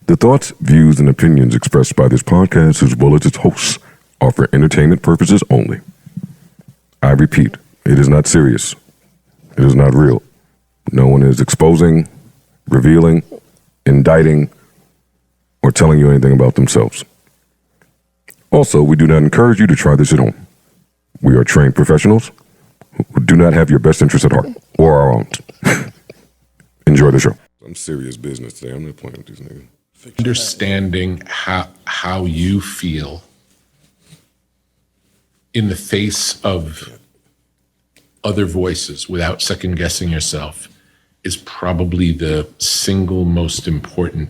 The thoughts, views, and opinions expressed by this podcast, as well as its hosts, are for entertainment purposes only. I repeat, it is not serious. It is not real. No one is exposing, revealing, indicting, or telling you anything about themselves. Also, we do not encourage you to try this at home. We are trained professionals who do not have your best interests at heart, or our own. Enjoy the show. I'm serious business today. I'm not playing with these niggas. Understanding how you feel in the face of other voices without second guessing yourself is probably the single most important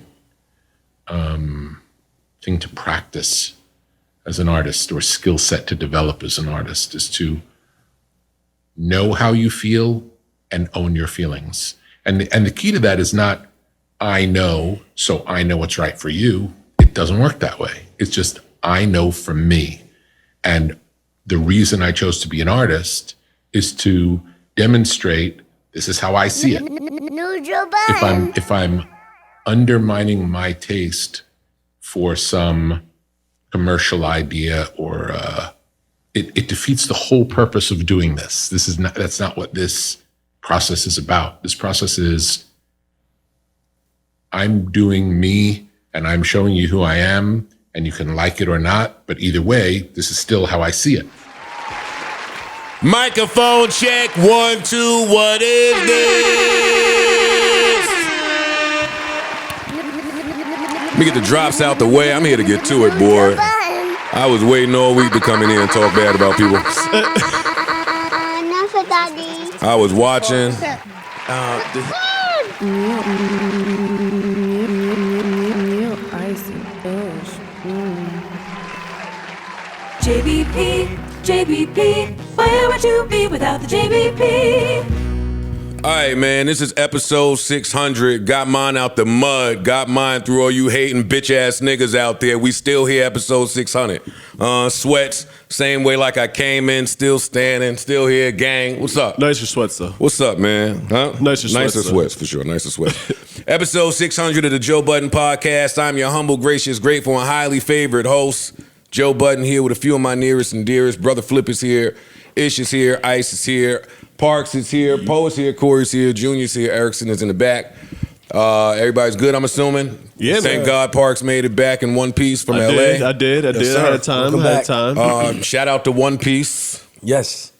thing to practice as an artist, or skill set to develop as an artist, is to know how you feel and own your feelings. And the key to that is not, I know, so I know what's right for you. It doesn't work that way. It's just, I know from me. And the reason I chose to be an artist is to demonstrate this is how I see it. If I'm undermining my taste for some commercial idea, or it defeats the whole purpose of doing this. That's not what this process is about. This process is, I'm doing me and I'm showing you who I am, and you can like it or not, but either way, this is still how I see it. Microphone check, 1, 2, what is this? Let me get the drops out the way. I'm here to get to it, boy. I was waiting all week to come in here and talk bad about people. I was watching. JBP, where would you be without the JBP? All right, man, this is episode 600. Got mine out the mud. Got mine through all you hating bitch-ass niggas out there. We still here, episode 600. Sweats, same way like I came in, still standing, still here, gang. What's up? Nicer sweats, though. What's up, man? Huh? Nicer sweats, for sure. Nicer sweats. Episode 600 of the Joe Budden Podcast. I'm your humble, gracious, grateful, and highly favored host, Joe Budden, here with a few of my nearest and dearest. Brother Flip is here. Ish is here. Ice is here. Parks is here. Poe is here. Corey's here. Junior's here. Erickson is in the back. Everybody's good, I'm assuming? Yeah, Thank man. God Parks made it back in one piece from LA. I did. I had time. Shout out to One Piece. Yes.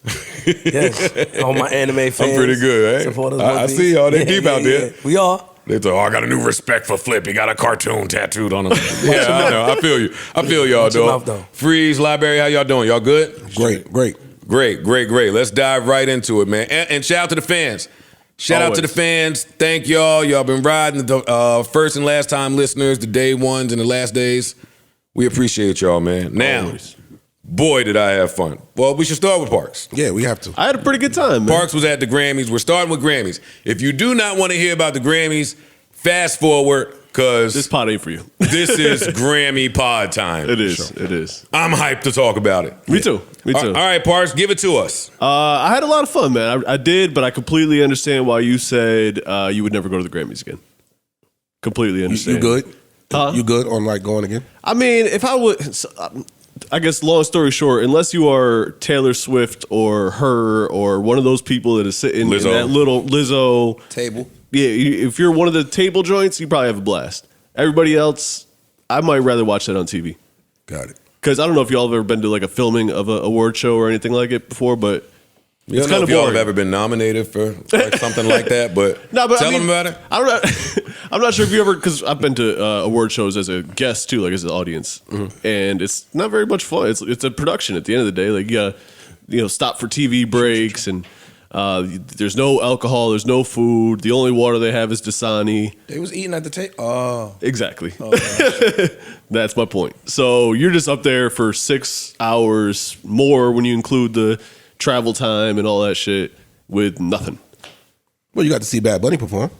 All my anime fans. I'm pretty good, eh? I see y'all. They deep out there. We are. They thought, I got a new respect for Flip. He got a cartoon tattooed on him. Yeah, I know. I feel you. I feel y'all, though. Freeze, Library, how y'all doing? Y'all good? Great. Let's dive right into it, man. And shout out to the fans. Shout out to the fans. Thank y'all. Y'all been riding the first and last time listeners, the day ones and the last days. We appreciate y'all, man. Now, boy, did I have fun. Well, we should start with Parks. Yeah, we have to. I had a pretty good time, man. Parks was at the Grammys. We're starting with Grammys. If you do not want to hear about the Grammys, fast forward, because this pod ain't for you. This is Grammy pod time. It is. I'm hyped to talk about it. Me too. All right, Parks, give it to us. I had a lot of fun, man. I did, but I completely understand why you said you would never go to the Grammys again. Completely understand. You good? Huh? You good on like going again? I mean, if I would, I guess long story short, unless you are Taylor Swift or her or one of those people that is sitting in that little Lizzo table. Yeah, if you're one of the table joints, you probably have a blast. Everybody else, I might rather watch that on TV. Got it. Because I don't know if y'all have ever been to like a filming of an award show or anything like it before, but it's kind of boring. Y'all have ever been nominated for like something like that, but, tell them about it. I don't know. I'm not sure if you ever, because I've been to award shows as a guest too, like as an audience, and it's not very much fun. It's a production at the end of the day. Like you gotta, stop for TV breaks, and there's no alcohol, there's no food. The only water they have is Dasani. They was eating at the table. Oh, exactly. That's my point. So you're just up there for 6 hours more when you include the travel time and all that shit with nothing. Well, you got to see Bad Bunny perform.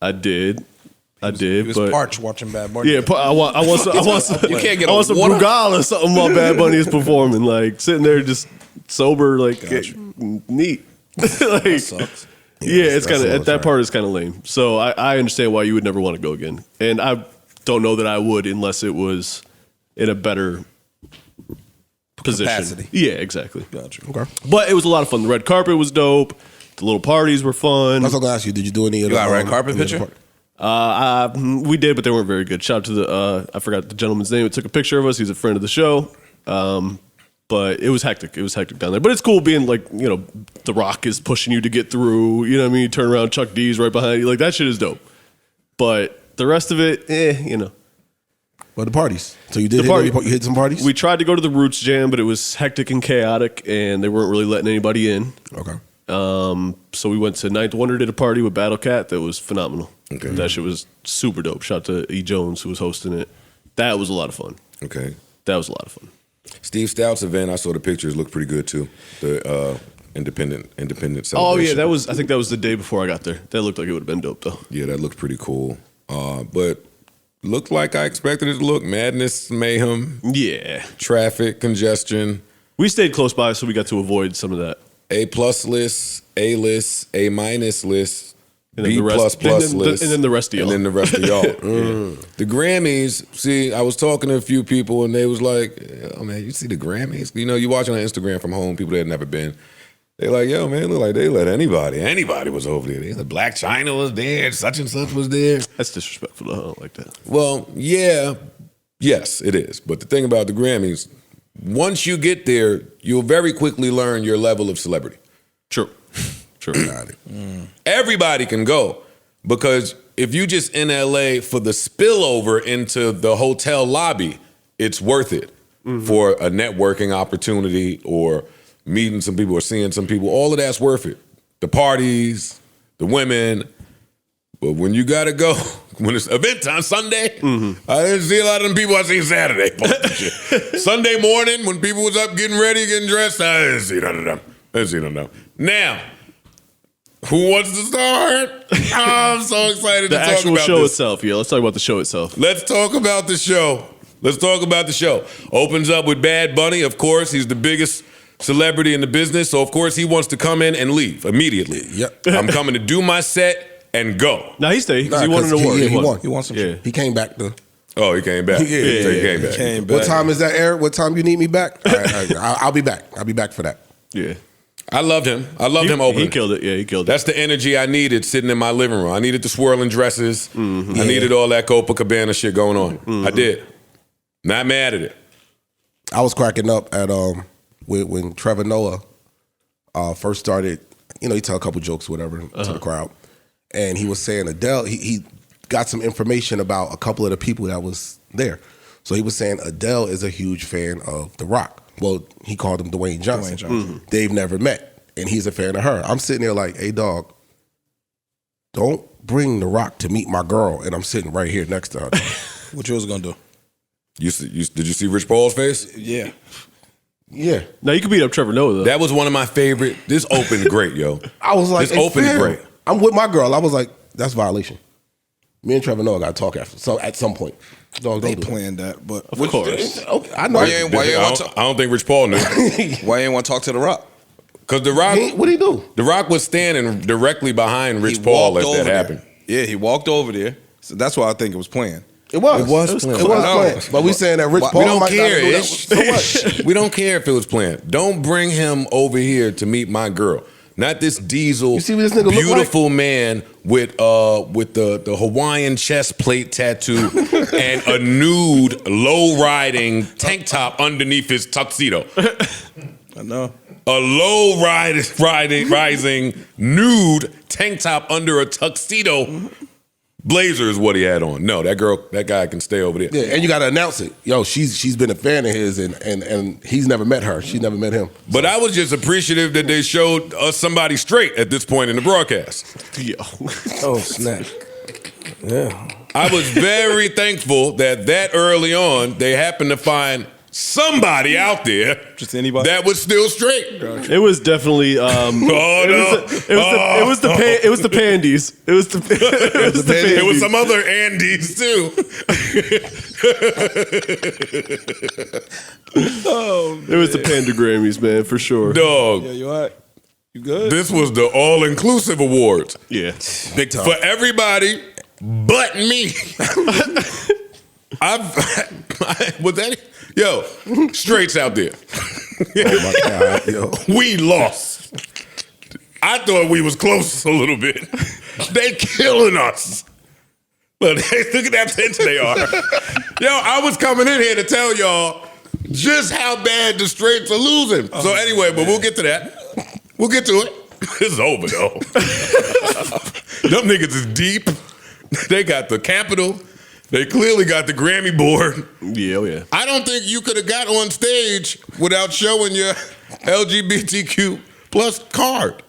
I did. He was but parched watching Bad Bunny. Yeah, I want some. You can't get I want some Brugal or something while Bad Bunny is performing. Like sitting there just sober, like neat. Like, that sucks. Yeah, it's kind of at that part is kind of lame. So I understand why you would never want to go again. And don't know that I would unless it was in a better position. Capacity. Yeah, exactly. Gotcha. Okay. But it was a lot of fun. The red carpet was dope. The little parties were fun. I was gonna ask you, did you do any of the got a red carpet any of picture? the part- We did, but they weren't very good. Shout out to the I forgot the gentleman's name. It took a picture of us. He's a friend of the show. But it was hectic. It was hectic down there. But it's cool being like, you know, The Rock is pushing you to get through. You know what I mean? You turn around, Chuck D's right behind you. Like, that shit is dope. But the rest of it, you know. Well, the parties. So you did The you hit some parties? We tried to go to the Roots Jam, but it was hectic and chaotic, and they weren't really letting anybody in. Okay. So we went to Ninth Wonder, did a party with Battle Cat that was phenomenal. Okay. That shit was super dope. Shout out to E. Jones, who was hosting it. That was a lot of fun. Okay. That was a lot of fun. Steve Stout's event, I saw the pictures, looked pretty good too. The independent celebration. Oh yeah, I think that was the day before I got there. That looked like it would have been dope though. Yeah, that looked pretty cool. But looked like I expected it to look. Madness, mayhem, Yeah. traffic, congestion. We stayed close by, so we got to avoid some of that. A+ list, A list, A- list, And then B++ the rest- list, and then the rest of y'all. and then the rest of y'all. The Grammys. See, I was talking to a few people, and they was like, "Oh man, you see the Grammys? You know, you watching on Instagram from home. People that had never been. They're like, yo, man, look like they let anybody. Anybody was over there. The Black China was there. Such and such was there. That's disrespectful. I don't like that. Well, yeah, yes, it is. But the thing about the Grammys, once you get there, you'll very quickly learn your level of celebrity. True. True. Everybody can go because if you just in LA for the spillover into the hotel lobby, it's worth it for a networking opportunity or meeting some people or seeing some people. All of that's worth it. The parties, the women. But when you gotta go, when it's event time, Sunday, I didn't see a lot of them people I seen Saturday. Sunday morning, when people was up getting ready, getting dressed, I didn't see none of them. I didn't see none of them. Now, who wants to start? Oh, I'm so excited to The talk actual about show this. itself. Yeah, let's talk about the show itself. Let's talk about the show. Let's talk about the show. Opens up with Bad Bunny, of course. He's the biggest celebrity in the business, so of course he wants to come in and leave immediately. Yep. I'm coming to do my set and go. Now he stayed because Nah, he won an 'cause award. He won. He won some Yeah. shit. He came back though. Oh, he came back. Yeah, So he came back. Came back. What time is that, Eric? What time you need me back? All right, I'll be back. I'll be back for that. Yeah. I loved him. I loved him opening. He killed it. Yeah, he killed it. That's the energy I needed sitting in my living room. I needed the swirling dresses. I needed all that Copacabana shit going on. I did. Not mad at it. I was cracking up at when Trevor Noah first started. You know, he tell a couple jokes, whatever, to the crowd, and he was saying Adele. He got some information about a couple of the people that was there. So he was saying Adele is a huge fan of The Rock. Well, he called him Dwayne Johnson. They've never met, and he's a fan of her. I'm sitting there like, hey, dog, don't bring The Rock to meet my girl, and I'm sitting right here next to her. What you was gonna do? Did you see Rich Paul's face? Yeah. Yeah. Now you could beat up Trevor Noah though. That was one of my favorite. This opened great, yo. I was like, This hey, opened fam, great. I'm with my girl. I was like, that's violation. Me and Trevor Noah got to talk after. So at some point, dog, They don't do planned that, but of course. that. Okay, I know. Why you ain't I want don't think Rich Paul knew. why you ain't want to talk to The Rock? Because The Rock, What'd he do? The Rock was standing directly behind Rich He Paul walked as over that there. happened. Yeah, he walked over there. So that's why I think it was planned. It was. It was planned. It was No. planned. But we saying that Rich We Paul We don't might care, not do that. Ish. So what? We don't care if it was planned. Don't bring him over here to meet my girl. Not this diesel, You see what this nigga look beautiful man with the Hawaiian chest plate tattoo and a nude, low riding tank top underneath his tuxedo. I know. A low rising nude tank top under a tuxedo blazer is what he had on. No, that guy can stay over there. Yeah, and you got to announce it. Yo, she's been a fan of his, and he's never met her. She's never met him. But I was just appreciative that they showed us somebody straight at this point in the broadcast. Yo. Oh, snap. Yeah. I was very thankful that early on they happened to find somebody out there Just anybody? that was still straight. It was definitely it was the Pandies. It was the There was some other Andes too. It was the Panda Grammys, man, for sure. Dog, Yeah, you all right? You good? this was the all-inclusive awards Yeah. Big time. for everybody but me. Was that yo straights out there? Oh my God, yo. We lost. I thought we was close a little bit. They killing us. Look at that tension they are. Yo, I was coming in here to tell y'all just how bad the straights are losing. So anyway, but we'll get to that. We'll get to it. It's over though. Them niggas is deep. They got the Capitol. They clearly got the Grammy board. Yeah, oh yeah. I don't think you could have got on stage without showing your LGBTQ plus card.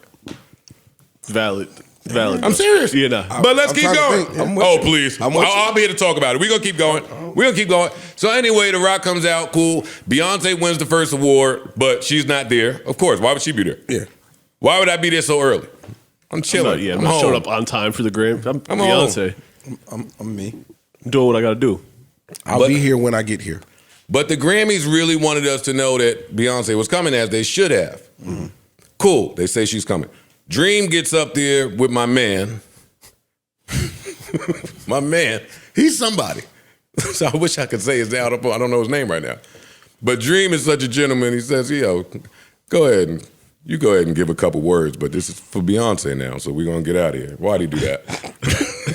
Valid. I'm serious. Yeah, nah. But let's I'm keep trying to going. think. I'm with Oh, you. please. I'm with you. I'll be here to talk about it. We're going to keep going. We're going to keep going. So anyway, The Rock comes out. Cool. Beyonce wins the first award, but she's not there. Of course. Why would she be there? Yeah. Why would I be there so early? I'm chilling. I'm I'm not home. showing up on time for the Grammy. I'm I'm Beyonce. I'm me. I'm doing what I got to do. I'll be here when I get here. But the Grammys really wanted us to know that Beyonce was coming, as they should have. Mm-hmm. Cool. They say she's coming. Dream gets up there with my man. My man. He's somebody. So I wish I could say his name. I don't know his name right now. But Dream is such a gentleman. He says, yo, go ahead and give a couple words, but this is for Beyonce now, so we're going to get out of here. Why'd he do that?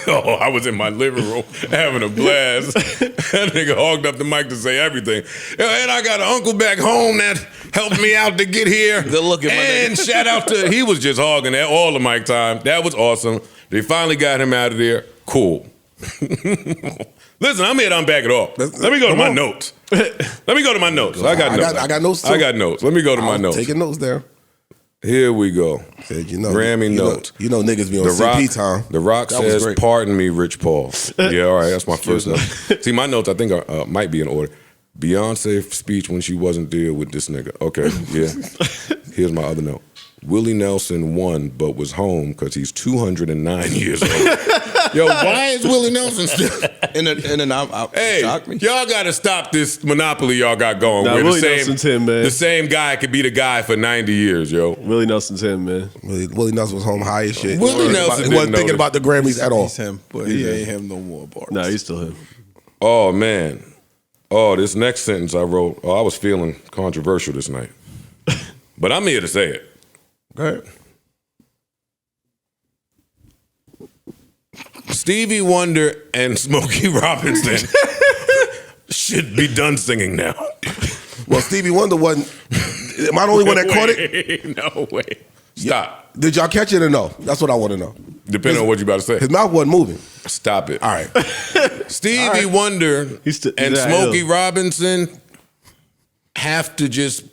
Oh, I was in my living room having a blast. That nigga hogged up the mic to say everything. And I got an uncle back home that helped me out to get here. Good looking, my And shout out to, he was just hogging that all the mic time. That was awesome. They finally got him out of there. Cool. Listen, I'm here to unpack it all. Let me go to my notes. Let me go to my notes. I got notes. I got notes too. I got notes. Let me go to my notes. Taking notes there. Here we go. Said, Grammy notes. You know niggas be on CP time. The Rock That was says, great. pardon me, Rich Paul. Yeah, all right, that's my first note. See, my notes I think are, might be in order. Beyonce speech when she wasn't there with this nigga. Okay, yeah. Here's my other note. Willie Nelson won but was home because he's 209 years old. Yo, why is Willie Nelson still? Hey, shocked me. Y'all got to stop this monopoly y'all got going. Nah, where Willie Nelson's him, man. The same guy could be the guy for 90 years, yo. Willie Nelson's him, man. Willie Nelson was home high as shit. Willie Nelson He wasn't didn't thinking know about the Grammys at all. He's him, but he ain't him no more, Bart. Nah, he's still him. Oh, man. Oh, this next sentence I wrote, I was feeling controversial this night. But I'm here to say it. Go ahead. Stevie Wonder and Smokey Robinson should be done singing now. Well, Stevie Wonder wasn't. Am I the only one that caught it? No way. Stop. Did y'all catch it or no? That's what I want to know. Depending on what you about to say. His mouth wasn't moving. Stop it. All right. Stevie Wonder He's and that Smokey ill. Robinson have to just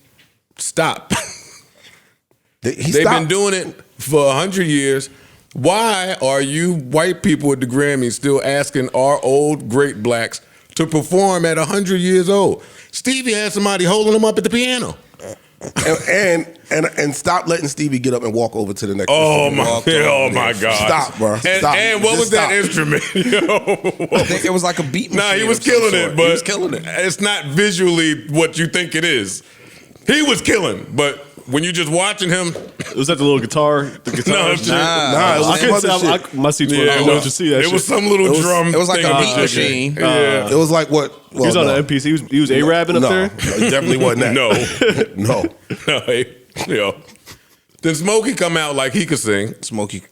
stop. They've been doing it for 100 years. Why are you white people at the Grammys still asking our old great blacks to perform at 100 years old? Stevie had somebody holding him up at the piano. And stop letting Stevie get up and walk over to the next. Oh my! instrument. Oh my God! Stop, bro. And, Stop. and what was Just that stop. instrument? Yo, I think it was like a beat machine. nah, he was of some killing sort. it, but he was killing it. it's not visually what you think it is. He was killing, but when you just watching him, Was that the little guitar? The guitar? No, Nah, it was I some couldn't other say. shit. My seats were. yeah, I wanted to see that. it shit. was some little drum. It was like thing a I'm beat checking. machine. Yeah. It was like what? Well, He was on no. the MPC. He was A-rapping up No, there. it definitely wasn't that. No, No. no, hey, yo. Then Smokey come out like he could sing. Smokey.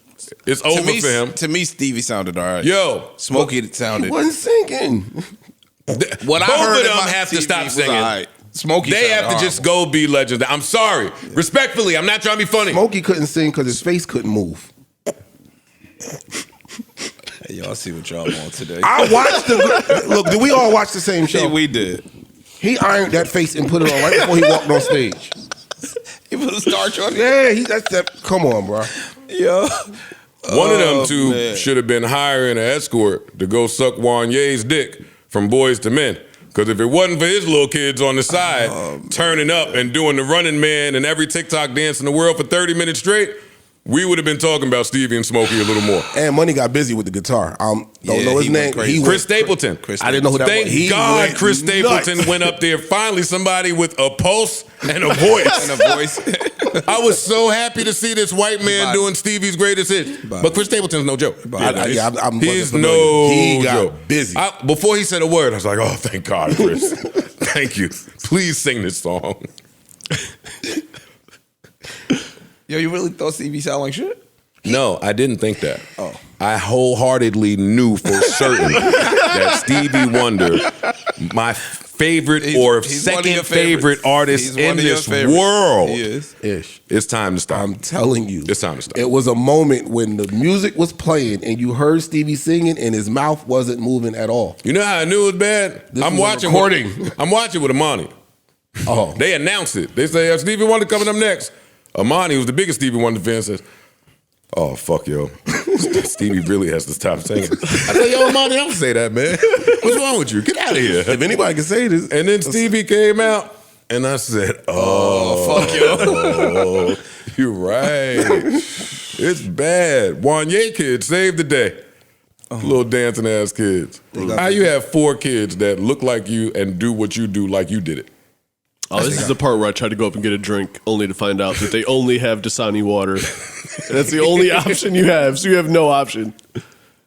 It's over to me, for him. To me, Stevie sounded all right. Yo, Smokey He sounded. wasn't singing. What both I heard of in them my have to TV stop was singing. all right. Smokey. They have sounded to just horrible. go be legends. I'm sorry. Respectfully, I'm not trying to be funny. Smokey couldn't sing because his face couldn't move. Hey, y'all see what y'all want today? I watched the look. Did we all watch the same show? Yeah, we did. He ironed that face and put it on right before he walked on stage. He put a starch on it. Yeah, that's that. Come on, bro. Yo. One of them two man. should have been hiring an escort to go suck Wanye's dick from Boys to Men. Because if it wasn't for his little kids on the side turning up and doing the running man and every TikTok dance in the world for 30 minutes straight, we would have been talking about Stevie and Smokey a little more. And Money got busy with the guitar. Don't know his he name. went crazy. Chris Stapleton. I didn't know who that Thank was. He God went Chris Stapleton nuts. went up there. Finally, somebody with a pulse and a voice. And a voice. I was so happy to see this white man Bobby. doing Stevie's greatest hit. Bobby. But Chris Stapleton's no joke. I'm He's familiar. no He got joke. busy. Before he said a word, I was like, oh, thank God, Chris. Thank you. Please sing this song. Yo, you really thought Stevie sound like shit? No, I didn't think that. Oh. I wholeheartedly knew for certain that Stevie Wonder, my favorite He's or one of second your favorite favorites. artist He's in one of your this favorites. world, He is. Ish. it's time to stop. I'm telling you. It's time to stop. It was a moment when the music was playing and you heard Stevie singing and his mouth wasn't moving at all. You know how I knew it was bad? This I'm was a watching. recording. I'm watching with Amani. Oh. They announced it. They say Stevie Wonder coming up next. Amani, who's the biggest Stevie Wonder fan, says, "Oh fuck, yo, Stevie really has to stop singing." I said, "Yo, Amani, don't say that, man. What's wrong with you? Get out of here." If anybody can say this. And then Stevie came out, and I said, "Oh, fuck yo." You're right. It's bad. Wanye kids saved the day. Little dancing ass kids. How you have 4 kids that look like you and do what you do like you did it? Oh, this is the part where I tried to go up and get a drink, only to find out that they only have Dasani water. And that's the only option you have, so you have no option.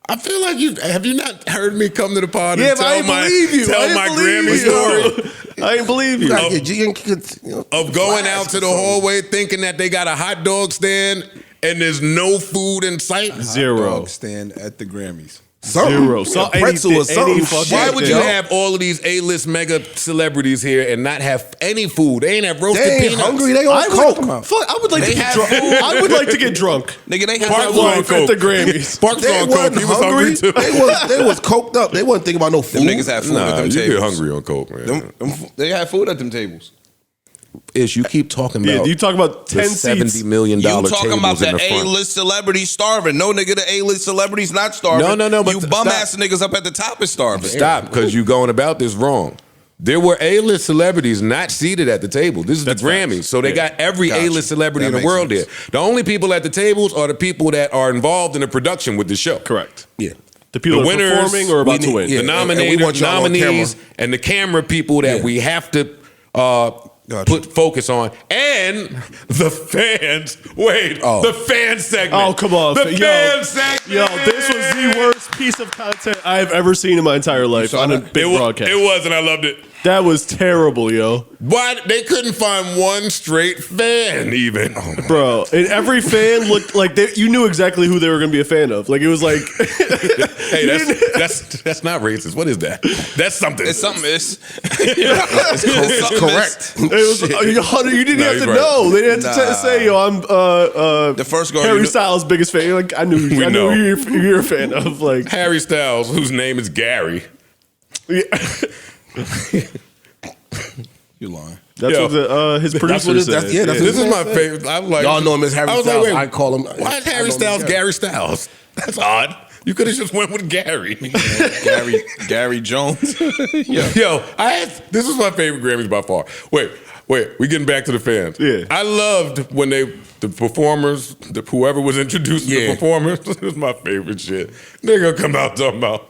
I feel like have you not heard me come to the pod and Yeah, but I tell ain't believe you. tell I ain't my believe Grammy you. story I ain't believe you. You gotta get G and you know, of going out flask to or the something. hallway thinking that they got a hot dog stand and there's no food in sight? Zero. Dog stand at the Grammys. Zero. So pretzel or something. fucking Why would thing. you have all of these A-list mega celebrities here and not have any food? They ain't have roasted They ain't peanuts. hungry. They on coke. Fuck, I would like to They get have drunk. food. I would like to get drunk. Nigga, they Parks have was on life at coke. the Grammys. Parks was They on coke. wasn't He was hungry. hungry too. They was coked up. They wasn't thinking about no food. Them niggas have food at Nah, them you tables. get hungry on coke, man. They have food at them tables. Ish, you keep talking Yeah, about you talk about the 10 $70 seats. million You talking tables about in the the front. A-list celebrities starving. No, nigga, the A-list celebrities not starving. No, but you stop. bum-ass niggas up at the top is starving. Stop, because you're going about this wrong. There were A-list celebrities not seated at the table. This is That's the Grammys, facts. so they Yeah. got every Gotcha. A-list celebrity That in the makes world sense. there. The only people at the tables are the people that are involved in the production with the show. Correct. Yeah. The people The that are winners, performing or about to win. yeah. The and we nominated want y'all on nominees camera. and the camera people that Yeah. we have to Gotcha. put focus on, and the fans. Wait, Oh. the fan segment. Oh, come on. The Yo. fan segment. Yo, this was the worst piece of content I have ever seen in my entire life on a big broadcast. It was, and I loved it. That was terrible, yo. Why they couldn't find one straight fan even? Bro, and every fan looked like you knew exactly who they were going to be a fan of. Like, it was like... Hey, that's not racist. What is that? That's something. It's something. It's Correct. It was, you didn't No, have he's to right. know. They didn't have to Nah. say, yo, I'm The first girl Harry you knew- Styles' biggest fan. You're like, I knew know. you're a fan of. Like, Harry Styles, whose name is Gary. yeah. You lying. That's Yo. what his producer what it- said. that's- yeah, that's This what is my favorite. I'm like, Y'all know him as Harry I was Styles. Like, wait, I call him. why is I Harry know him Styles as Gary Styles? That's odd. You could have just went with Gary. Gary Jones. Yo, this is my favorite Grammys by far. Wait, we getting back to the fans. Yeah. I loved when the performers, whoever was introducing the Yeah. performers, it was my favorite shit. They gonna come out talking about,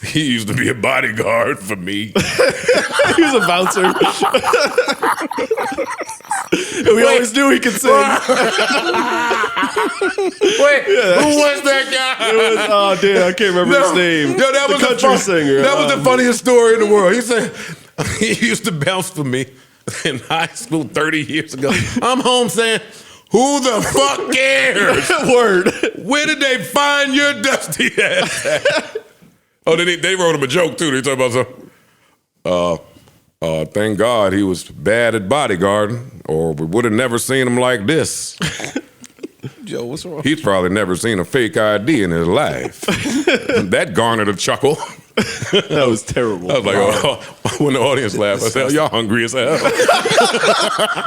he used to be a bodyguard for me. He was a bouncer. And we always knew he could sing. Wait, who was that guy? It was, oh, damn, I can't remember his name. Yo, that was the country singer. That was the funniest story in the world. He said he used to bounce for me in high school 30 years ago. I'm home saying, who the fuck cares? Word. Where did they find your dusty ass at? Oh, they wrote him a joke too. They talk about something. Thank God he was bad at bodyguarding, or we would have never seen him like this. Joe, what's wrong? He's probably never seen a fake ID in his life. That garnered a chuckle. That was terrible. I was like, oh, when the audience laughed, I said, oh, y'all hungry as hell.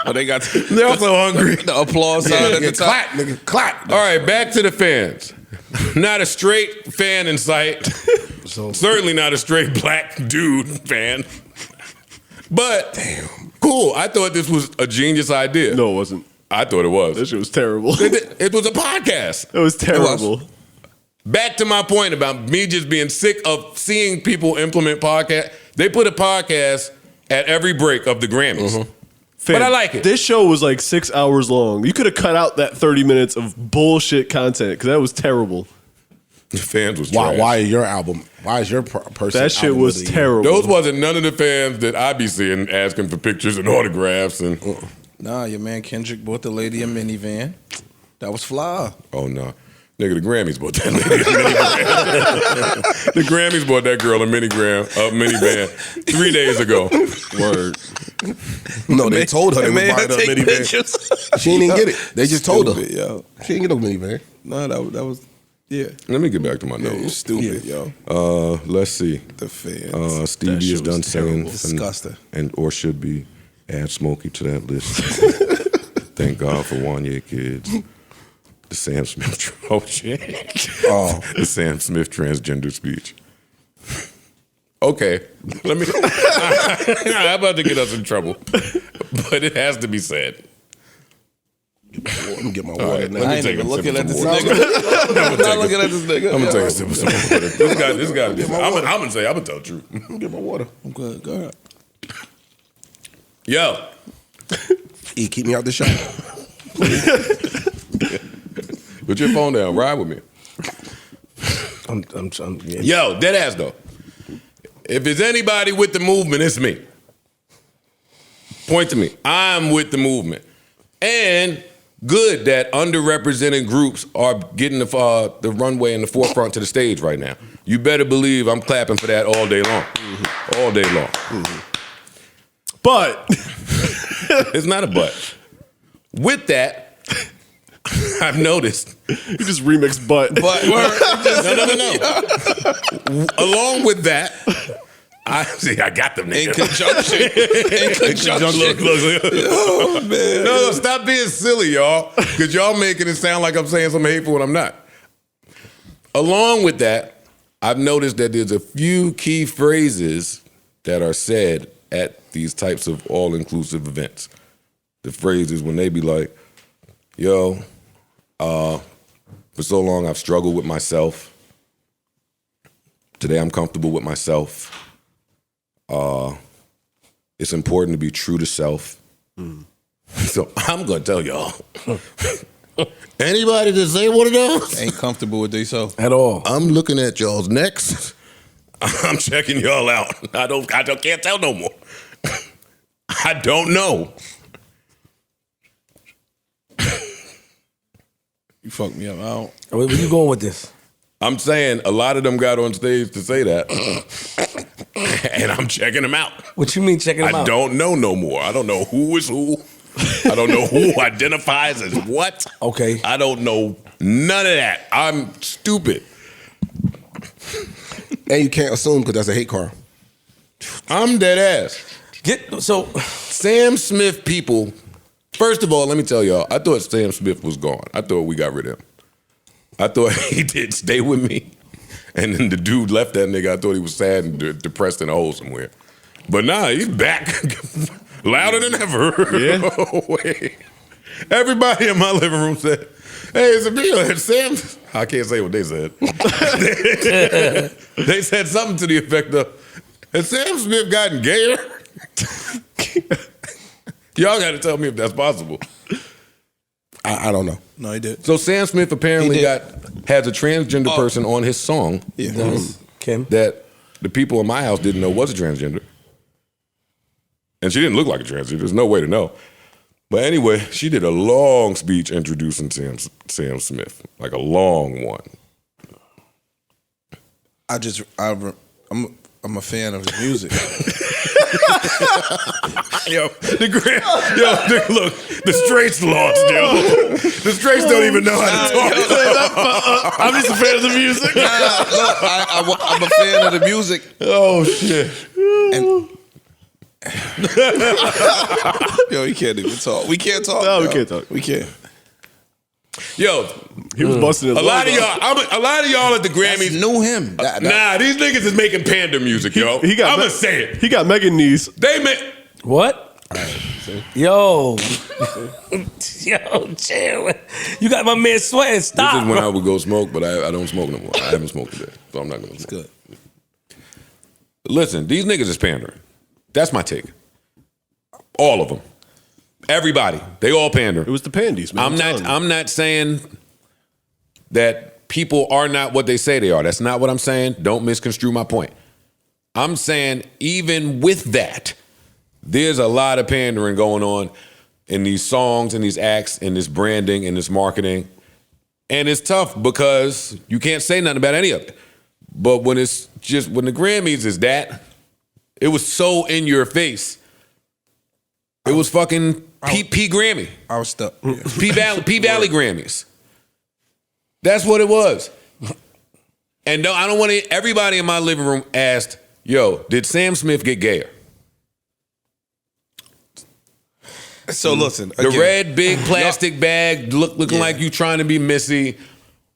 Oh, they got They're so hungry. the applause sign at the top. Clap, nigga, clap. All right, back to the fans. Not a straight fan in sight. Certainly not a straight black dude fan. But, cool. I thought this was a genius idea. No, it wasn't. I thought it was. That shit was terrible. It was a podcast. It was terrible. Back to my point about me just being sick of seeing people implement podcasts. They put a podcast at every break of the Grammys. But I like it. This show was like 6 hours long. You could have cut out that 30 minutes of bullshit content because that was terrible. The fans was Why? trash. Why your album? Why is your person? That shit album was of the year? terrible. Those wasn't none of the fans that I be seeing asking for pictures and autographs and. Nah, your man Kendrick bought the lady a minivan. That was fly. Oh no, nigga, the Grammys bought that lady a minivan. The Grammys bought that girl a minivan 3 days ago. Word. No, they told her they was made buying her a take minivan. pictures. She didn't even get it. They just told her. Stupid, yo. She didn't get no minivan. No, that was yeah. Let me get back to my Yeah, you notes. stupid, yo. Let's see. The fans. Stevie is shit done was terrible. saying Disgusting. or should be add Smokey to that list. Thank God for 1 year kids. The Sam Smith the Sam Smith transgender speech. Okay, let me. I'm about to get us in trouble, but it has to be said. I'm gonna get my All water right, now. let me I ain't take even a looking sip at of this water. nigga. I'm not looking at this nigga. I'm gonna take a sip of some water. This got to be. I'm gonna say. I'm gonna tell the truth. I'm gonna get my water. I'm good. Go ahead. Yo, E, keep me out the shop. put your phone down. Ride with me. Yeah. Yo, dead ass though. If it's anybody with the movement, it's me. Point to me. I'm with the movement. And good that underrepresented groups are getting the runway and the forefront to the stage right now. You better believe I'm clapping for that all day long. All day long. But It's not a but. With that, I've noticed. you just remixed but. But No. Along with that, I got them in niggas. conjunction. Look. Oh man. No, stop being silly, y'all. Because y'all making it sound like I'm saying something hateful when I'm not. Along with that, I've noticed that there's a few key phrases that are said at these types of all-inclusive events. The phrases when they be like, yo, for so long I've struggled with myself. Today I'm comfortable with myself. It's important to be true to self. So I'm gonna tell y'all. Anybody that say one of those, Ain't comfortable with themselves. At all. I'm looking at y'all's necks. I'm checking y'all out. I can't tell no more. I don't know. You fucked me up. I don't. Where you going with this? I'm saying a lot of them got on stage to say that, and I'm checking them out. What you mean checking them I out? don't know no more. I don't know who is who. I don't know who identifies as what. Okay. I don't know none of that. I'm stupid. And you can't assume because that's a hate crime. I'm dead ass. Sam Smith people, first of all, let me tell y'all, I thought Sam Smith was gone. I thought we got rid of him. I thought he did Stay With Me. And then the dude left that nigga. I thought he was sad and depressed in a hole somewhere. But nah, he's back. Louder than ever. Yeah. Wait. Everybody in my living room said, hey, it's a deal. Sam, I can't say what they said. They said something to the effect of, has Sam Smith gotten gayer? Y'all got to tell me if that's possible. I don't know. No, he did. So Sam Smith apparently He did. has a transgender person on his song Yeah. Kim? that the people in my house didn't know was a transgender. And she didn't look like a transgender. There's no way to know. But anyway, she did a long speech introducing Sam Smith, like a long one. I'm a fan of his music. Look, the straights lost, yo. The straights don't even know how to talk. I'm just a fan of the music. Look, I'm a fan of the music. Oh, shit. And yo, he can't even talk. We can't talk. No, we yo. can't talk. We can't. Yo, He was busting his a lot of logo. y'all at the Grammys. Knew him. Nah, these niggas is making pander music, yo. I'm gonna say it. He got Megan knees. They make. What? Yo, Yo, chill. You got my man sweating. Stop. This is when bro. I would go smoke, but I don't smoke no more. I haven't smoked today, so I'm not going to smoke. Good. Listen, these niggas is pandering. That's my take. All of them. Everybody. They all pander. It was the Pandies, man. I'm not saying that people are not what they say they are. That's not what I'm saying. Don't misconstrue my point. I'm saying even with that, there's a lot of pandering going on in these songs and these acts and this branding and this marketing. And it's tough because you can't say nothing about any of it. But when the Grammys is that, it was so in your face. It was fucking P Grammy. I was stuck. Yeah. P Valley Grammys. That's what it was. And no, I don't want to. Everybody in my living room asked, "Yo, did Sam Smith get gayer?" So listen, The again, red big plastic bag looking like you trying to be Missy.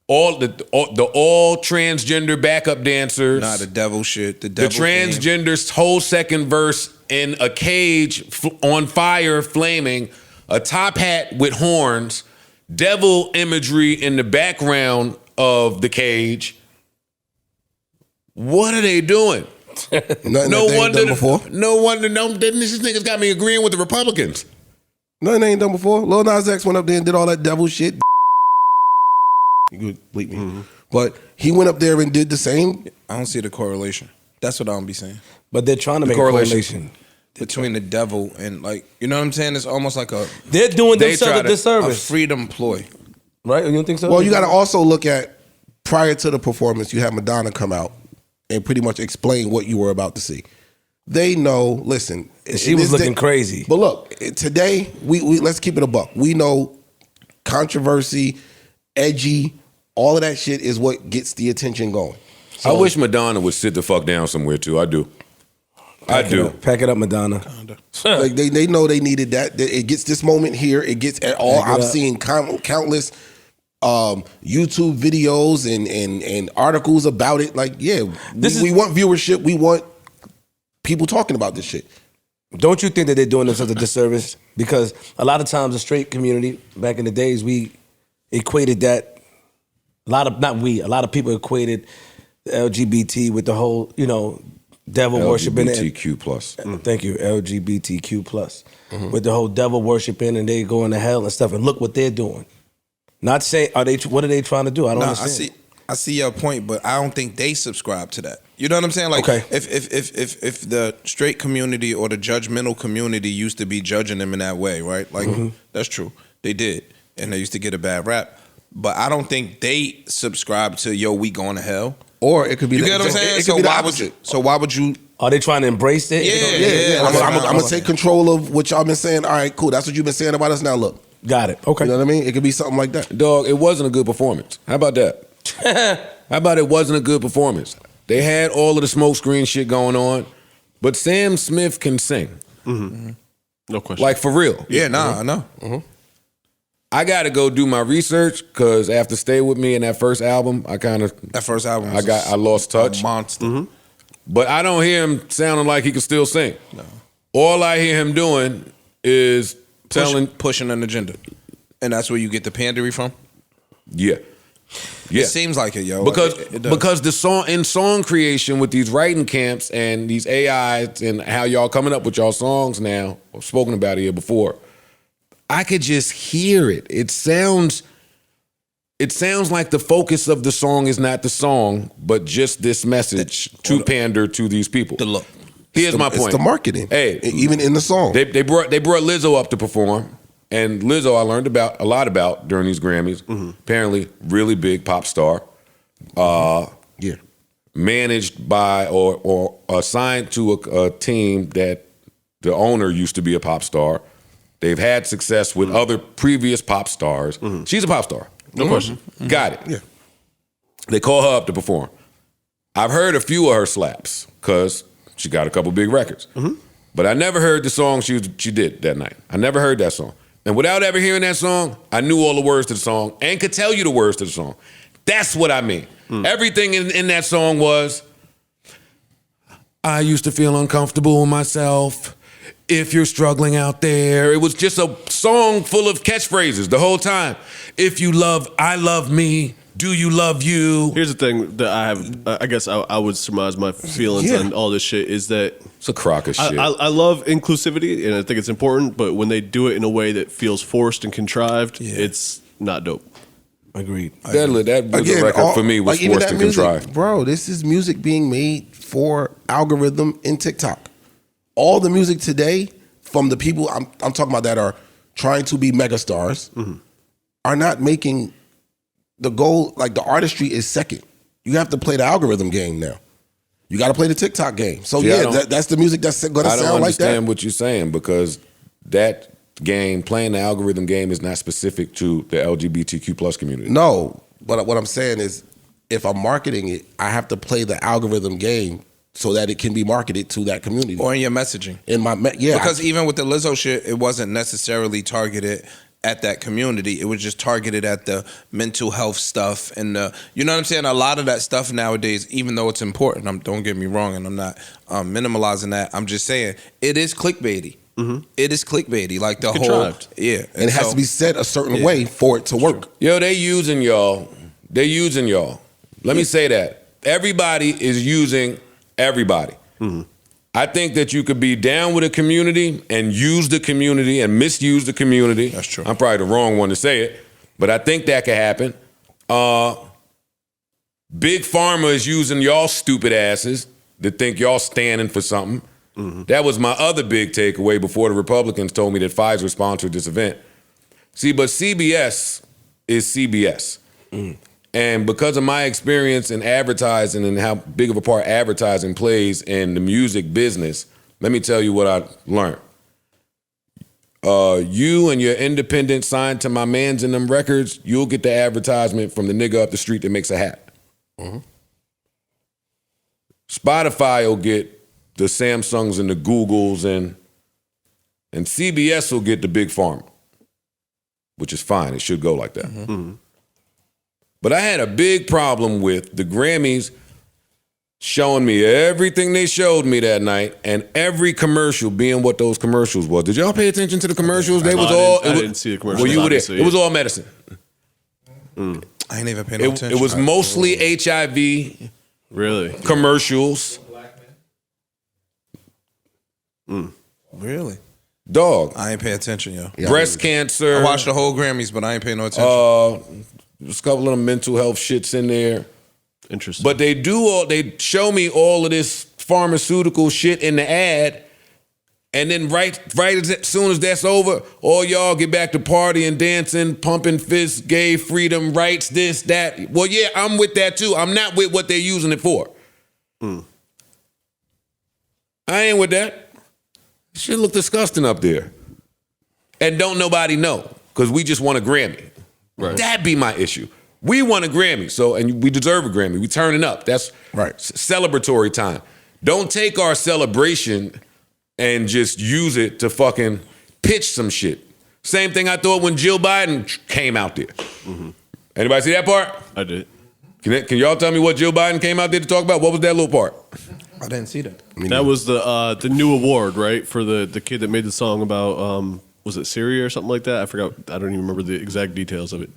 All transgender backup dancers. Nah, the devil shit. The The devil theme. transgender's whole second verse in a cage on fire, flaming, a top hat with horns, devil imagery in the background of the cage. What are they doing? No wonder. No wonder. These niggas got me agreeing with the Republicans. Nothing they ain't done before. Lil Nas X went up there and did all that devil shit. You could bleep me. But he went up there and did the same. I don't see the correlation. That's what I don't be saying. But they're trying to make correlation. a correlation Between the devil and like, you know what I'm saying? It's almost like They're doing they themselves try a a disservice, freedom ploy. right? You don't think so? Well, you got to also look at, prior to the performance, you had Madonna come out and pretty much explain what you were about to see. They know, listen. She was looking crazy. But look, today, we let's keep it a buck. We know controversy, edgy, all of that shit is what gets the attention going. I wish Madonna would sit the fuck down somewhere too. I do. Pack it up, Madonna. Like they know they needed that. It gets this moment here. It gets at all. I've seen countless YouTube videos and articles about it. Like, yeah, we want viewership. We want people talking about this shit. Don't you think that they're doing themselves a disservice? Because a lot of times the straight community, back in the days, we equated that, a lot of people equated the LGBT with the whole, devil worshiping. LGBTQ plus. Thank you, LGBTQ plus. With the whole devil worshiping and they going to hell and stuff. And look what they're doing. Not saying, what are they trying to do? I don't understand. I see your point, but I don't think they subscribe to that. You know what I'm saying? Like, Okay. if the straight community or the judgmental community used to be judging them in that way, right? Like, that's true. They did. And they used to get a bad rap. But I don't think they subscribe to, yo, we going to hell. Or it could be. You get what I'm saying? It could be the opposite. Why would you? Are they trying to embrace it? Yeah. I'm gonna take control of what y'all been saying. All right, cool. That's what you've been saying about us. Now look. Got it. Okay. You know what I mean? It could be something like that. Dog, it wasn't a good performance. How about that? How about it wasn't a good performance? They had all of the smoke screen shit going on, but Sam Smith can sing. No question. Like, for real. Yeah, I know. I got to go do my research because after Stay With Me and that first album, That first album was I lost touch. a monster. But I don't hear him sounding like he can still sing. No. All I hear him doing is pushing an agenda. And that's where you get the Pandering from? Yeah. It seems like it, yo. Because It does. because the song creation with these writing camps and these AIs and how y'all coming up with y'all songs now, I've spoken about it here before, I could just hear it. It sounds like the focus of the song is not the song, but just this message to pander to these people. The look. Here's my point. It's the marketing. Hey, even in the song. They brought Lizzo up to perform, and Lizzo I learned a lot about during these Grammys. Apparently, really big pop star. Managed by or assigned to a team that the owner used to be a pop star. They've had success with other previous pop stars. She's a pop star. No question. Got it. Yeah. They call her up to perform. I've heard a few of her slaps because she got a couple big records. But I never heard the song she did that night. I never heard that song. And without ever hearing that song, I knew all the words to the song and could tell you the words to the song. That's what I mean. Everything in that song was, I used to feel uncomfortable with myself. if you're struggling out there. It was just a song full of catchphrases the whole time. If you love, I love me. Do you love you? Here's the thing that I have. I guess I would surmise my feelings on all this shit is that It's a crock of shit. I love inclusivity and I think it's important, but when they do it in a way that feels forced and contrived, it's not dope. Agreed. That was a record for me was like even forced that and music, contrived. bro. This is music being made for algorithm in TikTok. All the music today from the people I'm talking about that are trying to be megastars are not making the goal. Like the artistry is second. You have to play the algorithm game now. You got to play the TikTok game. So that's the music that's going to sound like that. I don't understand what you're saying because that game, playing the algorithm game, is not specific to the LGBTQ plus community. No, but what I'm saying is, if I'm marketing it, I have to play the algorithm game so that it can be marketed to that community. Or in your messaging. In my because even with the Lizzo shit, it wasn't necessarily targeted at that community. It was just targeted at the mental health stuff and you know what I'm saying? A lot of that stuff nowadays, even though it's important, don't get me wrong, and I'm not minimalizing that. I'm just saying it is clickbaity. It is clickbaity, like the contrived. whole and it has to be said a certain way for it to work. Yo, they using y'all. Let me say that. Everybody is using everybody. I think that you could be down with a community and use the community and misuse the community. That's true. I'm probably the wrong one to say it, but I think that could happen. Big Pharma is using y'all stupid asses that think y'all standing for something. That was my other big takeaway before the Republicans told me that Pfizer sponsored this event. See, but CBS is CBS. And because of my experience in advertising and how big of a part advertising plays in the music business, let me tell you what I learned. You and your independent signed to my mans in them records, you'll get the advertisement from the nigga up the street that makes a hat. Spotify will get the Samsungs and the Googles, and CBS will get the Big Pharma, which is fine. It should go like that. But I had a big problem with the Grammys showing me everything they showed me that night and every commercial being what those commercials was. Did y'all pay attention to the commercials? I didn't see the commercials. Well, you were there. It was all medicine. I ain't even paying no attention. It was mostly HIV Really? commercials. Really? Dog. I ain't pay attention, yo. Breast cancer. I watched the whole Grammys, but I ain't paying no attention. There's a couple of them mental health shits in there. Interesting. But they show me all of this pharmaceutical shit in the ad, and then right as soon as that's over, all y'all get back to partying, dancing, pumping fists, gay freedom, rights, this, that. Well, yeah, I'm with that too. I'm not with what they're using it for. I ain't with that. Shit look disgusting up there. And don't nobody know, because we just won a Grammy. Right. That'd be my issue. We won a Grammy, and we deserve a Grammy. We turning up. That's right. Celebratory time. Don't take our celebration and just use it to fucking pitch some shit. Same thing I thought when Jill Biden came out there. Anybody see that part? I did. Can y'all tell me what Jill Biden came out there to talk about? What was that little part? I didn't see that. That was the new award, right? For the kid that made the song about was it Syria or something like that? I forgot. I don't even remember the exact details of it.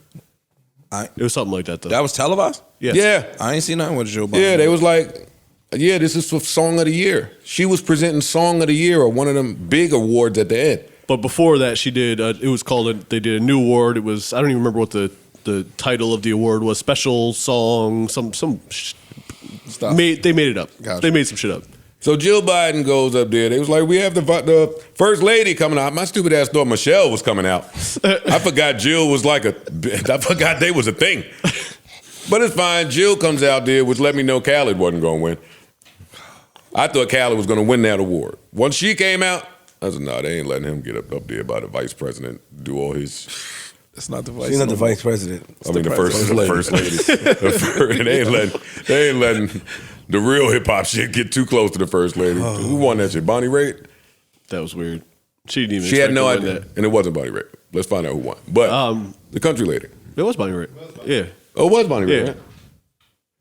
It was something like that though. That was televised? Yes. Yeah. I ain't seen nothing with Joe Biden. Yeah, they was like, yeah, this is for Song of the Year. She was presenting Song of the Year or one of them big awards at the end. But before that, she did. It was called. They did a new award. It was. I don't even remember what the title of the award was. Special song. Some stuff. They made it up. Gotcha. They made some shit up. So Jill Biden goes up there. They was like, we have the first lady coming out. My stupid ass thought Michelle was coming out. I forgot Jill was I forgot they was a thing. But it's fine. Jill comes out there, which let me know Khaled wasn't going to win. I thought Khaled was going to win that award. Once she came out, I said, no, they ain't letting him get up there by the vice president, do all his... That's not the vice. She's not the vice president. I mean, the first lady. They ain't letting the real hip hop shit get too close to the first lady. Who won that shit? Bonnie Raitt? That was weird. She didn't even. She had no expect to win idea, and it wasn't Bonnie Raitt. Let's find out who won. But the country lady. It was Bonnie Raitt. Yeah. Oh, it was Bonnie Raitt. Yeah. Right?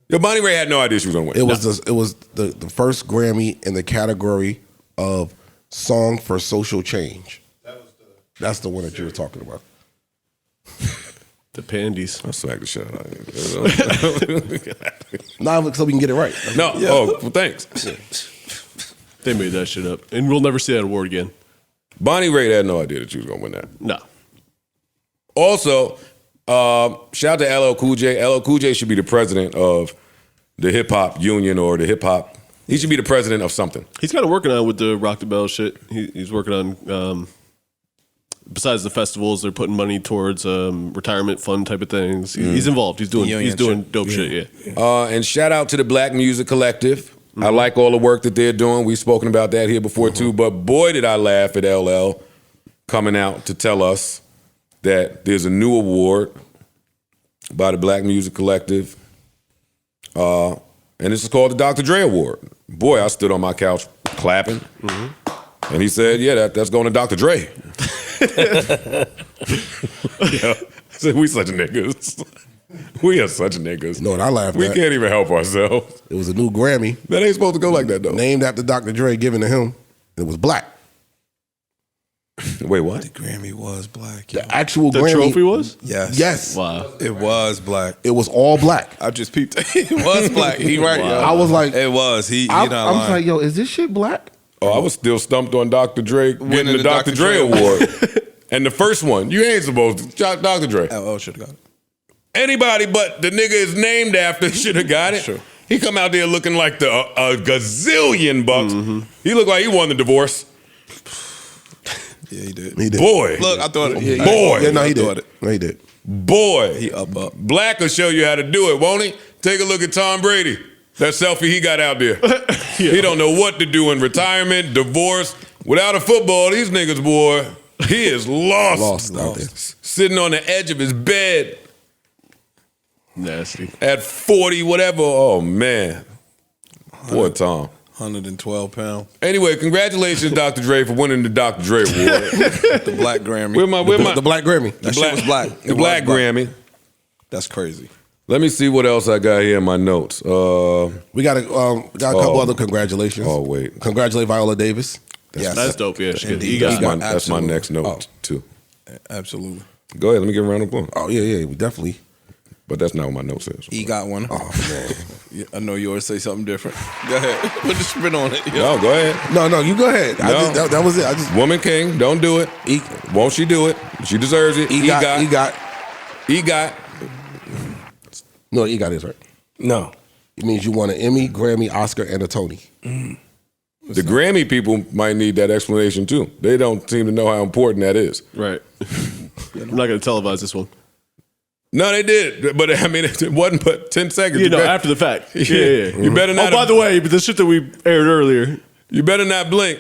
Yeah, Bonnie Raitt had no idea she was gonna win. It was the first Grammy in the category of Song for Social Change. That's the one that you were talking about. The Pandies. I smacked the shit out of you. Nah, so we can get it right. No, oh, well, thanks. They made that shit up. And we'll never see that award again. Bonnie Raitt had no idea that she was going to win that. No. Also, shout out to LL Cool J. LL Cool J should be the president of the hip hop union or the hip hop. He should be the president of something. He's kind of working on with the Rock the Bell shit. He's working on, besides the festivals, they're putting money towards retirement fund type of things. He's involved. He's doing dope shit. Yeah. And shout out to the Black Music Collective. I like all the work that they're doing. We've spoken about that here before too. But boy, did I laugh at LL coming out to tell us that there's a new award by the Black Music Collective. And this is called the Dr. Dre Award. Boy, I stood on my couch clapping. And he said, yeah, that's going to Dr. Dre. Yeah. I said, we such niggas. We are such niggas. You know what I laughed We at? can't even help ourselves. It was a new Grammy That ain't supposed to go like that, though. named after Dr. Dre, given to him. It was black. Wait, what? Grammy was black. The actual The Grammy. trophy was? Yes. Yes. Wow. It was black. It was all black. I just peeped. It was black. He right, yo. I was like, It was. He I'm not lying. like, yo, is this shit black? Oh, I was still stumped on Dr. Dre winning the Dr. Dre Award. And the first one, you ain't supposed to. Dr. Dre. LL should have got it. Anybody but the nigga is named after should have got it. Sure. He come out there looking like a gazillion bucks. He looked like he won the divorce. Yeah, he did. He did. Boy. Look, I thought it. Yeah, Boy. Yeah, no, he I thought did. it. No, he did. Boy. He up. Black will show you how to do it, won't he? Take a look at Tom Brady. That selfie he got out there. He don't know what to do in retirement, divorce. Without a football, these niggas, boy, he is lost. Lost out there. Sitting on the edge of his bed Nasty. at 40, whatever. Oh, man. Poor Tom. 112 pounds. Anyway, congratulations, Dr. Dre, for winning the Dr. Dre Award. The black Grammy. Where my The black Grammy. That shit was black. The It black was black. Grammy. That's crazy. Let me see what else I got here in my notes. We got a couple other congratulations. Oh, wait. Congratulate Viola Davis. Yes. That's dope, yeah. She Indeed. got That's my Absolutely. next note, too. Absolutely. Go ahead, let me give a round of applause. Oh, yeah, we definitely. But that's not what my note says. He got one. Oh, man. Yeah, I know you always say something different. Go ahead. Put the spin on it. No, go ahead. No, you go ahead. No. That was it. I just Woman King, don't do it. Won't she do it? She deserves it. EGOT. EGOT. No, EGOT is right. No. It means you won an Emmy, Grammy, Oscar, and a Tony. The Grammy people might need that explanation too. They don't seem to know how important that is. Right. I'm not going to televise this one. No, they did. But I mean, it wasn't but 10 seconds. You know, after the fact. Yeah. You better not. Oh, by the way, the shit that we aired earlier. You better not blink.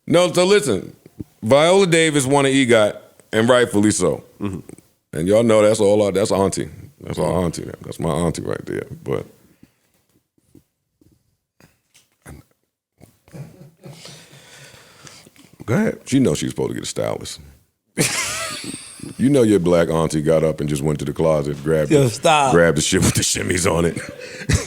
No, so listen. Viola Davis won an EGOT, and rightfully so. And y'all know that's all. That's auntie. That's our auntie. That's my auntie right there. But Go ahead. she knows she's supposed to get a stylist. You know your black auntie got up and just went to the closet, grabbed Yo, stop. grabbed the shit with the shimmies on it.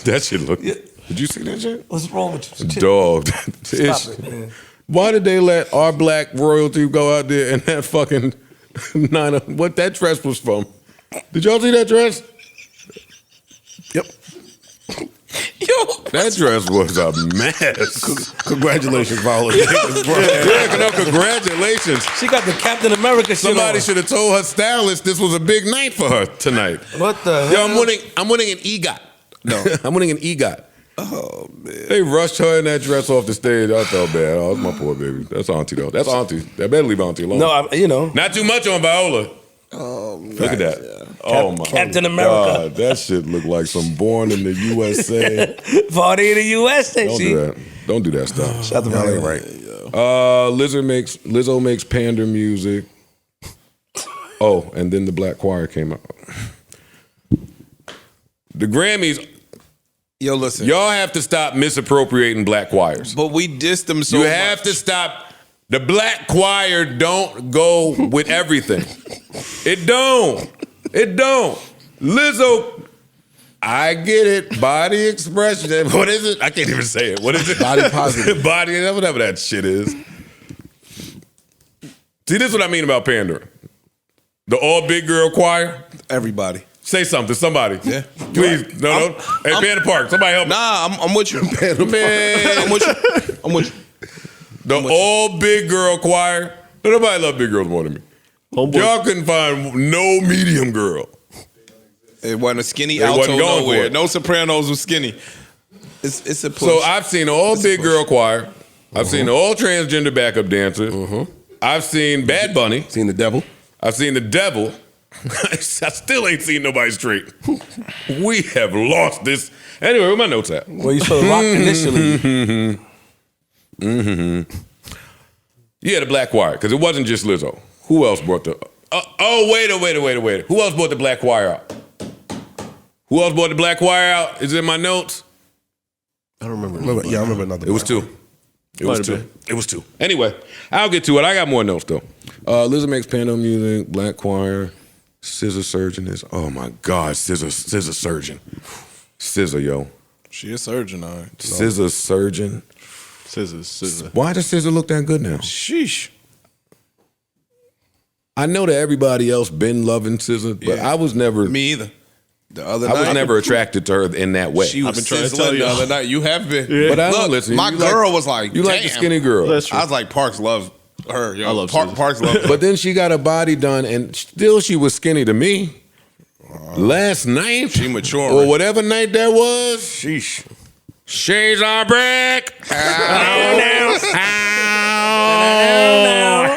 That shit look. Did you see that shit? What's wrong with you? Dog. Stop it, man. Why did they let our black royalty go out there and that fucking what that dress was from? Did y'all see that dress? Yep. That dress was a mess. Congratulations, Viola Davis, bro. Yeah, no, congratulations. She got the Captain America shit Somebody on. should have told her stylist this was a big night for her tonight. What the Yo, hell? I'm winning an EGOT. No. I'm winning an EGOT. Oh, man. They rushed her in that dress off the stage. I felt bad. Oh, that's my poor baby. That's auntie though. That's auntie. That better leave auntie alone. No, you know. Not too much on Viola. Oh, man. Look at that. Oh my Captain America. God, that shit looked like some Born in the USA. Party in the USA. Don't do that. Don't do that stuff. Shout out to Viola. Right. Lizzo makes pander music. Oh, and then the Black Choir came out. The Grammys, Yo, listen. y'all have to stop misappropriating black choirs. But we dissed them so You much. have to stop. The black choir don't go with everything. It don't. It don't. Lizzo, I get it. Body expression. What is it? I can't even say it. What is it? Body positive. Body, whatever that shit is. See, this is what I mean about pandering. The all big girl choir. Everybody. Say something, somebody. Yeah. Please. No. Hey, Panda Park, somebody help me. Nah, I'm with you. Man. I'm with you. I'm with you. The all big girl choir. Nobody love big girls more than me. Y'all couldn't find no medium girl. It wasn't a skinny They alto wasn't going for nowhere. it. No sopranos was skinny. It's a push. So I've seen the all big girl choir. I've seen the all transgender backup dancer. I've seen Bad Bunny. Seen the devil. I've seen the devil. I still ain't seen nobody straight. We have lost this. Anyway, where my notes at? Well, you saw Rock initially. Yeah, the Black Choir, because it wasn't just Lizzo. Who else brought the? Wait. Who else brought the Black Choir out? Who else brought the Black Choir out? Is it in my notes? I don't remember. I remember another. It was two. It was Might have two. It was two. Anyway, I'll get to it. I got more notes though. Lizzo makes pando music. Black Choir. Scissor Surgeon is. Oh my God, Scissor Surgeon. Scissor, yo. She a surgeon, all right. Scissor Surgeon. Scissor. Why does Scissor look that good now? Sheesh. I know that everybody else been loving Scissor, but Yeah. I was never. Me either. The other I night, was never attracted to her in that way. She was been trying to sizzling tell the you. other night. You have been. But I don't Look, listen. my You like- girl was like, You like the damn. skinny girl. That's true. I was like, Parks loves her. Yo. I love Scissor. Parks loves her. But then she got her body done, and still she was skinny to me. Last night, She maturing. or whatever night that was. Sheesh. Shades are black.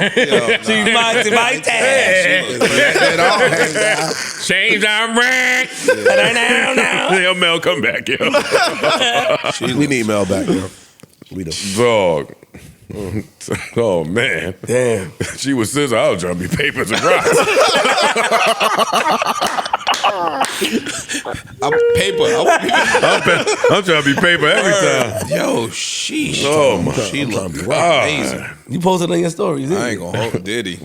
She's my dad. Shades are black. Yo, Mel, come back, yo. We need Mel back, yo. We do. Dog. Oh man, Damn. she was Scissor. I was trying to be papers and rocks. I'm paper. I'm trying to be paper every time. Yo, sheesh. Oh my She looked God. amazing. You posted on your stories, didn't I you? ain't gonna hold it, did he?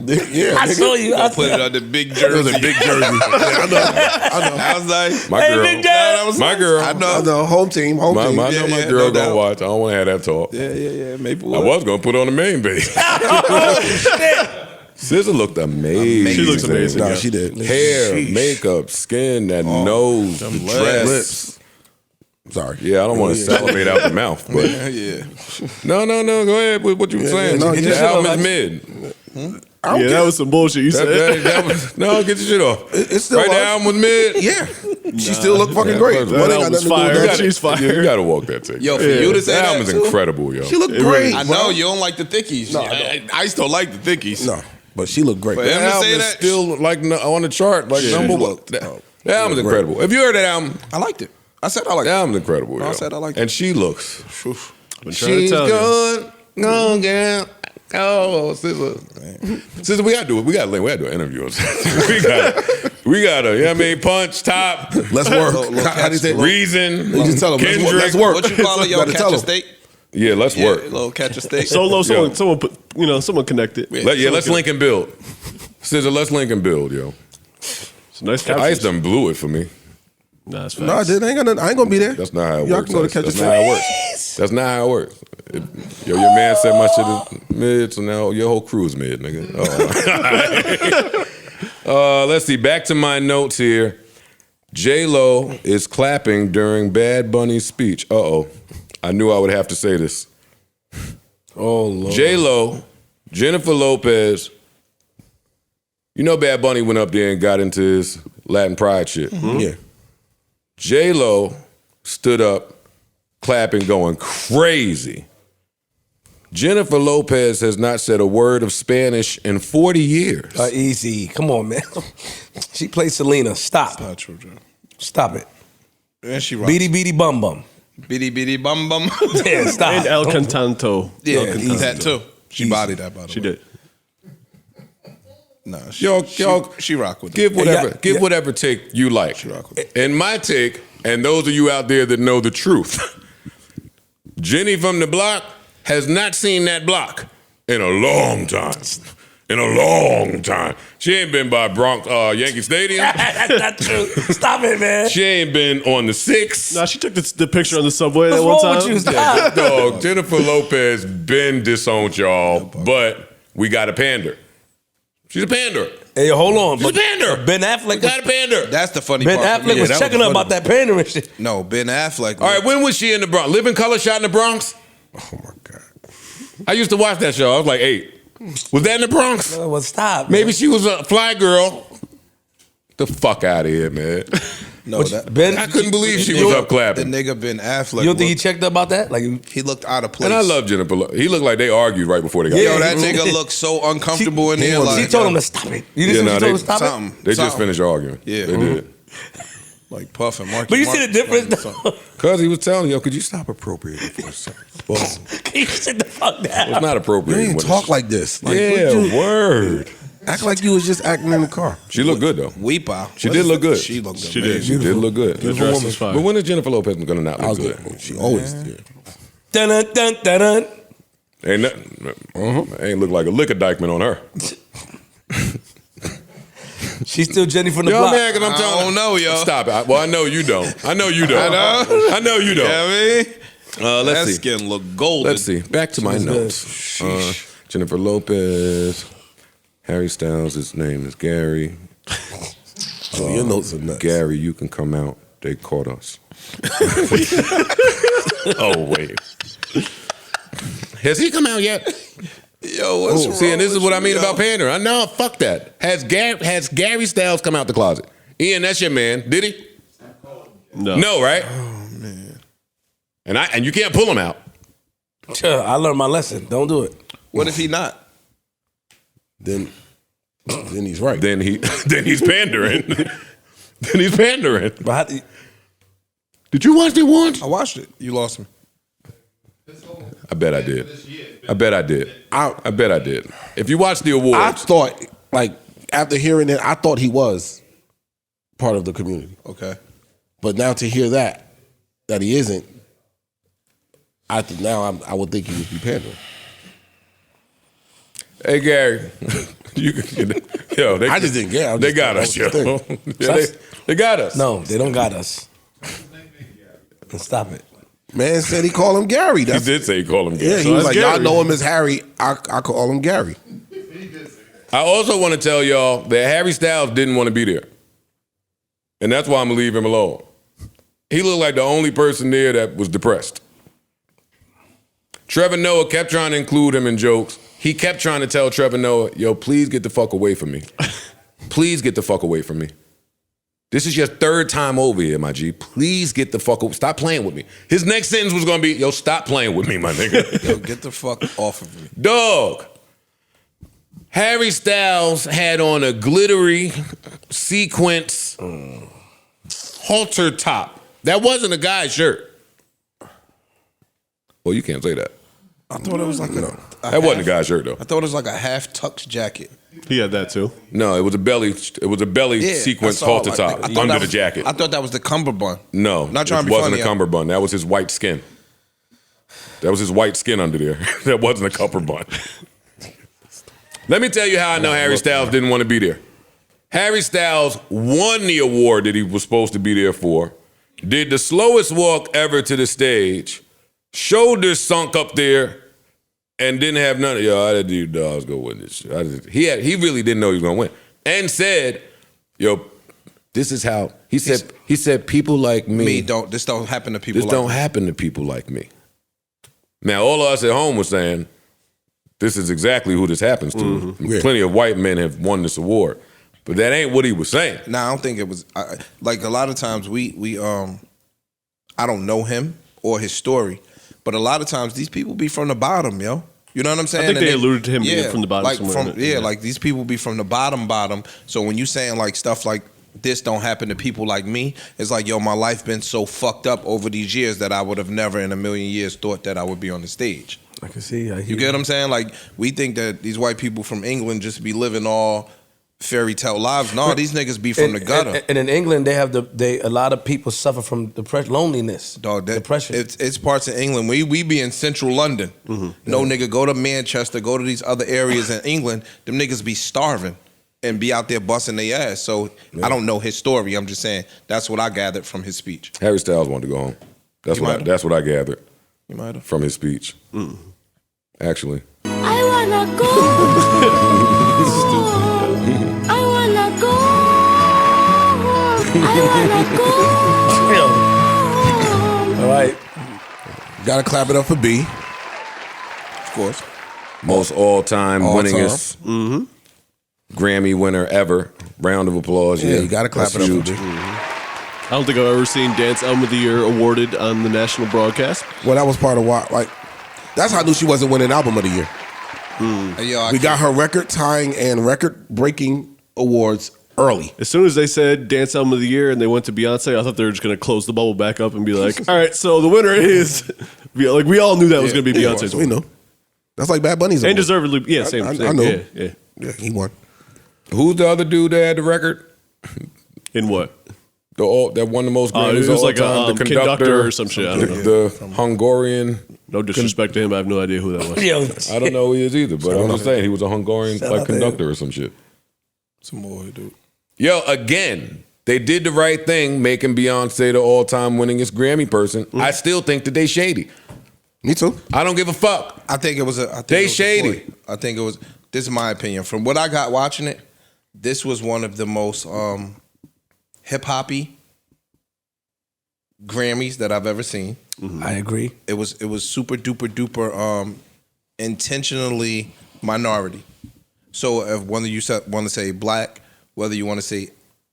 Yeah, I saw you. I Put it on the big jersey. it was a big jersey. I know. I was like, My girl. Big Dad. My girl. I know. I know. Home team. My Yeah, girl no gonna doubt. watch. I don't want to have that talk. Yeah. Maple. I was gonna put on the main page. Scissor looked amazing. She looks amazing. Nah, Yeah. she did. Hair, Sheesh. makeup, skin, that nose, dress. Lips. Sorry. Yeah, I don't want to salivate out the mouth, but Yeah. no. Go ahead with what you were saying. no, the get your album shit is off. mid. Yeah, that was some bullshit you said. That was, no, get your shit off. It's still Right, the us. album was mid. Yeah. She still look fucking Yeah, great. that What ain't got album's nothing to do with fire. that? She's fire. You gotta walk that thing. Yo, for you to say that that album is too? incredible, yo. She look great. I know you don't like the thickies. No, I I used to like the thickies. No, but she looked great. But That him to album say is that- still like on the chart, like number one. look- That album's incredible. If you heard that album, I liked it. I said I liked that it. album's incredible. I yo. said I liked and she looks. Been trying to She's tell you. gone, girl. Oh, Scissor, we gotta do it. We gotta do an interview. we gotta, you know what I mean? Punch, top, Let's work. How do you say? reason, You just tell them. Kendrick. Let's work. What you call it, yo? Gotta Catch tell a 'em. steak? Yeah, let's Yeah, work. a little catch a steak. Solo, Yo. someone put, someone connected. Let's link and build. Scissor, let's link and build, yo. It's a nice Ice caption. done blew it for me. Nah, it's No, I facts. did. I ain't gonna be there. That's not how it Y'all works. can go to catch That's a not how it works. That's not how it works. Yo, your man said my shit is mid, so now your whole crew is mid, nigga. Let's see. Back to my notes here. J-Lo is clapping during Bad Bunny's speech. I knew I would have to say this. Oh, Lord. J-Lo, Jennifer Lopez. You know Bad Bunny went up there and got into his Latin pride shit. Yeah. J-Lo stood up, clapping, going crazy. Jennifer Lopez has not said a word of Spanish in 40 years. Easy. Come on, man. She plays Selena. Stop. Not true, Joe. Stop it. And she rocked. Beady beady bum bum. Bitty bitty bum bum. Yeah, stop. And El Cantanto. Yeah, easy. that too. She bodied that, by the way. She did. Nah, Y'all she rock with it. give whatever, Yeah, yeah. whatever take you like. rock with And my take, and those of you out there that know the truth, Jenny from the block has not seen that block in a long time. In a long time. She ain't been by Yankee Stadium. That's not true. Stop it, man. She ain't been on the 6. Nah, she took the picture on the subway What's that one wrong time. with you? Stop. Dog, Jennifer Lopez been disowned, y'all, but we got to pander. She's a panderer. Hey, hold on. She's a panderer. Ben Affleck Got a panderer. That's the funny Ben part. for me. Affleck was That checking the her about funny that pandering shit. part. No, Ben Affleck. All right, when was she in the Bronx? Living Color shot in the Bronx? Oh my God. I used to watch that show. I was like 8. Was that in the Bronx? Well, stop. Maybe man. she was a fly girl. The fuck out of here, man. No, that, Ben, I couldn't believe she you- was up the clapping. nigga Ben Affleck. You don't think he looked- checked her about that? Like, he looked out of place. And I love Jennifer. He looked like they argued right before they got Yeah. Yo, married. that nigga looked so uncomfortable in there. she Like, told him to stop it. You Yeah, didn't no, see she they- told him to stop it? something. They just something. finished arguing. Yeah. They did. Like Puff and Marky. But you see the difference, Mark- though? Cause he was telling yo, could you stop appropriating for a second? Well, Can you sit the fuck it's down? not You appropriate. ain't talk like this. Like, yeah, what you- word. act like you was just acting in the car. She looked good though. Weepa. She did look good. She looked She amazing. did. She did look good. The dress was fine. But when is Jennifer Lopez gonna not I look was good? good. She always did. Dun, dun, dun, dun, dun. Ain't nothing. Ain't look like a liquor dykeman on her. She's still Jenny from the Yo, block. man, cause I'm I telling don't know, yo. Stop it. Well, I know you don't. I know you don't. I know you don't. Yeah, I mean, Let's that see. skin look golden. Let's see. Back to my was notes. Jennifer Lopez, Harry Styles. His name is Gary. Oh, your notes are nuts. Gary, you can come out. They caught us. Oh wait. Has he come out yet? Yo, what's wrong See, and this is with what you, I mean yo? about pandering. I know, fuck that. Has Gary Styles come out the closet? Ian, that's your man. Did he? No. No, right? Oh man. And you can't pull him out. I learned my lesson. Don't do it. What if he not? Then he's right. Then he's pandering. Then he's pandering. But how do you- Did you watch the awards? I watched it. You lost me. I bet I did. I bet I did. I bet I did. If you watch the I awards, thought, like, after hearing it, I thought he was part of the community. Okay. But now to hear that he isn't, I would think he would be pandering. hey Gary, you can, yo, they, I just didn't get it. They got us, yo. That was the Yeah, they got us. No, they don't got us. Stop it. Man said he called him Gary. He That's, did say he called him Gary. yeah, he was that's like, y'all Gary. know him as Harry. I call him Gary. I also want to tell y'all that Harry Styles didn't want to be there. And that's why I'm going to leave him alone. He looked like the only person there that was depressed. Trevor Noah kept trying to include him in jokes. He kept trying to tell Trevor Noah, yo, please get the fuck away from me. Please get the fuck away from me. This is your third time over here, my G. Please get the fuck away. Stop playing with me. His next sentence was going to be, yo, stop playing with me, my nigga. Yo, get the fuck off of me. Dog. Harry Styles had on a glittery sequence halter top. That wasn't a guy's shirt. Well, you can't say that. I thought it was like That wasn't a guy's shirt though. I thought it was like a half tucked jacket. He had that too. No, it was a belly sequence I saw, halter like, top I thought under that the was- jacket. I thought that was the cummerbund. No, Not trying it to be wasn't funny. a cummerbund. That was his white skin. That was his white skin under there. That wasn't a cummerbund. Let me tell you how I know Harry Styles didn't want to be there. Harry Styles won the award that he was supposed to be there for, did the slowest walk ever to the stage, shoulders sunk up there, and didn't have none of I had these dogs go with this shit. He really didn't know he was gonna win. And said, yo, this is how he said people like me This don't happen to people this like don't me. happen to people like me. Now, all of us at home were saying, this is exactly who this happens to. Yeah. Plenty of white men have won this award. But that ain't what he was saying. Nah, I don't think it was like a lot of times we I don't know him or his story, but a lot of times these people be from the bottom, yo. You know what I'm saying? think And they alluded to him being from the bottom like somewhere in it. like these people be from the bottom. So when you saying like stuff like this don't happen to people like me, it's like, yo, my life been so fucked up over these years that I would have never in a million years thought that I would be on the stage. I can see. I hear You get what I'm saying? Like, we think that these white people from England just be living all fairy tale lives. No, these niggas be from the gutter. And in England, they have a lot of people suffer from depression, loneliness, Dog, depression. It's parts of England. We be in central London. No nigga, go to Manchester, go to these other areas in England. Them niggas be starving and be out there busting their ass. So I don't know his story. I'm just saying that's what I gathered from his speech. Harry Styles wanted to go home. You might have. That's what I gathered You might have. from his speech. Actually. I I wanna go. I wanna go. I wanna go. All right. Gotta clap it up for B. Of course. Most all-time winningest Grammy winner ever. Round of applause. Yeah, you gotta clap That's it up huge. for B. I don't think I've ever seen Dance Album of the Year awarded on the national broadcast. Well, that was part of why. Like, that's how I knew she wasn't winning Album of the Year. Yo, We got her record-tying and record-breaking awards early. As soon as they said Dance Album of the Year and they went to Beyonce, I thought they were just going to close the bubble back up and be like, all right, so the winner is... Like, we all knew that was going to be Beyonce's We winner. know. That's like Bad Bunny's And award. deservedly, yeah, same. I same. know. Yeah, yeah. Yeah, he won. Who's the other dude that had the record? In what? That won the most Grammys It was of all like time. a conductor or some shit. I don't know. The Hungarian. No disrespect to him. I have no idea who that was. Yo, I don't know who he is either, but I'm just saying he was a Hungarian Shout like out to conductor or some shit. some more, dude. Yo, again, they did the right thing, making Beyonce the all-time winningest Grammy person. I still think that they shady. Me too. I don't give a fuck. I think it was a. I think They it was a shady. ploy. I think it was. This is my opinion. From what I got watching it, this was one of the most hip hoppy Grammys that I've ever seen. I agree. It was super duper duper intentionally minority. So if whether you want to say black, whether you want to say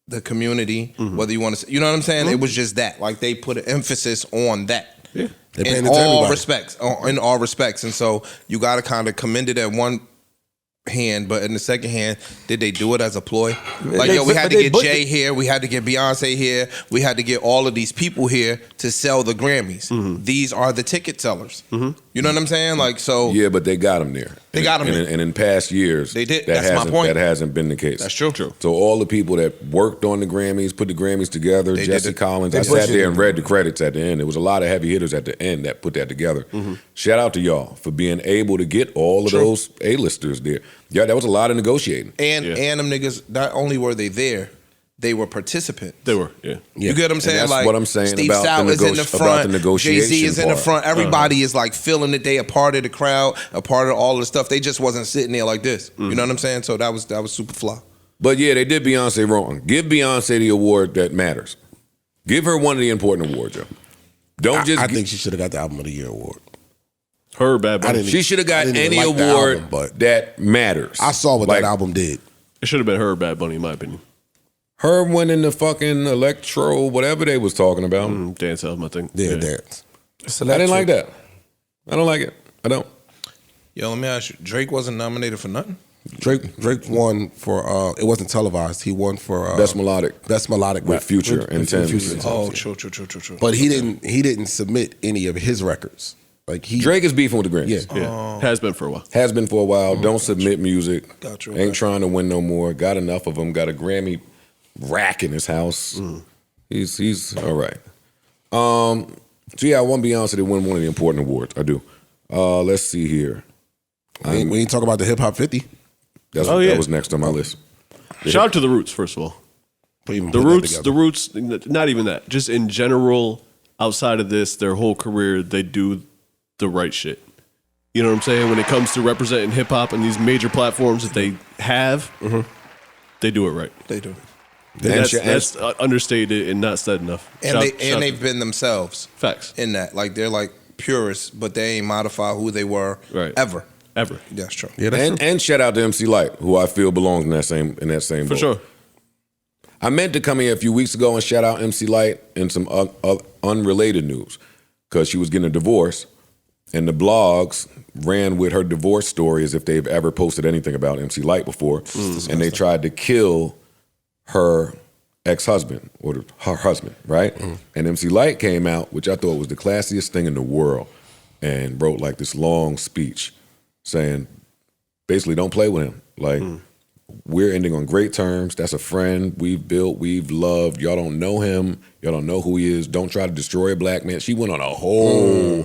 the community, whether you want to say, you know what I'm saying? It was just that. Like they put an emphasis on that. Yeah. They paying In it to all everybody. respects. In all respects. And so you got to kind of commend it at one hand, but in the second hand, did they do it as a ploy? Like, yo, we had to get Jay here, we had to get Beyonce here, we had to get all of these people here to sell the Grammys. These are the ticket sellers. You know what I'm saying? Like, so Yeah, but they got him there. They got him and, there. and in past years, They did. That That's my hasn't, point. That hasn't been the case. That's true. So all the people that worked on the Grammys, put the Grammys together, They Jesse did it. Collins, They I pushed sat it. there and read the credits at the end. There was a lot of heavy hitters at the end that put that together. Shout out to y'all for being able to get all of those A-listers there. Yeah, that was a lot of negotiating. and them niggas, not only were they there, they were participants. They were, yeah. You get what I'm saying? that's like what I'm saying Steve about Stout the is in the about the front. negotiation Jay-Z is in the part. front. Everybody is like feeling that they a part of the crowd, a part of all of the stuff. They just wasn't sitting there like this. You know what I'm saying? So that was super fly. But yeah, they did Beyonce wrong. Give Beyonce the award that matters. Give her one of the important awards, yo. Don't just. I think she should have got the Album of the Year award. Her Bad Bunny. She should have got I didn't even any like the award album, but that matters. I saw what Like, that album did. It should have been her Bad Bunny, in my opinion. Her winning the fucking electro, whatever they was talking about. Dance album, I think. Yeah, dance. I didn't like that. I don't like it. I don't. Yo, let me ask you. Drake wasn't nominated for nothing? Drake won for it wasn't televised. He won for Best melodic. Best melodic With rap. Future and with Thames. Future and Thames, Oh, yeah. true. But he didn't submit any of his records. Like he Drake is beefing with the Grammys. Yeah. Yeah. Has been for a while. Has been for a while. Don't submit music. Got you. Ain't trying to win no more. Got enough of them. Got a Grammy rack in his house. He's all right. So yeah, I want Beyonce to win one of the important awards. I do. Let's see here. we ain't talk about the Hip Hop 50. That was next on my list. Shout out to the Roots, first of all. The Roots, not even that. Just in general, outside of this, their whole career, they do the right shit. You know what I'm saying? When it comes to representing hip hop and these major platforms that they have, they do it right. They do. That's understated and not said enough. And they've been themselves. Facts. In that. Like they're like purists, but they ain't modify who they were ever. That's true. Yeah, that's true. And shout out to MC Light, who I feel belongs in that same For boat. sure. I meant to come here a few weeks ago and shout out MC Light in some unrelated news because she was getting a divorce, and the blogs ran with her divorce story as if they've ever posted anything about MC Light before, and they tried to kill her ex-husband or her husband, right? And MC Light came out, which I thought was the classiest thing in the world, and wrote like this long speech saying, basically, don't play with him. Like, we're ending on great terms. That's a friend we've built, we've loved. Y'all don't know him. Y'all don't know who he is. Don't try to destroy a black man. She went on a whole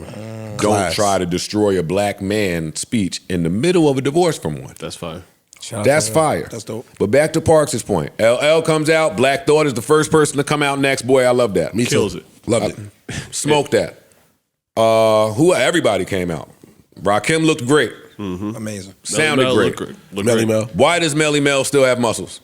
don't try to destroy a black man speech in the middle of a divorce from one. That's fire. That's fire. That's dope. But back to Parks' point. LL comes out. Black Thought is the first person to come out next. Boy, I love that. Me Kills too. it. Loved it. Smoked that. Everybody came out. Rakim looked great. Amazing. Sounded Mel great. looked Melly great. Mel. Why does Melly Mel still have muscles?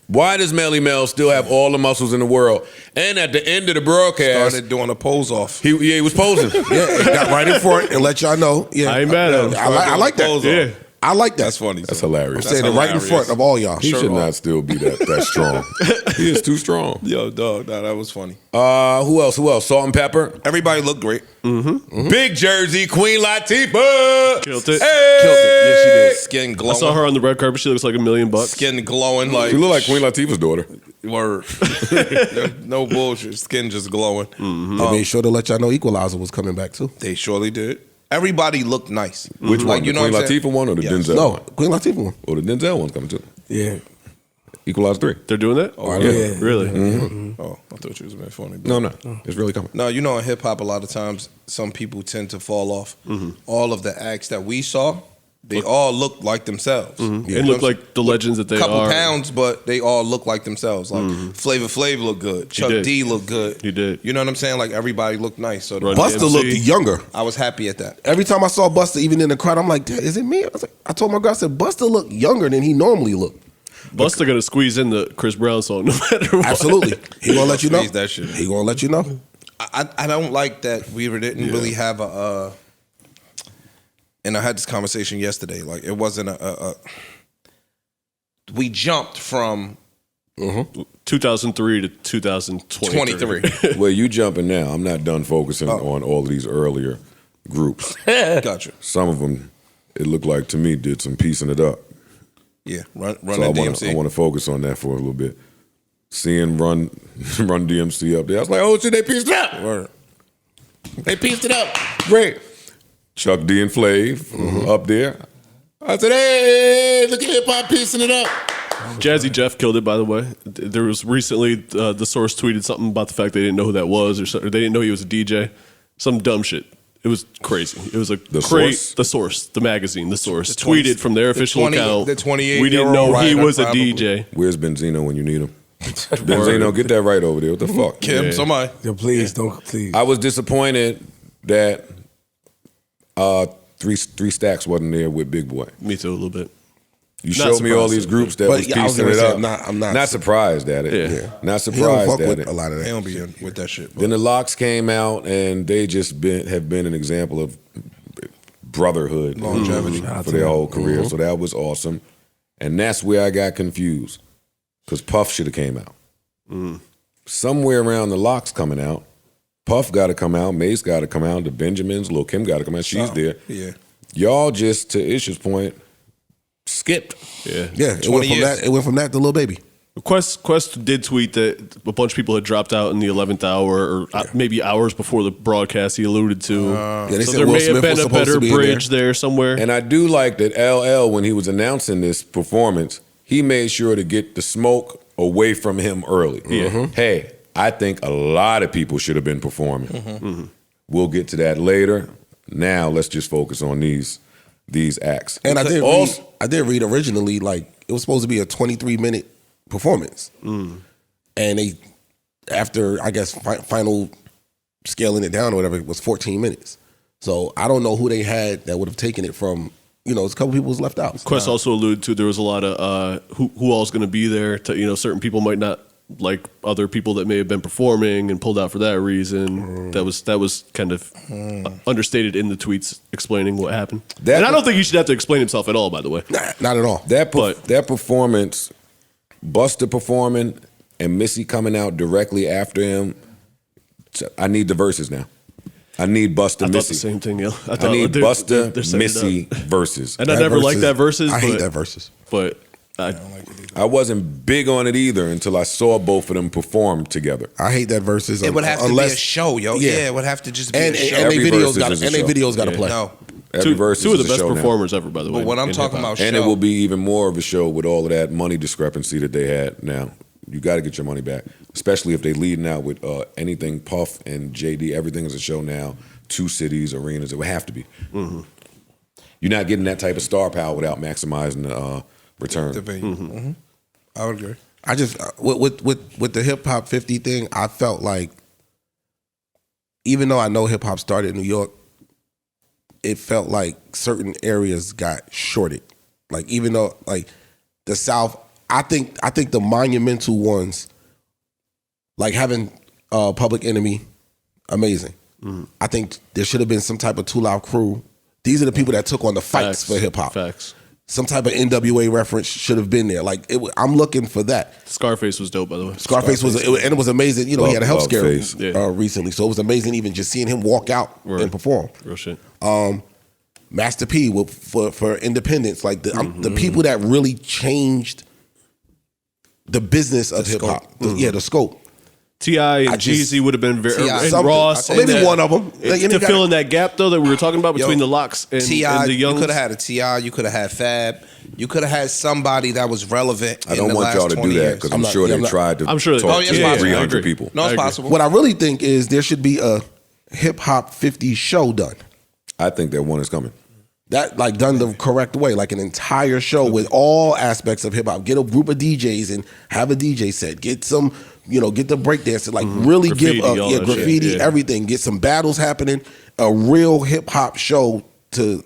Why does Melly Mel still have all the muscles in the world? And at the end of the broadcast, Started doing a pose off. he was posing. Yeah, it got right in front and let y'all know. Yeah, I ain't mad at him. I like that. Pose Yeah. off. I like that. That's funny. That's hilarious. I'm saying it right in front of all y'all. He should not still be that strong. He is too strong. Yo, dog, that was funny. Who else? Salt and Pepper. Everybody looked great. Big Jersey, Queen Latifah. Killed it. Hey! Killed it. Yeah, she did. Skin I glowing. saw her on the red carpet. She looks like $1 million. Skin glowing like. She look like Queen Latifah's daughter. Word. No bullshit. Skin just glowing. They made sure to let y'all know Equalizer was coming back too. They surely did. Everybody looked nice. Which one? You The know Queen what I'm saying? Latifah one or the Yes. Denzel No, one? Queen Latifah one. Or the Denzel one's coming too. Yeah. Equalize 3. They're doing that? Oh, yeah. Really? Oh, I thought you was being funny. No, it's really coming. No, you know, in hip hop, a lot of times some people tend to fall off. All of the acts that we saw, they all looked like themselves. It looked like the legends that they Couple are. pounds, but they all look like themselves. Like Flavor Flav looked good. Chuck did. D looked good. He did. You know what I'm saying? Like everybody looked nice. So Run Buster DMC. looked younger. I was happy at that. Every time I saw Buster, even in the crowd, I'm like, "Damn, is it me?" I told my girl, I said, Buster looked younger than he normally looked. Buster gonna squeeze in the Chris Brown song no matter what. Absolutely. He gonna let you know. Squeeze that shit. He gonna let you know. I don't like that we didn't really have a. And I had this conversation yesterday. Like it wasn't a we jumped from 2003 to 2023. 23. Well, you jumping now. I'm not done focusing on all of these earlier groups. Gotcha. Some of them, it looked like to me, did some piecing it up. Yeah, run So I DMC. want to focus on that for a little bit. Seeing Run DMC up there, I was like, oh shit, they pieced it up. Word. They pieced it up. Great. Chuck D and Flav up there. I said, hey, look at hip hop piecing it up. Jazzy Jeff killed it, by the way. There was recently, the Source tweeted something about the fact they didn't know who that was, or they didn't know he was a DJ. Some dumb shit. It was crazy. It was like The Source? The Source, the magazine, The Source, The 20 tweeted from their official 20 account. the 28 We didn't year old know he writer, was a probably. DJ. Where's Benzino when you need him? Benzino, get that right over there. What the fuck? Kim, Yeah. somebody. Yo, please don't. Please. I was disappointed that three stacks wasn't there with Big Boy. Me too, a little bit. You Not showed me all surprised. these groups that But was yeah, I was piecing gonna it say, up. I'm not surprised at it. Yeah. Not He don't surprised fuck at with it. a lot of They that. don't be in with that shit. Bro. Then the Locks came out, and they just have been an example of brotherhood, Longevity. for their whole career. So that was awesome, and that's where I got confused because Puff should have came out. Somewhere around the Locks coming out, Puff got to come out, Mace got to come out, the Benjamins, Lil' Kim got to come out. She's there. Yeah. Y'all just, to Ish's point, skipped. Yeah. Yeah, it 20 went from years. that. It went from that to Lil Baby. Quest did tweet that a bunch of people had dropped out in the 11th hour, or maybe hours before the broadcast he alluded to. Yeah, they So said there Will may Smith have been was a supposed better to be in bridge there somewhere. And I do like that LL, when he was announcing this performance, he made sure to get the smoke away from him early. Hey, I think a lot of people should have been performing. We'll get to that later. Now let's just focus on these acts. And I did Also- read, I did read originally, like, it was supposed to be a 23-minute performance. And they, after, I guess, final scaling it down or whatever, it was 14 minutes. So I don't know who they had that would have taken it from, it's a couple people was left out. Quest also alluded to there was a lot of who all's going to be there. Certain people might not like other people that may have been performing and pulled out for that reason. That was kind of understated in the tweets explaining what happened. And I don't think he should have to explain himself at all, by the way. Nah, not at all. That performance, Busta performing and Missy coming out directly after him, I need the verses now. I need Busta I thought Missy. the same thing. Yeah. I need they're Busta setting it Missy up. verses. And I never liked that verses. I hate but- that verses. But I wasn't big on it either until I saw both of them perform together. I hate that verses. It would have to be a show, yo. Yeah. Yeah, it would have to just be And a show. they Every videos verses got is a and they show. videos got to Yeah. play. No. Every verse two of is the a best show now. performers ever, by the way. But when I'm in talking hip-hop. about And show, it will be even more of a show with all of that money discrepancy that they had now. You got to get your money back, especially if they leading out with anything Puff and JD. Everything is a show now. 2 cities, arenas. It would have to be. You're not getting that type of star power without maximizing the return. the venue. I would agree. I just with the hip hop 50 thing, I felt like, even though I know hip hop started in New York, it felt like certain areas got shorted. Like even though like the South, I think the monumental ones, like having Public Enemy, amazing. I think there should have been some type of 2 Live Crew. These are the people that took on the fights for hip hop. Facts. Some type of NWA reference should have been there. Like I'm looking for that. Scarface was dope, by the way. Scarface was, and it was amazing. You know, he had a health scare Face. recently, so it was amazing even just seeing him walk out and perform. Real shit. Master P for Independence, like the people that really changed the business of hip hop. The scope. T.I. and Jeezy would have been very, and something. Ross. Maybe and one of them. To fill in that gap, though, that we were talking about between the Locks and T.I., the Youngs. you could have had a T.I., you could have had Fab, you could have had somebody that was relevant I don't want y'all to do that because I'm sure they tried to I'm sure they- talk Oh, yeah, to it's 300 people. No, it's possible. What I really think is there should be a hip hop 50 show done. I think that one is coming. That like done the correct way, like an entire show with all aspects of hip hop. Get a group of DJs and have a DJ set. Get some, get the breakdancing. Like really Graffiti, give all that graffiti, shit, everything. Get some battles happening. A real hip hop show to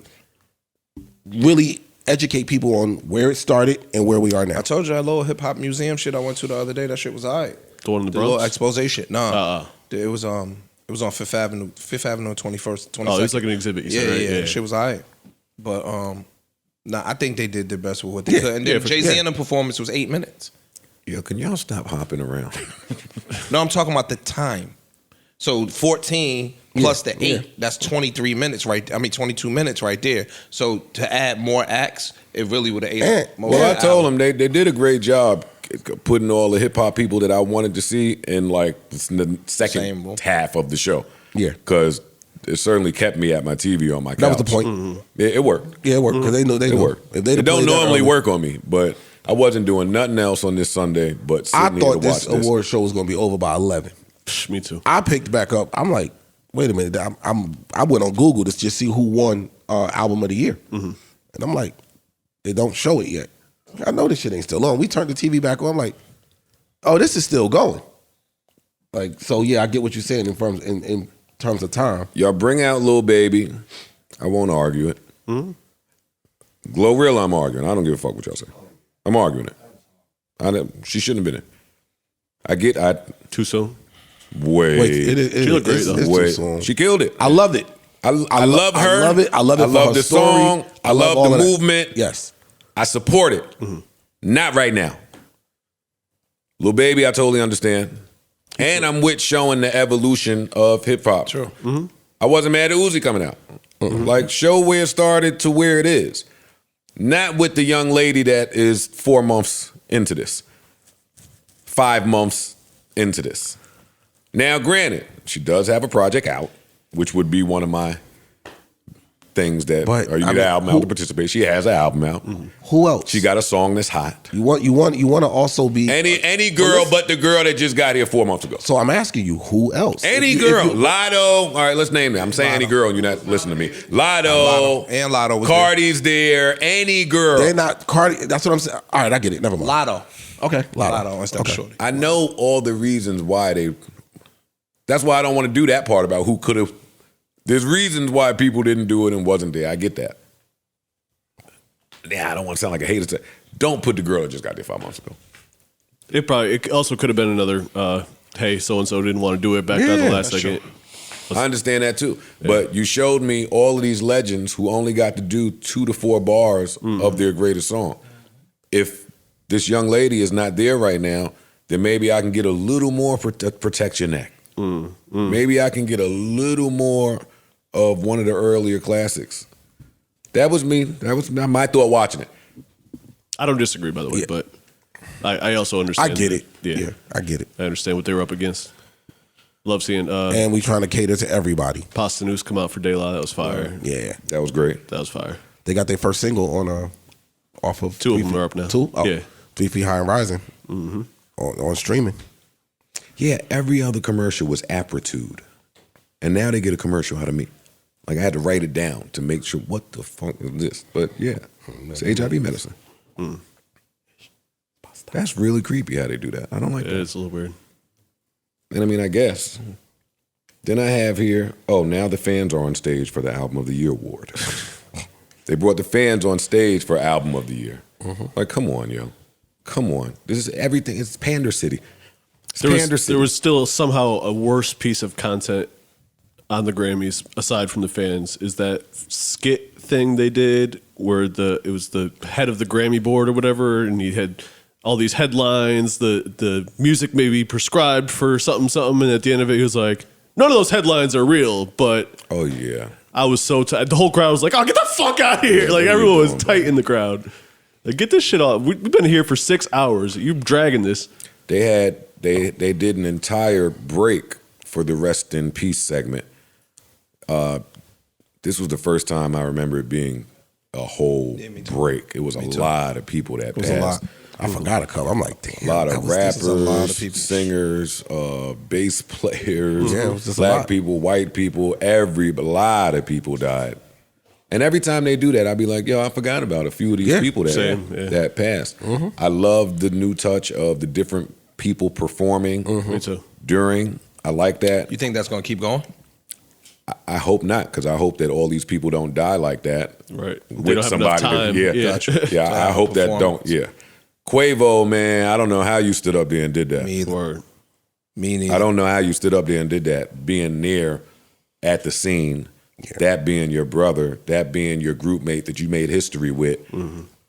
really educate people on where it started and where we are now. I told you that little hip hop museum shit I went to the other day. That shit was alright. The one in the The little Bronx? expose shit. No, it was on Fifth Avenue, 21st, 22nd. Oh, it was like an exhibit. You Yeah, said, right? yeah, shit was alright. But I think they did their best with what they could. And then for Jay-Z sure. and the performance was 8 minutes. Yo, can y'all stop hopping around? No, I'm talking about the time. So 14 plus the 8, that's 23 minutes right. I mean 22 minutes right there. So to add more acts, it really would have ate up most Well, of I the told hour. them they did a great job putting all the hip hop people that I wanted to see in like the Same second room. half of the show. Yeah. Because it certainly kept me at my TV on my couch. That was the point. It worked. Yeah, it worked because they know It worked. If they'd It have don't played that normally early- work on me, but I wasn't doing nothing else on this Sunday but I sitting here thought to this watch this. award show was going to be over by 11. Me too. I picked back up. I'm like, wait a minute. I went on Google to just see who won album of the year, and I'm like, they don't show it yet. I know this shit ain't still on. We turned the TV back on. I'm like, oh, this is still going. Like, so yeah, I get what you're saying in terms of time. Y'all bring out Lil Baby. I won't argue it. Glorilla, I'm arguing. I don't give a fuck what y'all say. I'm arguing it. She shouldn't have been in. Too soon. She looked great, though. It's too Wait. soon. She killed it. I loved it. I love her. I love it. I love it. I for love her the story. song. I love all the of that. movement. Yes. I support it. Not right now. Lil Baby, I totally understand. And I'm with showing the evolution of hip hop. Sure. I wasn't mad at Uzi coming out. Like, show where it started to where it is. Not with the young lady that is 4 months into this, 5 months into this. Now, granted, she does have a project out, which would be one of my things that, But, or you I need mean, an album out to participate. She has an album out. Who else? She got a song that's hot. You want to also be Any girl but the girl that just got here 4 months ago. So I'm asking you, who else? Any If you- girl. Lotto. All right, let's name it. I'm saying any girl and you're not listening to me. Lotto. And Lotto was Cardi's there. Any girl. They're not Cardi. That's what I'm saying. All right, I get it. Never mind. Lotto. Okay, Lotto instead of Shorty. I know all the reasons why they. That's why I don't want to do that part about who could have. There's reasons why people didn't do it and wasn't there. I get that. Yeah, I don't want to sound like a hater. Don't put the girl that just got there 5 months ago. It also could have been another. Hey, so and so didn't want to do it back at the last second. I understand that too. But you showed me all of these legends who only got to do 2 to 4 bars of their greatest song. If this young lady is not there right now, then maybe I can get a little more protect your neck. Maybe I can get a little more of one of the earlier classics. That was me. That was my thought watching it. I don't disagree, by the way, but I also understand. I get it. Yeah. Yeah, I get it. I understand what they were up against. Love seeing And we trying to cater to everybody. Pasta News come out for De La. That was fire. Yeah, That was great. That was fire. they got their first single on off of 2 of 3 them Feet- are up now. 2? Oh, Yeah. 3 Feet High and Rising on streaming. Yeah, every other commercial was aptitude. And now they get a commercial out of me. Like I had to write it down to make sure what the fuck is this. But yeah, it's HIV medicine. That's really creepy how they do that. I don't like that. It's a little weird. And I mean, I guess Then I have here, now the fans are on stage for the Album of the Year award. They brought the fans on stage for Album of the Year. Like, come on, yo. Come on. This is everything. It's Pander City. There was still somehow a worse piece of content on the Grammys, aside from the fans, is that skit thing they did where it was the head of the Grammy board or whatever, and he had all these headlines, the music may be prescribed for something, and at the end of it he was like, none of those headlines are real, but oh yeah. I was so tight. The whole crowd was like, oh, get the fuck out of here. Like everyone was tight in the crowd. Like, get this shit off. We've been here for 6 hours. You dragging this. They did an entire break for the Rest in Peace segment. This was the first time I remember it being a whole break. It was a lot of people that passed. A lot. I forgot a couple. I'm like, damn. A lot of rappers, a lot of people. singers, bass players, Yeah, it was just a black lot. people, white people. A lot of people died. And every time they do that, I'd be like, yo, I forgot about a few of these people that passed. I love the new touch of the different people performing Me too. during. I like that. You think that's going to keep going? I hope not, because I hope that all these people don't die like that. Right. They With don't have somebody. enough time. Yeah. Gotcha. I hope that don't. Yeah. Quavo, man, I don't know how you stood up there and did that. Me either. Word. Me neither. I don't know how you stood up there and did that. Being near at the scene, that being your brother, that being your group mate that you made history with.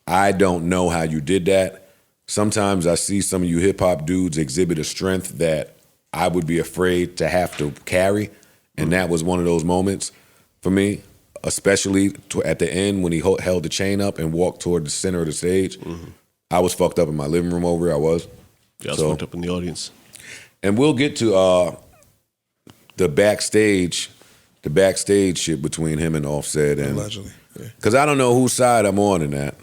I don't know how you did that. Sometimes I see some of you hip hop dudes exhibit a strength that I would be afraid to have to carry. And that was one of those moments for me, especially at the end when he held the chain up and walked toward the center of the stage. I was fucked up in my living room over it. I was. Yeah, I was fucked up in the audience. And we'll get to the backstage shit between him and Offset. And Allegedly. because I don't know whose side I'm on in that.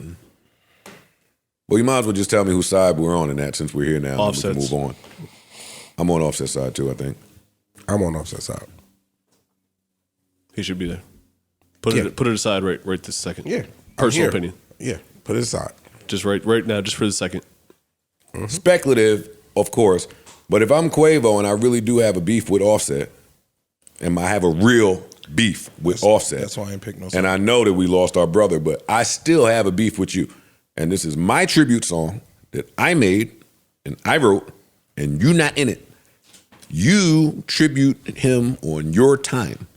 Well, you might as well just tell me whose side we're on in that since we're here now. And we can move on. I'm on Offset's side too, I think. I'm on Offset's side. He should be there. Put it aside right this second. Yeah. Personal opinion. Yeah. Put it aside. Just right now, just for the second. Speculative, of course. But if I'm Quavo and I really do have a beef with Offset, and I have a real beef with Offset. That's why I ain't pick no side. And I know that we lost our brother, but I still have a beef with you. And this is my tribute song that I made and I wrote, and you not in it. You tribute him on your time.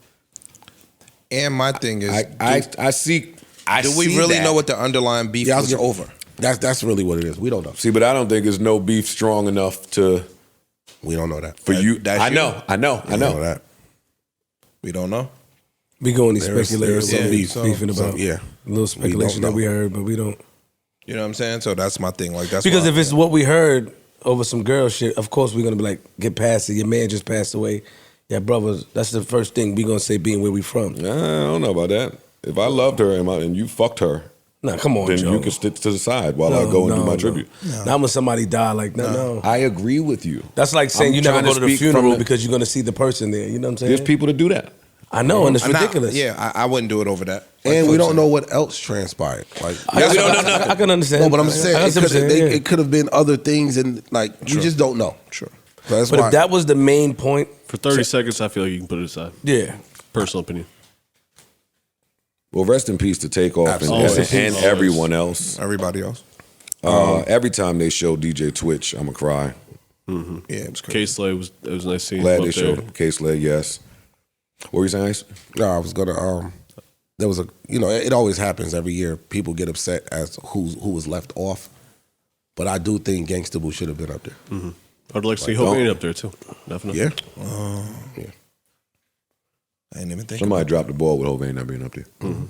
And my thing is, I see. do we really know what the underlying beef was over? That's really what it is. We don't know. See, but I don't think there's no beef strong enough to. We don't know that. For you, that's I you. know. We don't know that. We don't know. We go into There's speculation, some beef. beefing about Yeah. a little speculation know. that we heard, but we don't. You know what I'm saying? So that's my thing. Like that's Because why if it's what we heard over some girl shit, of course we're gonna be like, get past it. Your man just passed away. Yeah, brothers. That's the first thing we gonna say, being where we from. I don't know about that. If I loved her and you fucked her, Nah, come on, then Joe. you can stick to the side while I go and do my tribute. Not when somebody died like that. No. I agree with you. That's like saying I'm you never trying go to to the speak funeral from because you're gonna see the person there. You know what I'm saying? There's people that do that. I know, and it's ridiculous. I wouldn't do it over that. And we don't know what else transpired. Like we don't know nothing. I can understand. No, but I'm saying I understand, yeah. it could have been other things, and like we just don't know. Sure. So that's But why if that was the main point, For 30 seconds, I feel like you can put it aside. yeah. Personal opinion. Well, rest in peace to Takeoff Absolutely. and everyone else. Everybody else. Every time they show DJ Twitch, I'ma cry. Yeah, it was crazy. K-Slay was nice seeing Glad him they up there. showed him. K-Slay, yes. What were you saying, Ice? no, I was gonna. There was it always happens every year. People get upset as who was left off, but I do think Gangsta Boo should have been up there. I'd like to see Hope up there too. Definitely. Yeah, I didn't even think. Somebody dropped the ball with Hovain not being up there. And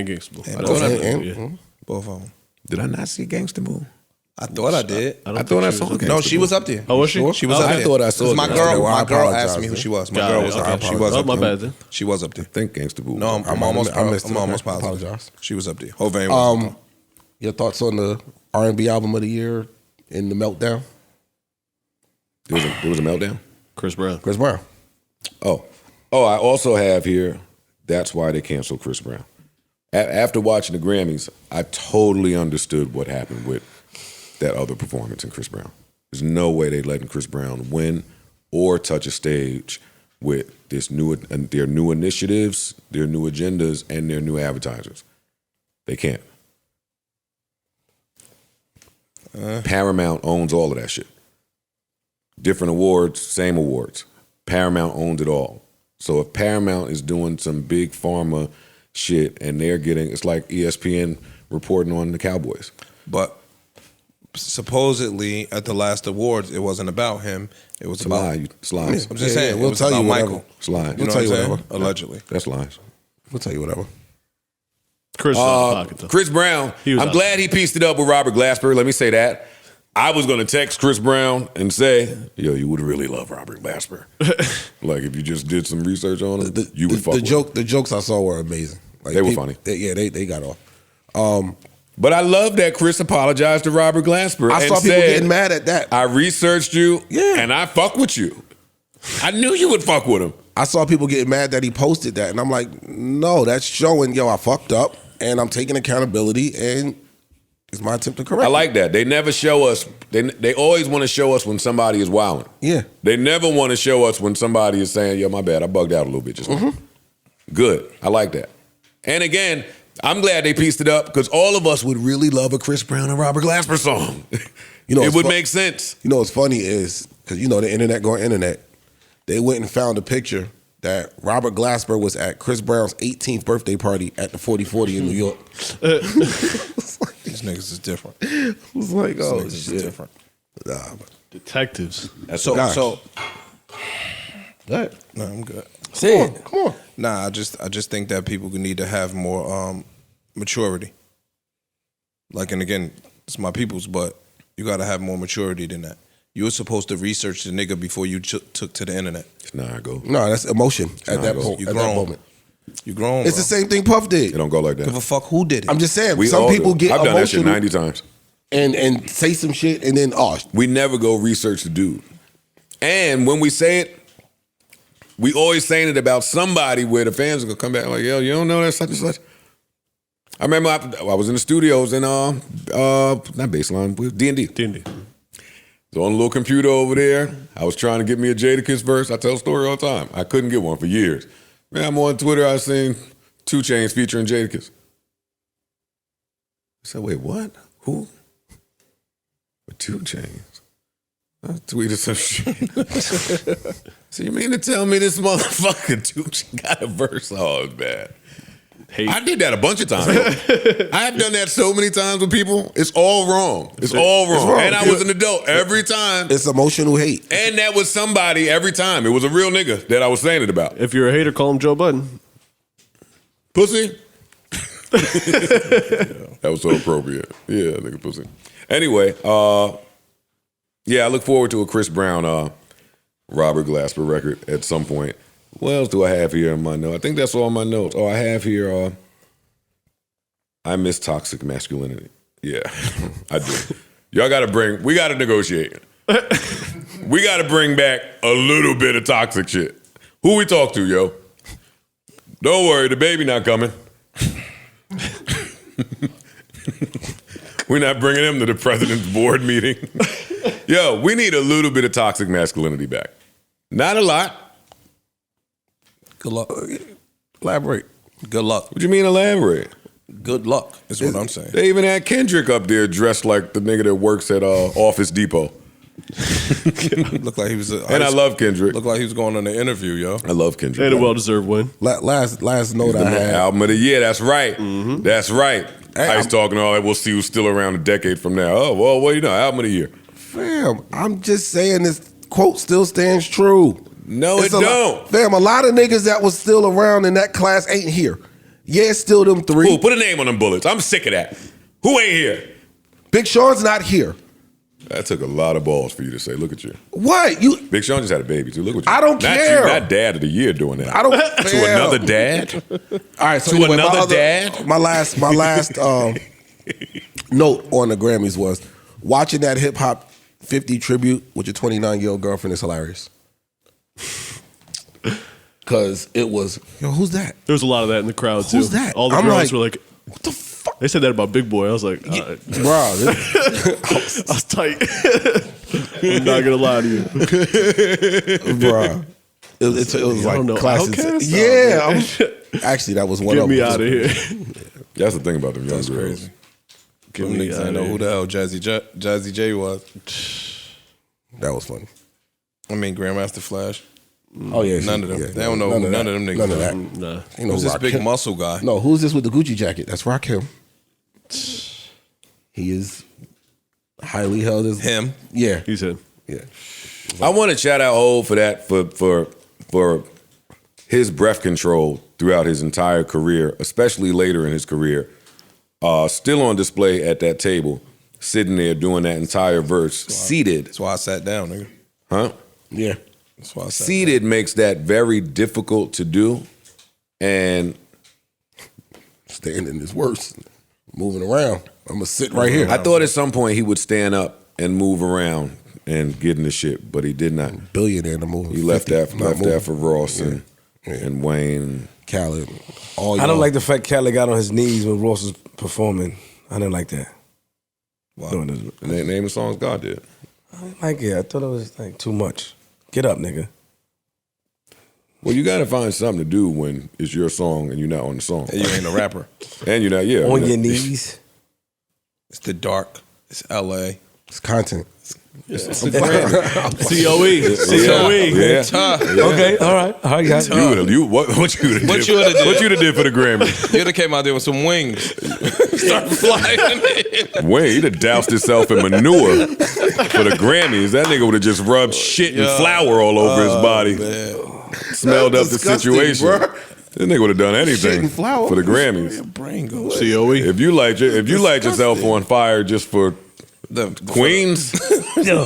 Gangsta Boo. And I thought Gangsta I Boo, did, yeah. Both of them. Did I not see Gangsta Boo? I thought I did. I thought I saw Gangsta No, she Boo. was up there. Oh, was she? She was Okay. up I there. thought I saw 'Cause my that. girl. Okay, well, I My girl apologize, asked me who man. she was. My Got girl it, was okay. up there. She was Oh, up my there. bad then. She was up I there. think Gangsta Boo. No, I'm I almost. missed it. I'm almost Okay. positive. Apologize. She was up there. Hovain was up there. Your thoughts on the R&B album of the year in the meltdown? There was a meltdown? Chris Brown. Chris Brown. Oh, I also have here, that's why they canceled Chris Brown. After watching the Grammys, I totally understood what happened with that other performance in Chris Brown. There's no way they letting Chris Brown win or touch a stage with their new initiatives, their new agendas, and their new advertisers. They can't. Paramount owns all of that shit. Different awards, same awards. Paramount owns it all. So if Paramount is doing some big pharma shit and they're getting, it's like ESPN reporting on the Cowboys. But supposedly at the last awards, it wasn't about him. It was about lies. I'm just saying, we'll it was tell you about whatever. Michael. It's lies. You know tell what you I'm saying? whatever. Allegedly. That's lies. We'll tell you whatever. Chris is out of pocket, though. Chris Brown. He was I'm out. glad he pieced it up with Robert Glasper. Let me say that. I was going to text Chris Brown and say, yo, you would really love Robert Glasper. Like, if you just did some research on him, you would fuck with him. The jokes I saw were amazing. Like, They were funny. They got off. But I love that Chris apologized to Robert Glasper. I and saw people said, getting mad at that. I researched you, Yeah. and I fuck with you. I knew you would fuck with him. I saw people getting mad that he posted that, and I'm like, no, that's showing, yo, I fucked up, and I'm taking accountability, and it's my attempt to correct I it. like that. They never show us. They always want to show us when somebody is wilding. Yeah. They never want to show us when somebody is saying, yo, my bad, I bugged out a little bit just now. Good. I like that. And again, I'm glad they pieced it up because all of us would really love a Chris Brown and Robert Glasper song. You know, it it's would fu- make sense. You know what's funny is, because you know the internet going internet, they went and found a picture that Robert Glasper was at Chris Brown's 18th birthday party at the 4040 in New York. These niggas is different. I was like, These oh, niggas is shit. different. Nah, but Detectives. So, Gosh. so go ahead. no, I'm good. Say it. Come on. Nah, I just think that people need to have more maturity. Like, and again, it's my people's, but you got to have more maturity than that. You were supposed to research the nigga before you took to the internet. It's not how it go. No, that's emotion at that go. point. You At grown. that moment. You grown. It's bro. the same thing Puff It did. don't go like that. Give a fuck who did it. I'm just saying, We some all people do. get I've done that shit emotional 90 times. and say some shit and then, oh, We never go research the dude. And when we say it, we always saying it about somebody where the fans are gonna come back like, yo, you don't know that such and such. I remember I was in the studios in not Baseline, with D&D. D&D. So on a little computer over there, I was trying to get me a Jadakiss verse. I tell a story all the time. I couldn't get one for years. Man, I'm on Twitter, I seen 2 Chainz featuring Jadakiss. I said, wait, what? Who? With 2 Chainz? I tweeted some shit. So you mean to tell me this motherfucker 2 Chainz got a verse? Oh, it's bad. Hate. I did that a bunch of times. I have done that so many times with people. It's all wrong. It's all wrong. wrong. And I was an adult every time. it's emotional hate. And that was somebody every time. It was a real nigga that I was saying it about. If you're a hater, call him Joe Budden. Pussy. That was so appropriate. Yeah, nigga pussy. Anyway, yeah, I look forward to a Chris Brown, Robert Glasper record at some point. What else do I have here in my notes? I think that's all my notes. Oh, I have here, I miss toxic masculinity. Yeah, I do. We got to negotiate. We got to bring back a little bit of toxic shit. Who we talk to, yo? Don't worry, the baby not coming. We're not bringing him to the president's board meeting. Yo, we need a little bit of toxic masculinity back. Not a lot. Good luck. Elaborate. Good luck. What you mean elaborate? Good luck is what I'm saying. They even had Kendrick up there dressed like the nigga that works at Office Depot. Looked like he was. And I love Kendrick. Looked like he was going on an interview, yo. I love Kendrick. And a well-deserved win. Last note The I had. album of the year. That's right. That's right. Hey, Ice talking all that. We'll see who's still around a decade from now. Oh, well, what do you know? Album of the year. Fam, I'm just saying this quote still stands true. No, It's it a don't. Fam, a lot of niggas that was still around in that class ain't here. Yeah, it's still them 3. Ooh, put a name on them bullets. I'm sick of that. Who ain't here? Big Sean's not here. That took a lot of balls for you to say. Look at you. What? You? Big Sean just had a baby too. Look what you. I don't not care. You, not dad of the year doing that. I don't. To fam. another dad. All right. So To anyway, another dad? My last note on the Grammys was watching that hip hop 50 tribute with your 29-year-old girlfriend is hilarious. Cause it was, yo, who's that? There was a lot of that in the crowd, too. Who's that? All the I'm girls like, were like, what the fuck? they said that about Big Boy. I was like, Bro, I was tight. I'm not gonna lie to you, Bruh. It was I don't know, like classic. Outkast? Yeah. Actually, that was one get of me them. out of here. That's the thing about them young girls. Crazy. Get Them me niggas outta ain't know here. who the hell Jazzy J was. That was funny. I mean, Grandmaster Flash. Oh yeah, None of them. yeah, They don't know who none of them niggas None of are. that. Nah. You know, Who's this big Rakim. muscle guy? No, who's this with the Gucci jacket? That's Rakim. He is highly held as Him. Yeah, He's him. yeah. I want to shout out Hov for that for his breath control throughout his entire career, especially later in his career. Still on display at that table, sitting there doing that entire verse, seated. That's why I sat down, nigga. Huh? Yeah. That's why I sat Seated makes that very difficult to do, and Standing is worse. Moving around. I'm gonna sit right here. I thought at some point he would stand up and move around and get in the shit, but he did not. Billionaire in the movie. He left 50, not moving. that for Ross Yeah. and Wayne. Khaled. All I don't y'all. like the fact Khaled got on his knees when Ross was performing. I didn't like that. Wow. Doing this. And they name the songs God did. I didn't like it. I thought it was like too much. Get up, nigga. Well, you got to find something to do when it's your song and you're not on the song. And you ain't a rapper. And you're not, yeah. On you're your not- knees. It's the dark. It's LA. It's content. It's the Grammy. COE. COE. Yeah. Okay, all right. All right, guys. What you would have did? What you would've did? What you'd have did for the Grammy? You'd have came out there with some wings. Start flying. Wayne, he'd have doused himself in manure for the Grammys. That nigga would have just rubbed shit and flour all over his body. Smelled up the Disgusting, situation. bro. This nigga would have done Shit anything and flour. for the Grammys. Your brain goes. COE. If you light yourself on fire just for Queens, Yo,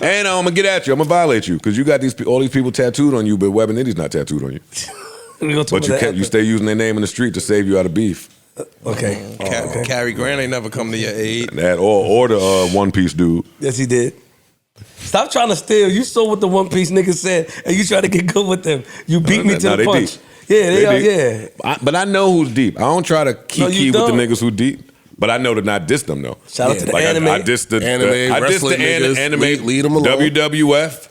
and I'm gonna get at you. I'm gonna violate you because you got all these people tattooed on you, but Web and Nitty's not tattooed on you. we gonna talk But you about that you stay using their name in the street to save you out of beef. after. Okay. Cary Grant ain't never come to your aid. That or the One Piece dude. Yes, he did. Stop trying to steal. You saw what the One Piece niggas said, and you try to get good with them. You beat me to Nah, the they punch. deep. Yeah, they are. deep. Yeah. But I know who's deep. I don't try to No, kiki you with the don't. niggas who deep. But I know to not diss them though. Shout out to the Like anime. I dissed the Anime, I dissed the wrestling niggas. anime. Leave them alone. WWF.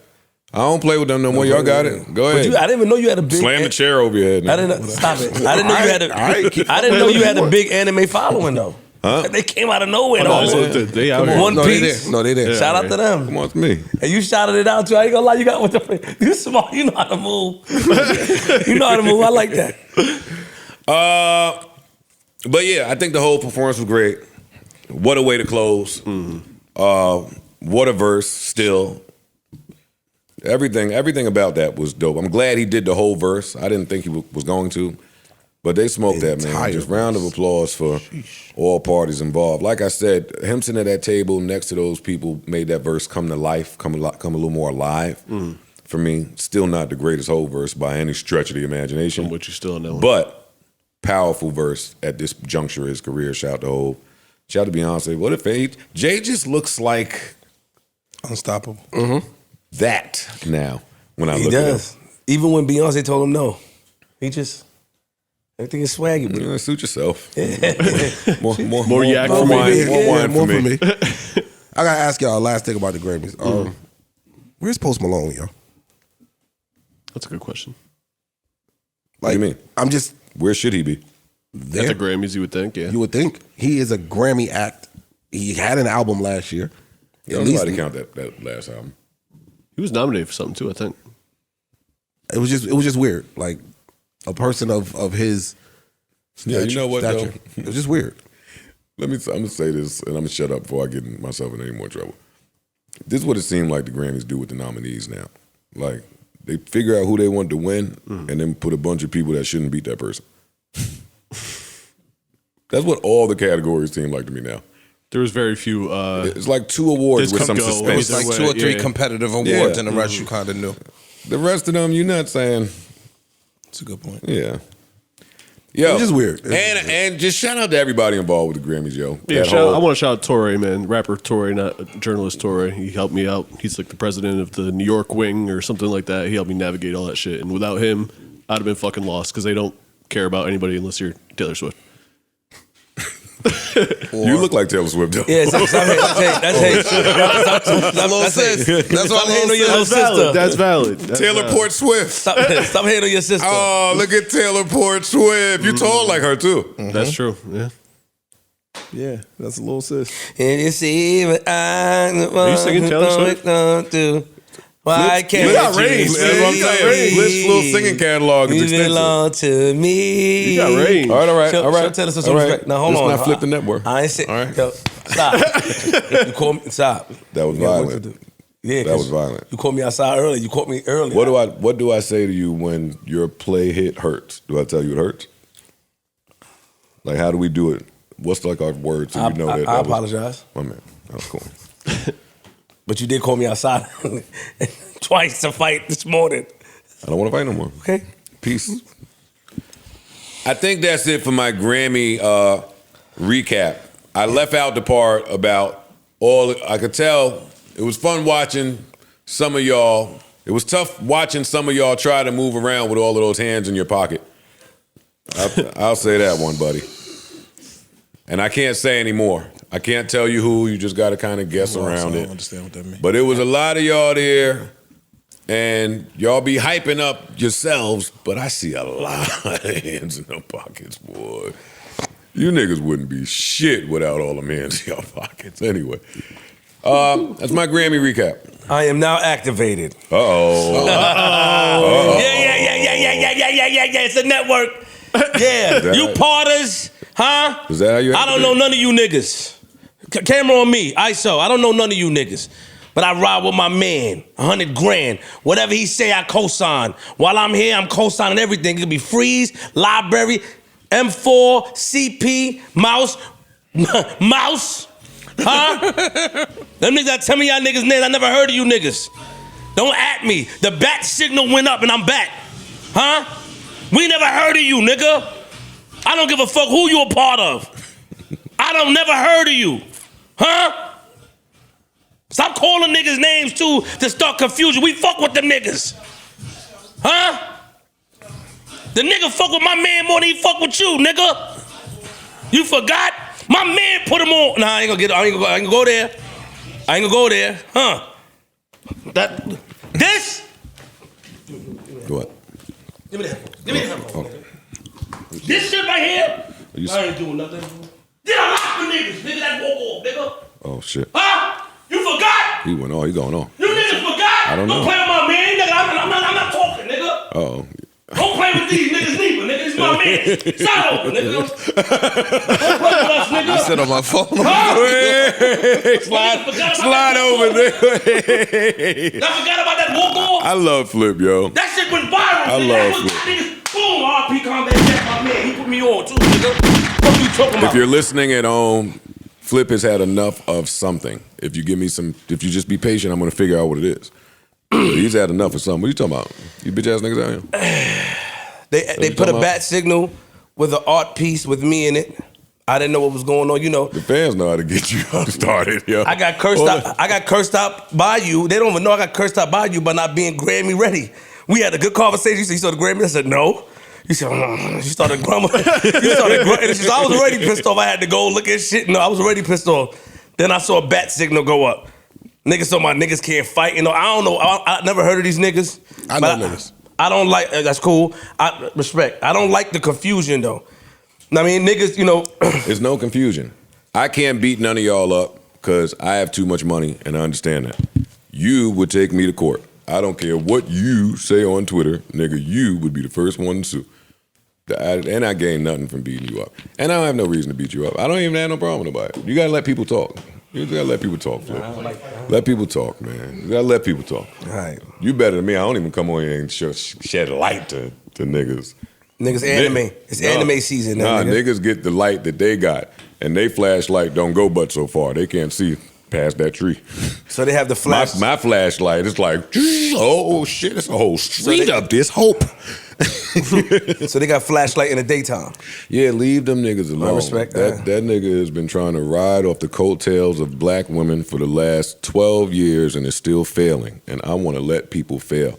I don't play with them no more. Y'all got it. Go But ahead. I didn't even know you had a big. Slam the chair over your head. I didn't know. Stop it. I didn't know you had a. I didn't know you had a big anime following though. Huh? They came out of nowhere. No, though. they out here. One No, they Piece. did. No, they did. Shout out to them. Come on, it's me. And you shouted it out too. I ain't gonna lie, you got with the you smart. You know how to move. You know how to move. I like that. But yeah, I think the whole performance was great. What a way to close. What a verse still. Everything about that was dope. I'm glad he did the whole verse. I didn't think he was going to. But they smoked that, man. Entire Just round of applause for all parties involved. Like I said, him sitting at that table next to those people made that verse come to life, come a little more alive. For me, still not the greatest whole verse by any stretch of the imagination. What you still know. But powerful verse at this juncture of his career. Shout out to Hov. Shout out to Beyonce. What if Jay just looks like Unstoppable. that now when I He look does. Even when Beyonce told him no, he just everything is swaggy. at him. But Suit yourself. More yak more for me. wine, more wine more for me. I gotta ask y'all last thing about the Grammys. Where's Post Malone, yo? That's a good question. What do you mean? I'm just Where should he be? there. At the Grammys, you would think, yeah. You would think he is a Grammy act. He had an album last year. You don't know how to count that last album. He was nominated for something too, I think. It was just weird. Like a person of his Yeah, you know what, though? It was just weird. I'm gonna say this, and I'm gonna shut up before I get myself in any more trouble. This is what it seemed like the Grammys do with the nominees now. Like they figure out who they want to win, and then put a bunch of people that shouldn't beat that person. That's what all the categories seem like to me now. There was very few. It's like 2 awards This with could some go It suspense. was like Either 2 or way, 3 yeah. competitive awards, Yeah. and the rest you kind of knew. The rest of them, you're not saying, That's a good point. yeah. Yo, It's just weird. And just shout out to everybody involved with the Grammys, yo. Yeah, That I whole- want to shout out Torre, man. Rapper Torre, not journalist Torre. He helped me out. He's like the president of the New York wing or something like that. He helped me navigate all that shit. And without him, I'd have been fucking lost because they don't care about anybody unless you're Taylor Swift. You look like Taylor Swift, though. Yeah, stop hating. That's hate. That's hate. That's Stop hating on your little That's valid. sister. That's valid. That's Taylor valid. Port Swift. Stop hating on your sister. Oh, look at Taylor Port Swift. You tall like her, too. That's true. Yeah. Yeah, that's a little sis. And you see what Are you singing Taylor Swift? Why can't You got range, you man. That's what I'm saying. Flip's little singing catalog is You extensive. belong to me. You got range. All right. Show Taylor some All right. respect. Now, hold Let's on. not flip the network. I ain't saying. All right. Yo, stop. You called me. Stop. That was Yeah, what violent. to do? Yeah, That was violent. You called me outside early. You caught me early. What do I say to you when your play hit hurts? Do I tell you it hurts? Like, how do we do it? What's like our words so you know that? I apologize. My man, that was cool. But you did call me outside twice to fight this morning. I don't want to fight no more. Okay. Peace. I think that's it for my Grammy recap. I left out the part about all. I could tell it was fun watching some of y'all. It was tough watching some of y'all try to move around with all of those hands in your pocket. I'll say that one, buddy. And I can't say any more. I can't tell you who. You just got to kind of guess around I it. don't understand what that means. But it was a lot of y'all there, and y'all be hyping up yourselves, but I see a lot of hands in them pockets, boy. You niggas wouldn't be shit without all them hands in your pockets. Anyway, that's my Grammy recap. I am now activated. Uh-oh. Yeah. It's a network. Yeah. You parters, huh? Is that how you I don't know none of you niggas. Camera on me, ISO. I don't know none of you niggas. But I ride with my man, 100 grand. Whatever he say, I co-sign. While I'm here, I'm co-signing everything. It could be Freeze, Library, M4, CP, Mouse, Mouse, huh? Them niggas that tell me y'all niggas names, I never heard of you niggas. Don't at me. The bat signal went up and I'm back, huh? We never heard of you, nigga. I don't give a fuck who you a part of. I don't never heard of you, huh? Stop calling niggas names too to start confusion. We fuck with them niggas. Huh? The nigga fuck with my man more than he fuck with you, nigga. You forgot? My man put him on. Nah, I ain't gonna go there. I ain't gonna go there. Huh? This? What? Give me that. Give me that. This shit right here? You I ain't doing nothing. Did a lot for niggas. Nigga, that walk off, nigga. Oh, shit. Huh? You forgot? He went on. He going on. You niggas forgot? I don't know. Don't play with my man, nigga. I'm not talking, nigga. Uh-oh. Don't play with these niggas neither, nigga. This is my man. Stop over, nigga. Don't play with us, nigga. I said on my phone. Hey, slide over there. I forgot about that walk off. I love Flip, yo. That shit went viral. I nigga. love That was Flip. niggas. Boom, RP Combat Jack, my man. He put me on too, nigga. What you talking about? If you're listening at home, Flip has had enough of something. If you give me some, if you just be patient, I'm going to figure out what it is. He's had enough of something. What are you talking about? You bitch ass niggas out here? They put a bat signal with an art piece with me in it. I didn't know what was going on. You know, The fans know how to get you started, yo. I got cursed out. I got cursed out by you. They don't even know I got cursed out by you by not being Grammy ready. We had a good conversation. You said you saw the Grammy. I said no. You said you started grumbling. You started grumbling. I was already pissed off. I had to go look at shit. No, I was already pissed off. Then I saw a bat signal go up. Niggas told my niggas can't fight. You know, I don't know. I never heard of these niggas. I know niggas. I don't like. That's cool. I respect. I don't like the confusion though. I mean, niggas. You know. There's no confusion. I can't beat none of y'all up because I have too much money, and I understand that. You would take me to court. I don't care what you say on Twitter, nigga. You would be the first one to sue. And I gain nothing from beating you up. And I don't have no reason to beat you up. I don't even have no problem with nobody. You gotta let people talk. You gotta let people talk, Flip. Let people talk, man. You gotta let people talk. All right. You better than me. I don't even come on here and shed light to niggas. Niggas anime. It's anime season now. Nah, nigga. niggas get the light that they got. And they flashlight don't go but so far. They can't see past that tree. So they have the flash. My flashlight is like, oh shit, it's a whole street up this hope. So they got flashlight in the daytime. Yeah, leave them niggas alone. I respect that. That nigga has been trying to ride off the coattails of black women for the last 12 years and is still failing. And I want to let people fail.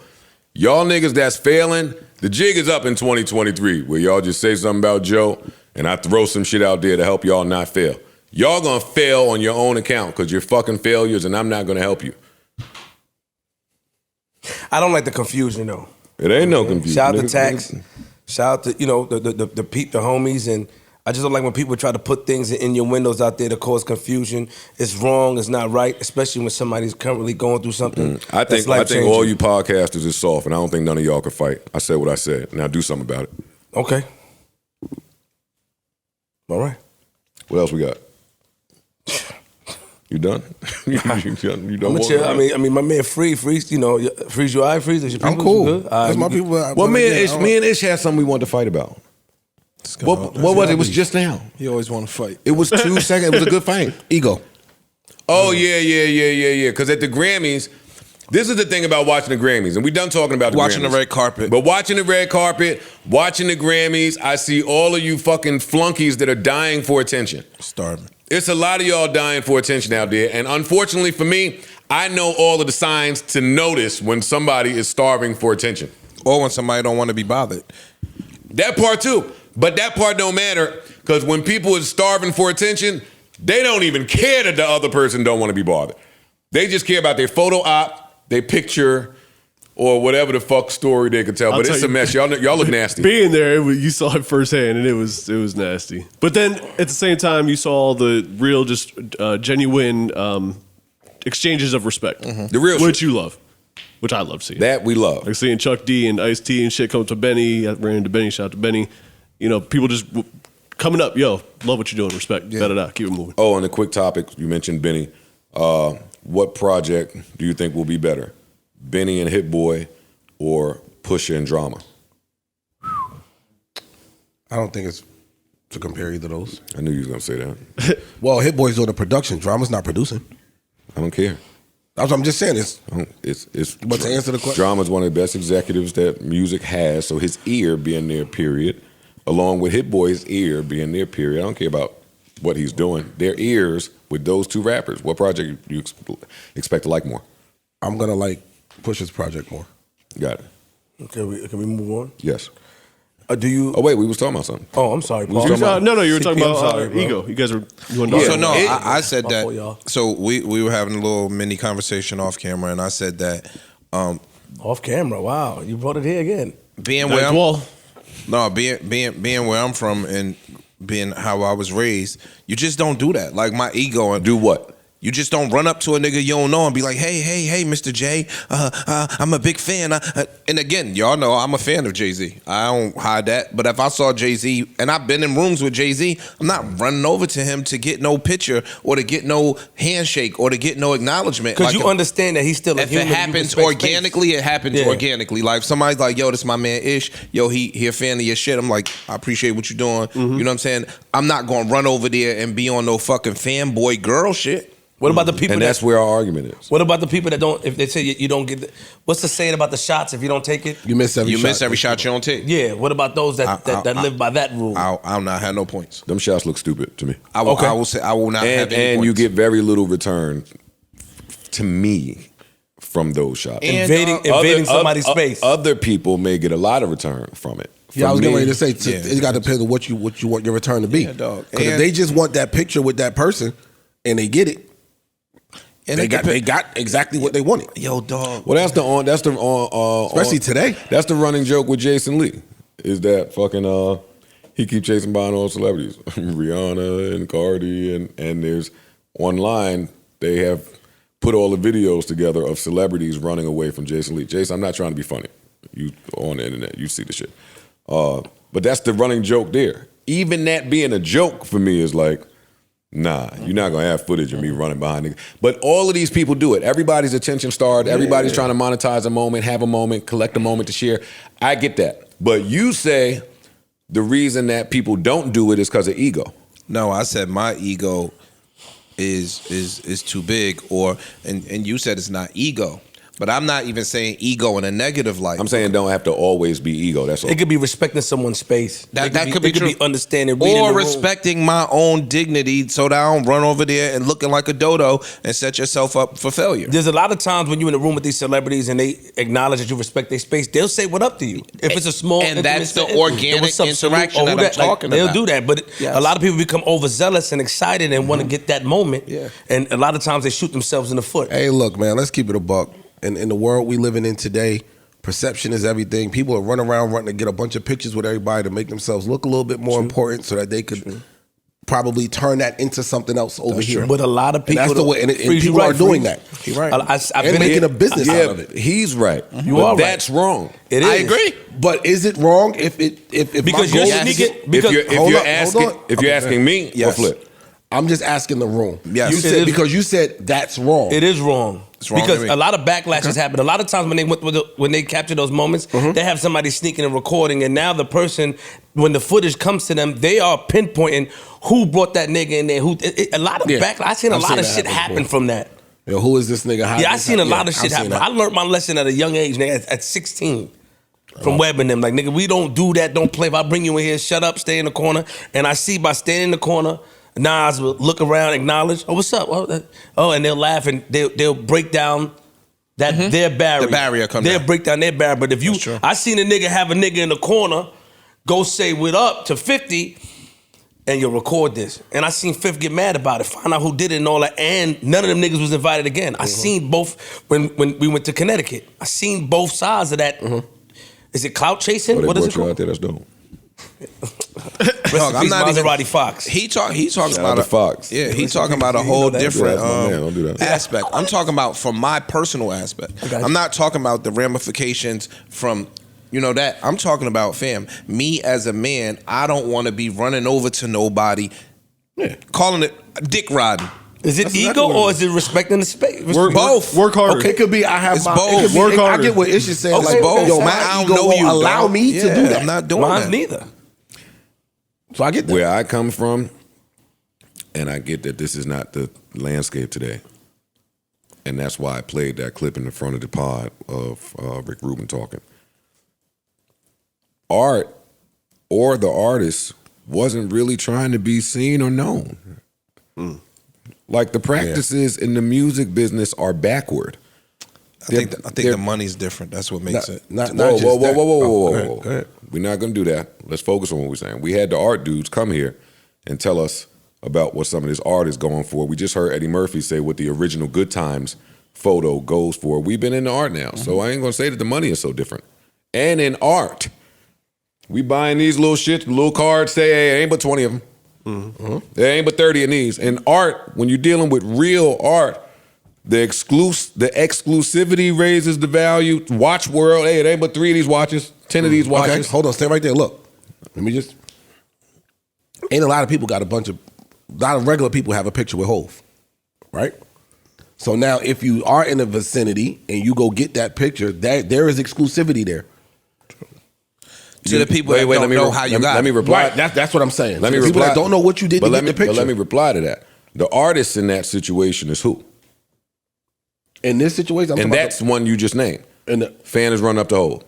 Y'all niggas that's failing, the jig is up in 2023 where y'all just say something about Joe and I throw some shit out there to help y'all not fail. Y'all gonna fail on your own account because you're fucking failures, and I'm not gonna help you. I don't like the confusion though. It ain't no confusion. Shout out to Niggas- Tax. niggas- Shout out to the homies, and I just don't like when people try to put things in your windows out there to cause confusion. It's wrong. It's not right, especially when somebody's currently going through something. I that's think all life-changing. you podcasters is soft, and I don't think none of y'all can fight. I said what I said. Now do something about it. Okay. All right. What else we got? You done? you done? I'm chill. I mean, my man Freeze. You know, Freeze. You all right, Freeze? Is your I'm people? cool. You good? That's my people. Well, me and Ish had something we wanted to fight about. What was it? It was just now. You always want to fight. It was 2 seconds. It was a good fight. Ego. Oh, yeah. Because at the Grammys, this is the thing about watching the Grammys, and we done talking about the Watching Grammys. the red carpet. But watching the red carpet, watching the Grammys, I see all of you fucking flunkies that are dying for attention. Starving. It's a lot of y'all dying for attention out there, and unfortunately for me, I know all of the signs to notice when somebody is starving for attention. Or when somebody don't want to be bothered. That part too. But that part don't matter, because when people is starving for attention, they don't even care that the other person don't want to be bothered. They just care about their photo op, their picture, or whatever the fuck story they could tell. I'll But tell it's a you- mess. Y'all look nasty. Being there, you saw it firsthand, and it was nasty. But then at the same time, you saw the real, just genuine exchanges of respect, The real which shit. you love, which I love seeing. That we love. Like seeing Chuck D and Ice T and shit come to Benny. I ran into Benny. Shout out to Benny. You know, people just coming up. Yo, love what you're doing. Respect. Da-da-da. Keep it moving. Oh, and a quick topic. You mentioned Benny. What project do you think will be better? Benny and Hit Boy or Pusha and Drama? I don't think it's to compare either of those. I knew you was going to say that. Well, Hit Boy's doing the production. Drama's not producing. I don't care. That's what I'm just saying. It's It's But to answer the question- Drama's one of the best executives that music has, so his ear being there, period, along with Hit Boy's ear being there, period. I don't care about what he's doing. Their ears with those two rappers. What project do you expect to like more? I'm gonna like Pusha's project more. Got it. Okay, can we move on? Yes. Do you? Oh, wait, we was talking about something. Oh, I'm sorry, Paul. No, you were talking CP, I'm about sorry, bro. ego. You guys were. You want to So no, it- I said My that. fault, y'all. So we were having a little mini conversation off camera, and I said that Off camera. Wow, you brought it here again. being where being where I'm from and being how I was raised, you just don't do that. Like my ego and Do what? You just don't run up to a nigga you don't know and be like, hey, Mr. J, I'm a big fan. And again, y'all know I'm a fan of Jay-Z. I don't hide that. But if I saw Jay-Z, and I've been in rooms with Jay-Z, I'm not running over to him to get no picture or to get no handshake or to get no acknowledgement. Because Like, you understand that he's still a if human. it you happens respect organically, space. it happens Yeah. organically. Like if somebody's like, yo, this is my man Ish. Yo, he a fan of your shit. I'm like, I appreciate what you're doing. You know what I'm saying? I'm not gonna run over there and be on no fucking fanboy girl shit. What about the people? And that's that, where our argument is. What about the people that don't? If they say you don't get, what's the saying about the shots? If you don't take it, You miss every You shot. miss every shot you don't take. yeah. What about those that live by that rule? I'll not have no points. Them shots look stupid to me. I will, Okay. I will say I will not have any And points. you get very little return to me from those shots. And, invading somebody's space. Other people may get a lot of return from it. Yeah, I was From getting me- ready to say it got to depend on what you want your return to be. Yeah, dog. Because if And- they just want that picture with that person and they get it, and they got exactly what they wanted. yo, dog. Well, especially Especially today. That's the running joke with Jason Lee. Is that fucking he keep chasing behind all celebrities, Rihanna and Cardi, and there's online they have put all the videos together of celebrities running away from Jason Lee. Jason, I'm not trying to be funny. You on the internet, you see the shit. But that's the running joke there. Even that being a joke for me is like, nah, you're not gonna have footage of me running behind niggas. But all of these people do it. Everybody's attention starved. Everybody's trying to monetize a moment, have a moment, collect a moment to share. I get that. But you say the reason that people don't do it is because of ego. No, I said my ego is too big, and you said it's not ego. But I'm not even saying ego in a negative light. I'm saying don't have to always be ego. That's all. It could be respecting someone's space. That could be true. Understanding, reading or the room. respecting my own dignity, so that I don't run over there and looking like a dodo and set yourself up for failure. There's a lot of times when you're in a room with these celebrities and they acknowledge that you respect their space, they'll say what up to you. If it's a small, And that's the intimate setting, organic what's up, interaction salute, that I'm or who talking they'll about. do that. But Yes. a lot of people become overzealous and excited and want to get that moment. Yeah. And a lot of times they shoot themselves in the foot. Hey, look, man, let's keep it a buck. In the world we living in today, perception is everything. People are running around wanting to get a bunch of pictures with everybody to make themselves look a little bit more important so that they could probably turn that into something else over here. But a lot of people, And that's the way, and Freeze, people you're are right, doing Freeze. that. You're right. I've And been making in- a business out of it. He's right. You But are right. that's wrong. It is. I agree. But is it wrong if Because my you're goal is- sneaking. If Because you're hold asking on. if you're asking me or Yes. Flip. I'm just asking the room. Yes. You It said is- because you said that's wrong. it is wrong. It's wrong because to me. a lot of backlash has happened. A lot of times when they capture those moments, they have somebody sneaking and recording, and now the person, when the footage comes to them, they are pinpointing who brought that nigga in there. A lot of Yeah. backlash. I seen a I've lot seen of that shit happen happen before. from that. Yo, who is this nigga? How Yeah, I this seen a lot of I've shit seen happen. I that. learned my lesson at a young age, nigga, at 16. From webbing them. Like, nigga, we don't do that. Don't play. If I bring you in here, shut up, stay in the corner. And I see by standing in the corner, Nas will look around, acknowledge, oh, what's up? Oh, and they'll laugh and they'll break down that their barrier. The barrier come They'll down. break down their barrier. But if you, true. I seen a nigga have a nigga in the corner go say what up to 50 and you'll record this. And I seen 50 get mad about it, find out who did it and all that, and none of them niggas was invited again. I seen both when we went to Connecticut. I seen both sides of that. Is it clout chasing? Oh, they What is brought it you out called? there. That's dope. Rest Dog, in I'm peace, not even. Maserati Fox. He talking Shout about out to Fox. Yeah, he talking about a whole different That's my man. Don't do that. aspect. I'm talking about from my personal aspect. got you. I'm not talking about the ramifications from. That I'm talking about, fam. Me as a man, I don't want to be running over to nobody, calling it dick riding. Is it ego or is it respecting the space? Both. Work harder. Okay, it could be I have It's my. both. It could be, Work I harder. get what Ish is saying. Okay, like, both. yo, Man, my I ego don't know won't you. allow dog. me to do that. I'm not doing Mine's that. neither. So I get that. Where I come from, and I get that this is not the landscape today. And that's why I played that clip in the front of the pod of Rick Rubin talking. Art or the artist wasn't really trying to be seen or known. Like the practices in the music business are backward. I think the money's different. That's what makes it. Not Whoa, just whoa, whoa, that. whoa, whoa, Oh, whoa, go ahead, whoa. go ahead. We're not gonna do that. Let's focus on what we're saying. We had the art dudes come here and tell us about what some of this art is going for. We just heard Eddie Murphy say what the original Good Times photo goes for. We've been into art now, so I ain't gonna say that the money is so different. And in art, we buying these little shit, little cards, say, hey, ain't but 20 of them. There ain't but 30 of these. In art, when you're dealing with real art, the exclusivity raises the value. Watch world, hey, it ain't but 3 of these watches, 10 of these Okay, watches. hold on, stay right there. Look, let me just. Ain't a lot of people got a lot of regular people have a picture with Hov, right? So now, if you are in the vicinity and you go get that picture, there is exclusivity there. To the people that don't know how you got Let me it. reply. Right, that's what I'm saying. Let To me the people reply. that don't know what you did to get the picture. But let me reply to that. The artist in that situation is who? In this situation, I'm And talking that's one you just named. Fan is running up the hole.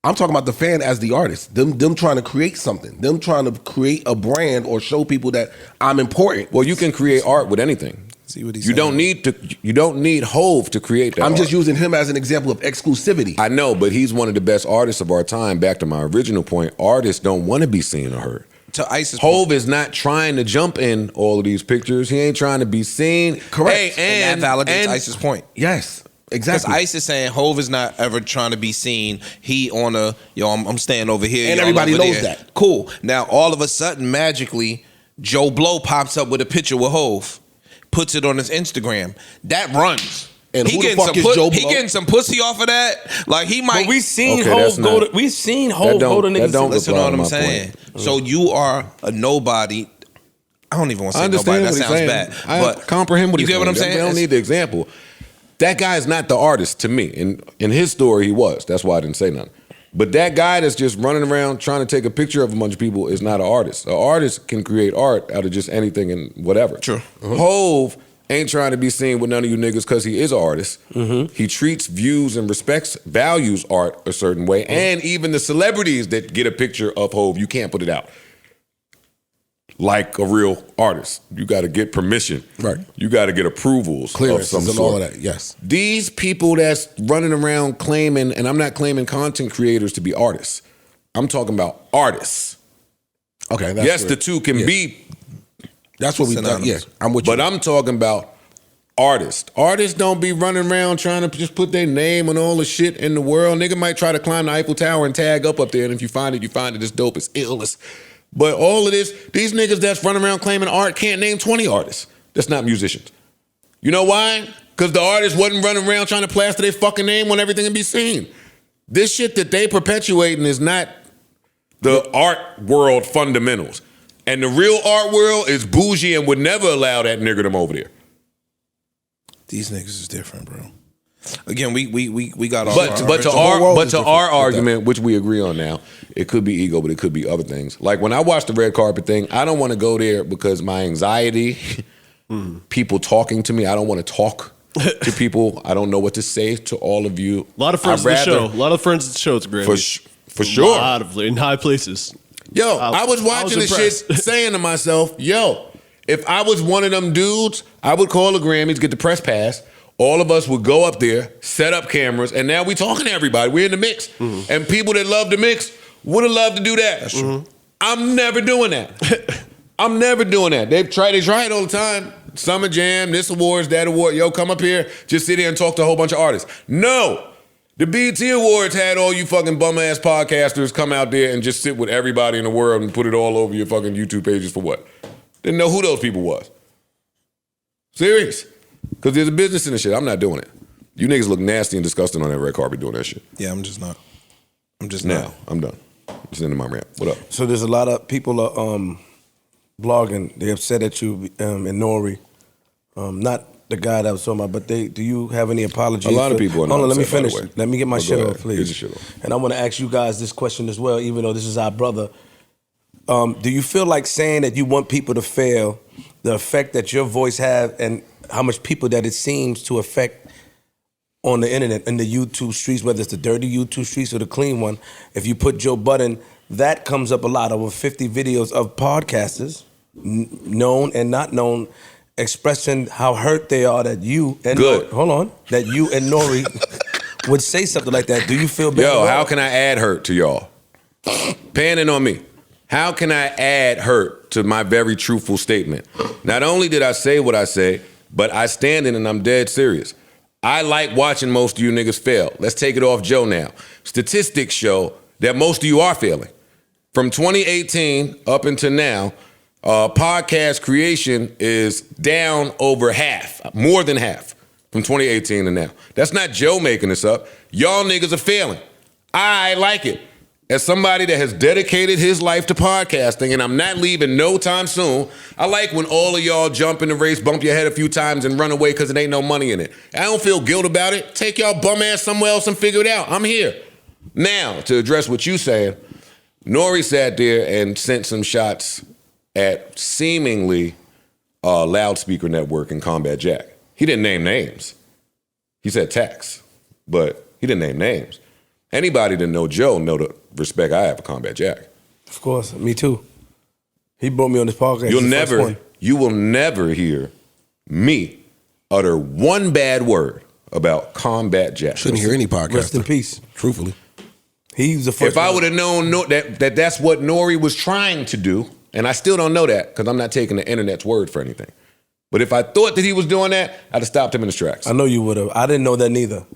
I'm talking about the fan as the artist. Them trying to create something. Them trying to create a brand or show people that I'm important. Well, you can create art with anything. See what he's You saying. don't need Hov to create that. I'm just art. using him as an example of exclusivity. I know, but he's one of the best artists of our time. Back to my original point, artists don't want to be seen or heard. To Ice's Hov is not trying to jump in all of these pictures. He ain't trying to be seen. Correct. Hey, and that validates Ice's point. Yes, Because exactly. Ice is saying Hov is not ever trying to be seen. He on a I'm staying over here, And y'all everybody over knows there. that. Cool. Now all of a sudden, magically, Joe Blow pops up with a picture with Hov, puts it on his Instagram. That runs. And who the getting fuck some is Joe He Blow? getting some pussy off of that. Like he might. But we seen Okay, Hov that's go not- to. We seen Hov don't- go to that niggas. don't Listen to reply what to I'm my saying. point. So you are a nobody. I don't even want to I say nobody. understand That what he's sounds saying. bad. I But comprehend what you he's get what I'm saying. We don't need the example. That guy is not the artist to me. In his story, he was. That's why I didn't say nothing. But that guy that's just running around trying to take a picture of a bunch of people is not an artist. An artist can create art out of just anything and whatever. True. Hov ain't trying to be seen with none of you niggas because he is an artist. He treats, views, and values art a certain way. And even the celebrities that get a picture of Hov, you can't put it out. Like a real artist. You got to get permission. Right. You got to get approvals of some and sort. all of that, yes. These people that's running around claiming, and I'm not claiming content creators to be artists. I'm talking about artists. Okay. That's Yes, the two can be. That's what we done. Yeah, I'm with you. But I'm talking about artists. Artists don't be running around trying to just put their name on all the shit in the world. Nigga might try to climb the Eiffel Tower and tag up there, and if you find it, you find it. It's dope. It's ill. But all of this, these niggas that's running around claiming art can't name 20 artists. That's not musicians. You know why? Because the artists wasn't running around trying to plaster their fucking name on everything and be seen. This shit that they perpetuating is not the art world fundamentals. And the real art world is bougie and would never allow that nigger them over there. These niggas is different, bro. Again, we got all. But to our argument, which we agree on now, it could be ego, but it could be other things. Like when I watch the red carpet thing, I don't want to go there because my anxiety, people talking to me, I don't want to talk to people. I don't know what to say to all of you. A lot of friends at the show. A lot of friends at the show. It's great. For sure. A lot of in high places. Yo, I was watching this shit saying to myself, yo, if I was one of them dudes, I would call the Grammys, get the press pass. All of us would go up there, set up cameras, and now we talking to everybody. We're in the mix. And people that love the mix would have loved to do that. That's true. I'm never doing that. I'm never doing that. They try it all the time. Summer Jam, this awards, that award. Yo, come up here, just sit here and talk to a whole bunch of artists. No. The BET Awards had all you fucking bum-ass podcasters come out there and just sit with everybody in the world and put it all over your fucking YouTube pages for what? Didn't know who those people was. Serious. Because there's a business in the shit. I'm not doing it. You niggas look nasty and disgusting on that red carpet doing that shit. Yeah, I'm just not. I'm done. It's the end of my rant. What up? So there's a lot of people are blogging. They upset at you and N.O.R.E. Not the guy that I was talking about, but do you have any apologies? A lot of people are not. Hold on, let me upset, by the finish. way. Let me get my shit off, please. Get your shit off. And I want to ask you guys this question as well, even though this is our brother. Do you feel like saying that you want people to fail, the effect that your voice have, and how much people that it seems to affect on the internet, in the YouTube streets, whether it's the dirty YouTube streets or the clean one? If you put Joe Budden, that comes up a lot. Over 50 videos of podcasters, known and not known, expressing how hurt they are that you and that you and N.O.R.E. would say something like that. Do you feel bad? Yo, how can I add hurt to y'all? Panning on me. How can I add hurt to my very truthful statement? Not only did I say what I say, but I stand in and I'm dead serious. I like watching most of you niggas fail. Let's take it off Joe now. Statistics show that most of you are failing. From 2018 up until now, podcast creation is down over half, more than half, from 2018 to now. That's not Joe making this up. Y'all niggas are failing. I like it. As somebody that has dedicated his life to podcasting, and I'm not leaving no time soon, I like when all of y'all jump in the race, bump your head a few times, and run away because it ain't no money in it. I don't feel guilt about it. Take y'all bum ass somewhere else and figure it out. I'm here. Now, to address what you saying, N.O.R.E. sat there and sent some shots at seemingly Loudspeaker Network and Combat Jack. He didn't name names. He said tax, but he didn't name names. Anybody that know Joe know the respect I have for Combat Jack. Of course, me too. He brought me on this podcast. You will never hear me utter one bad word about Combat Jack. Shouldn't hear any podcast. Rest in peace. Truthfully. He's the first. If I would have known that's what N.O.R.E. was trying to do, and I still don't know that because I'm not taking the internet's word for anything. But if I thought that he was doing that, I'd have stopped him in his tracks. I know you would have. I didn't know that neither.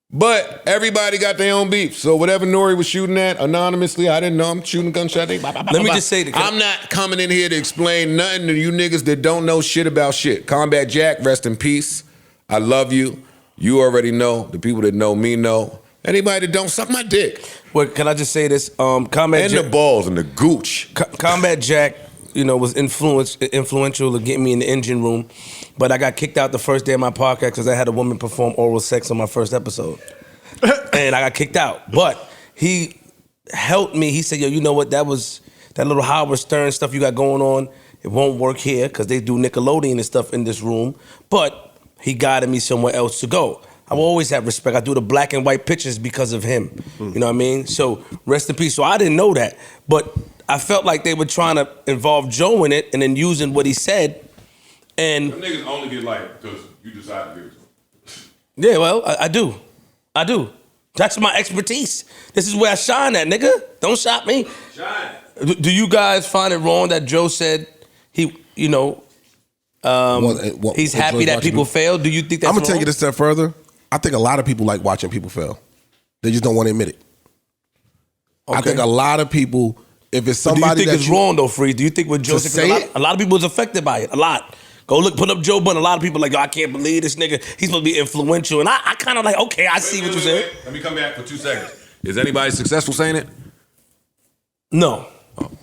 But everybody got their own beef. So whatever N.O.R.E. was shooting at anonymously, I didn't know. I'm shooting gunshot. Let me just say that I'm not coming in here to explain nothing to you niggas that don't know shit about shit. Combat Jack, rest in peace. I love you. You already know. The people that know me know. Anybody that don't, suck my dick. Well, can I just say this? Combat and Jack, the balls and the gooch. Combat Jack, was influential to get me in the engine room. But I got kicked out the first day of my podcast because I had a woman perform oral sex on my first episode. And I got kicked out. But he helped me. He said, yo, you know what? That little Howard Stern stuff you got going on, It won't work here because they do Nickelodeon and stuff in this room. But he guided me somewhere else to go. I will always have respect. I do the black and white pictures because of him. You know what I mean? So rest in peace. So I didn't know that. But I felt like they were trying to involve Joe in it and then using what he said. And Them niggas only get light because you decide to give it to them. yeah, well, I do. I do. That's my expertise. This is where I shine at, nigga. Don't shop me. Shine. Do you guys find it wrong that Joe said he, you know, he's happy that people fail? Do you think that's I'm gonna wrong? take it a step further. I think a lot of people like watching people fail. They just don't want to admit it. I think a lot of people, if it's But somebody do you think that it's wrong though, Free? Do you think what Joe To said? say 'Cause it? a lot of people was affected by it. A lot. Go look, put up Joe Budden. A lot of people like, yo, I can't believe this nigga. He's supposed to be influential, and I kind of like, okay, I see what you said. Let me come back for 2 seconds. Is anybody successful saying it? No.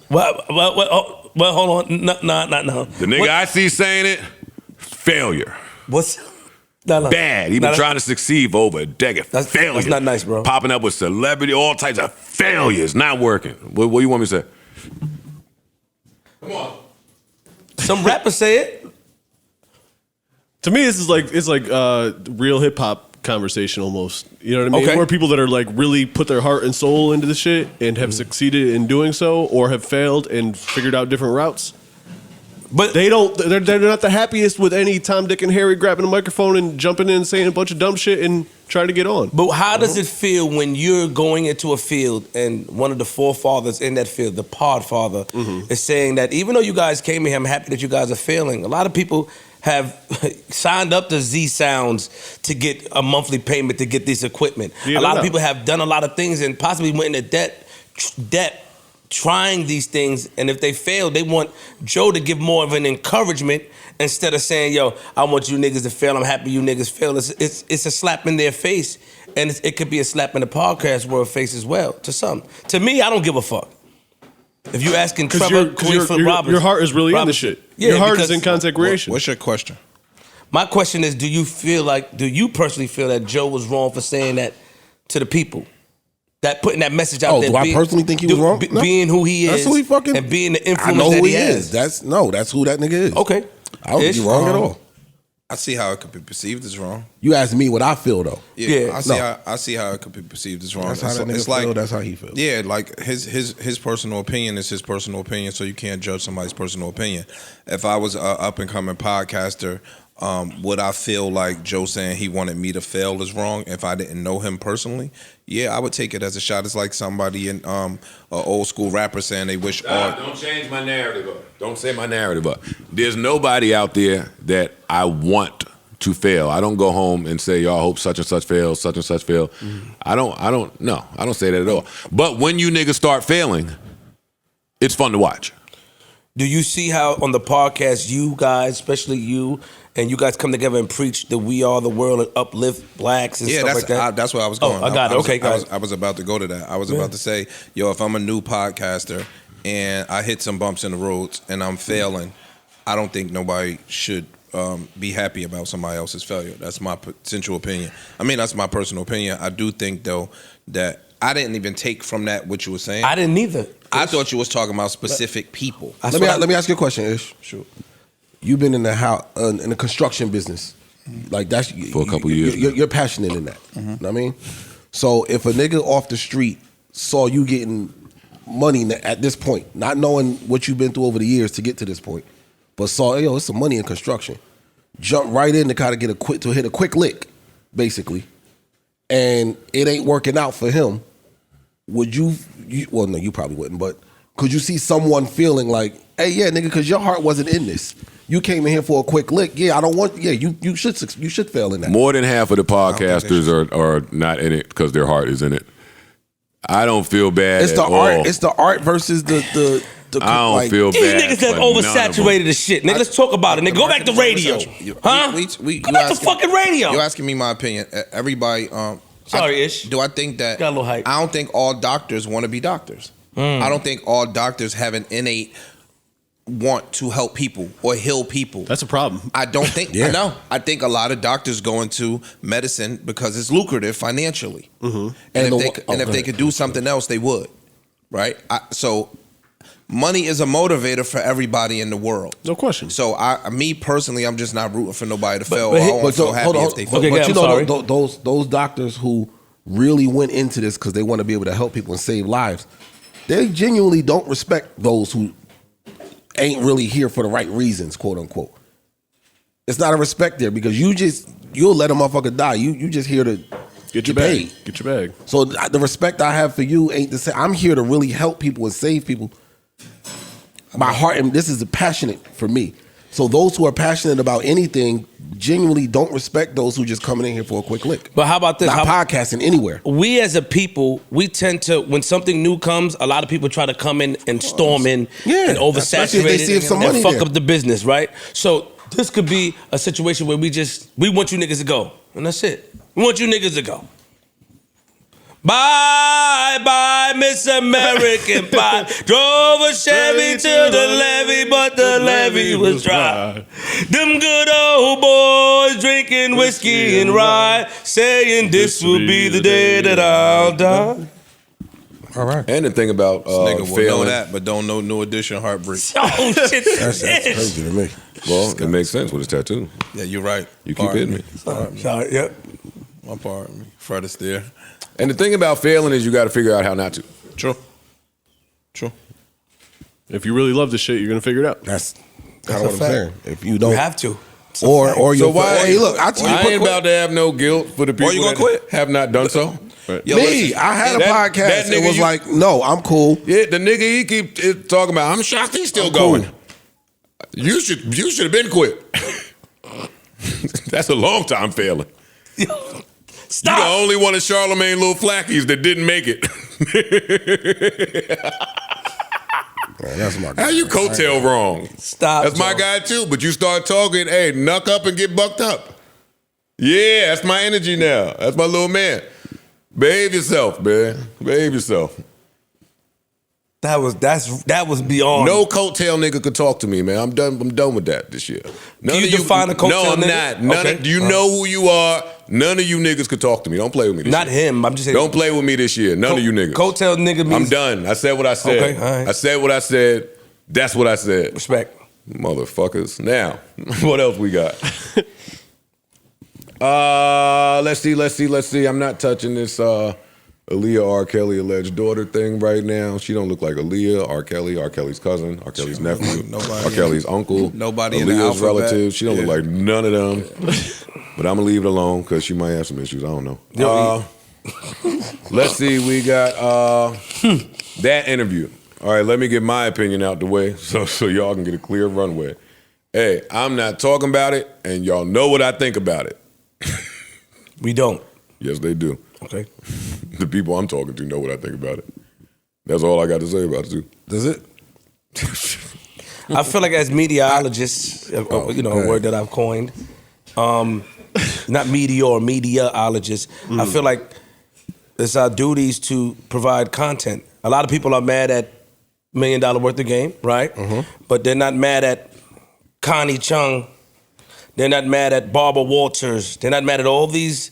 Well, hold on. No. The nigga I see saying it, failure. What's no. Bad. He been trying to succeed for over a decade. Failure. That's not nice, bro. Popping up with celebrity, all types of failures. Not working. What do you want me to say? Come on. Some rappers say it. To me, this is it's like real hip hop conversation almost. You know what I mean? Okay. Where people that are like really put their heart and soul into the shit and have succeeded in doing so, or have failed and figured out different routes. But They don't. They're not the happiest with any Tom, Dick, and Harry grabbing a microphone and jumping in and saying a bunch of dumb shit and trying to get on. But how does it feel when you're going into a field and one of the forefathers in that field, the Podfather, is saying that even though you guys came here, I'm happy that you guys are failing. A lot of people have signed up to Z Sounds to get a monthly payment to get this equipment. Yeah, a lot no. of people have done a lot of things and possibly went into debt trying these things, and if they fail, they want Joe to give more of an encouragement instead of saying, yo, I want you niggas to fail, I'm happy you niggas fail. It's a slap in their face, and it could be a slap in the podcast world face as well, to some. To me, I don't give a fuck. If you asking Trevor, your heart is really in the shit. Yeah, your heart is because- in content creation. What's your question? My question is, do you personally feel that Joe was wrong for saying that to the people? That putting that message out there. do I personally think he was wrong? No. Being who he is. That's who he fucking. and being the I influence know that who he he has. is. That's who that nigga is. Okay. I don't think Ish. you're wrong at all. I see how it could be perceived as wrong. You asked me what I feel though. Yeah. I see how it could be perceived as wrong. That's how that nigga feel. That's how he feels. Yeah, like his personal opinion is his personal opinion, so you can't judge somebody's personal opinion. If I was an up and coming podcaster, would I feel like Joe saying he wanted me to fail is wrong if I didn't know him personally? Yeah, I would take it as a shot. It's like somebody in an old school rapper saying they wish art. Don't change my narrative up. Don't say my narrative up. There's nobody out there that I want to fail. I don't go home and say, y'all hope such and such fails, such and such fail. I don't say that at all. But when you niggas start failing, it's fun to watch. Do you see how on the podcast, you guys, especially you, and you guys come together and preach that we are the world and uplift blacks and stuff like that? That's where I was going. Oh, I got it. Okay, guys. I was about to go to that. I was about to say, yo, if I'm a new podcaster and I hit some bumps in the roads and I'm failing, I don't think nobody should be happy about somebody else's failure. That's my potential opinion. I mean, that's my personal opinion. I do think, though, that I didn't even take from that what you were saying. I didn't either. I thought you was talking about specific people. That's Let me ask you a question, Ish. Sure. You've been in the house in the construction business, like that's For a couple years You're passionate in that. You know what I mean? So if a nigga off the street saw you getting money at this point, not knowing what you've been through over the years to get to this point, but saw, yo, it's some money in construction, jump right in to kind of hit a quick lick, basically, and it ain't working out for him. Would you well, no, you probably wouldn't, but could you see someone feeling like, hey, yeah, nigga, because your heart wasn't in this. You came in here for a quick lick. Yeah, I don't want. Yeah, you should fail in that. More than half of the podcasters are not in it because their heart is in it. I don't feel bad. It's the at art. all. It's the art versus the. I don't feel These bad. niggas that's for oversaturated as shit. Nigga, let's talk about it. Nigga, go back to radio. Huh? Go back to fucking radio. You're asking me my opinion. Everybody. Sorry, Ish. Do I think that? Got a little hype. I don't think all doctors want to be doctors. I don't think all doctors have an innate want to help people or heal people. That's a problem. I don't think. Yeah. No, I think a lot of doctors go into medicine because it's lucrative financially, and if they could do something else, they would. Right. So money is a motivator for everybody in the world. No question. So me personally, I'm just not rooting for nobody to fail. but I he- won't but feel so- happy hold on, if they hold- fail. okay, But I'm you know, sorry. those doctors who really went into this because they want to be able to help people and save lives, they genuinely don't respect those who ain't really here for the right reasons, quote unquote. It's not a respect there because you'll let a motherfucker die. You just here to Get your get bag. paid. Get your bag. So the respect I have for you ain't the same. I'm here to really help people and save people. My heart, and this is passionate for me. So those who are passionate about anything genuinely don't respect those who just coming in here for a quick lick. But how about this? Not podcasting anywhere. We as a people, we tend to, when something new comes, a lot of people try to come in and storm in Yeah, and especially if oversaturate they see it some and money fuck there. up the business, right? So this could be a situation where we want you niggas to go, and that's it. We want you niggas to go. Bye, bye, Miss American Pie. Drove a Chevy to the levee, but the levee was dry. Them good old boys drinking whiskey and rye, saying this will be the day that I'll die. All right. And the thing about This nigga will know failing, that, but don't know New Edition Heartbreak. Oh shit! That's crazy to me. well, it makes sense with his tattoo. Yeah, you're right. You keep hitting me. Sorry, yep. My part, me. Fred is there. And the thing about failing is you got to figure out how not to. True. True. If you really love this shit, you're gonna figure it out. That's That's kind a of what I'm fact. saying. If you don't, You have to. or So you why? Hey, look, I ain't about to have no guilt for the people you gonna that quit? have not done so. Right. Yo, me, listen, I had a that podcast. nigga It was you- like, no, I'm cool. Yeah, the nigga he keep talking about. I'm shocked he's still I'm cool. going. You should have been quit. That's a long time failing. Stop. You the only one of Charlemagne Little Flackies that didn't make it. Man, that's my guy. How you coattail wrong? Stop. That's my Joe. guy too. But you start talking, hey, knuck up and get bucked up. Yeah, that's my energy now. That's my little man. Behave yourself, man. Behave yourself. That was beyond. No coattail nigga could talk to me, man. I'm done with that this year. None you of define a coattail No, I'm nigga? not. Okay. Do you know who you are? None of you niggas could talk to me. Don't play with me this Not year. him. I'm just saying. Don't play with me this year. None of you niggas. Coattail nigga means I'm done. I said what I said. Okay, all right. I said what I said. That's what I said. respect. Motherfuckers. Now, what else we got? Let's see. I'm not touching this Aaliyah R. Kelly alleged daughter thing right now. She don't look like Aaliyah, R. Kelly, R. Kelly's cousin, R. Kelly's nephew, Nobody R. Kelly's uncle, nobody in the Aaliyah's alphabet. relative. She don't look Yeah. like none of them. But I'm gonna leave it alone because she might have some issues. I don't know. Let's see. We got that interview. All right, let me get my opinion out the way so y'all can get a clear runway. Hey, I'm not talking about it, and y'all know what I think about it. We don't. Yes, they do. Okay. The people I'm talking to know what I think about it. That's all I got to say about it, too. Does it? I feel like as meteorologists, a word that I've coined, not meteor or meteorologist, I feel like it's our duties to provide content. A lot of people are mad at $1 Million Worth of Game, right? But they're not mad at Connie Chung. They're not mad at Barbara Walters. They're not mad at all these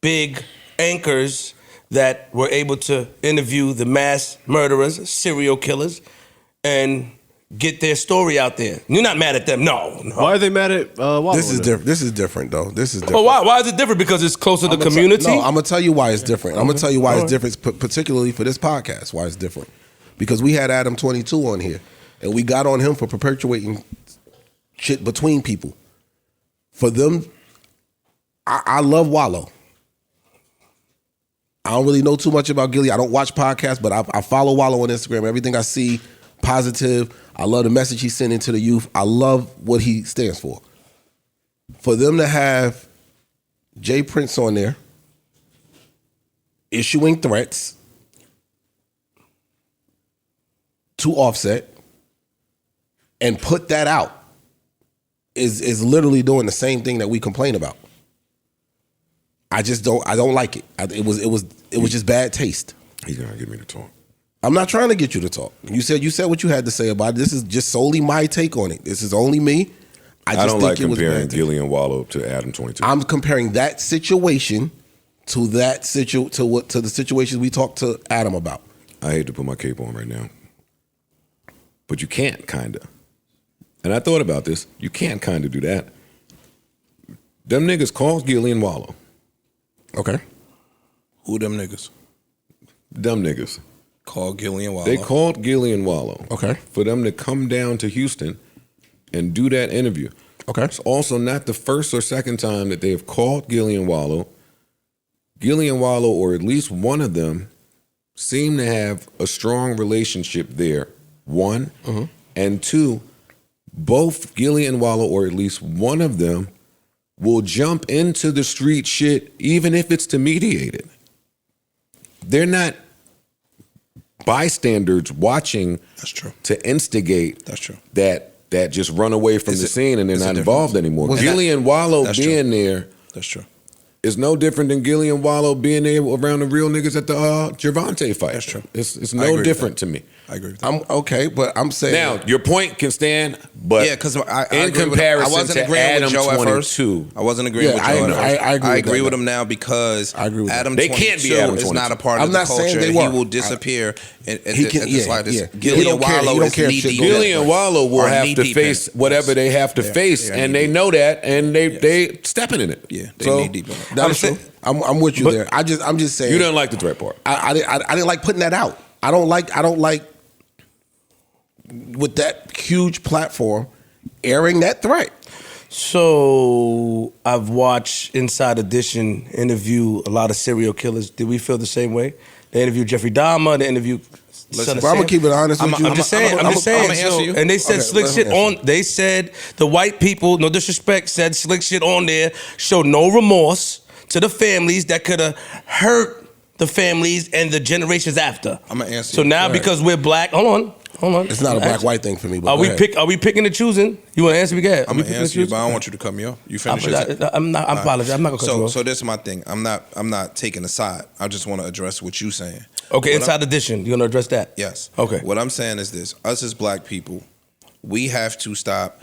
big anchors that were able to interview the mass murderers, serial killers, and get their story out there. You're not mad at them, no. Why are they mad at Wallow? This is different. This is different, though. This is different. But why is it different? Because it's closer to community? No, I'm gonna tell you why it's different. I'm gonna tell you why it's different, particularly for this podcast. Why it's different, because we had Adam 22 on here, and we got on him for perpetuating shit between people. For them, I love Wallow. I don't really know too much about Gilly. I don't watch podcasts, but I follow Wallow on Instagram. Everything I see, positive. I love the message he's sending to the youth. I love what he stands for. For them to have Jay Prince on there, issuing threats to Offset, and put that out is literally doing the same thing that we complain about. I don't like it. It was just bad taste. He's going to get me to talk. I'm not trying to get you to talk. You said what you had to say about it. This is just solely my take on it. This is only me. I don't like it was comparing bad taste. Gilly and Wallow to Adam 22. I'm comparing that situation to the situations we talked to Adam about. I hate to put my cape on right now. But you can't kinda. And I thought about this. You can't kinda do that. Them niggas called Gillie and Wallow. Okay. Who them niggas? Them niggas. Called Gillie and Wallow. They called Gillie and Wallow. Okay. For them to come down to Houston and do that interview. Okay. It's also not the first or second time that they have called Gillie and Wallow. Gillie and Wallow, or at least one of them, seem to have a strong relationship there. One. And two, both Gillie and Wallow, or at least one of them, will jump into the street shit even if it's to mediate it. They're not bystanders watching. That's true. To instigate. That's true. That just run away from the scene and they're not involved anymore. Gillie and Wallow being there. That's true. It's no different than Gillie and Wallow being there around the real niggas at the Gervonta fight. That's true. It's no different to me. I agree with that. I'm okay, but I'm saying Now, your point can stand, but Yeah, because I in agree with him. comparison I wasn't to agreeing Adam with Joe at first. 22. I wasn't agreeing Yeah, with I Joe agree- at first. I agree I with agree that with now. him now because I agree with that. Adam They 22 can't be Adam is 22. not a part I'm of the not saying culture. they He weren't. will disappear at He can- the yeah, slightest. yeah. Gillie He and don't care- he Wallow don't is care if knee shit deep. goes Gillie and Wallow will Are have knee to deep face in it. whatever they have to face, they're and knee they deep. know that, and they stepping in it. Yeah, they So, knee deep in it. that's true. I'm with you there. I'm just saying You didn't like the threat part. I didn't like putting that out. I don't like with that huge platform airing that threat. So I've watched Inside Edition interview a lot of serial killers. Did we feel the same way? They interviewed Jeffrey Dahmer. They interviewed. Son of But I'm gonna Sam. keep it honest with you. I'm just saying. I'ma answer you. And they said Okay, slick let shit him answer. on. They said the white people, no disrespect, said slick shit on there. Showed no remorse to the families that could have hurt the families and the generations after. I'ma answer So you. now Go ahead. because we're black, hold on. It's not a black-white thing for me. But Are go we ahead. Are we picking and choosing? You want to answer me? Go ahead. I'm gonna answer you, but I don't want you to cut me off. You finish your I'm not. I apologize. I'm not gonna cut you off. So this is my thing. I'm not taking a side. I just want to address what you're saying. Okay, What Inside Edition. You gonna address that? Yes. Okay. What I'm saying is this: us as black people, we have to stop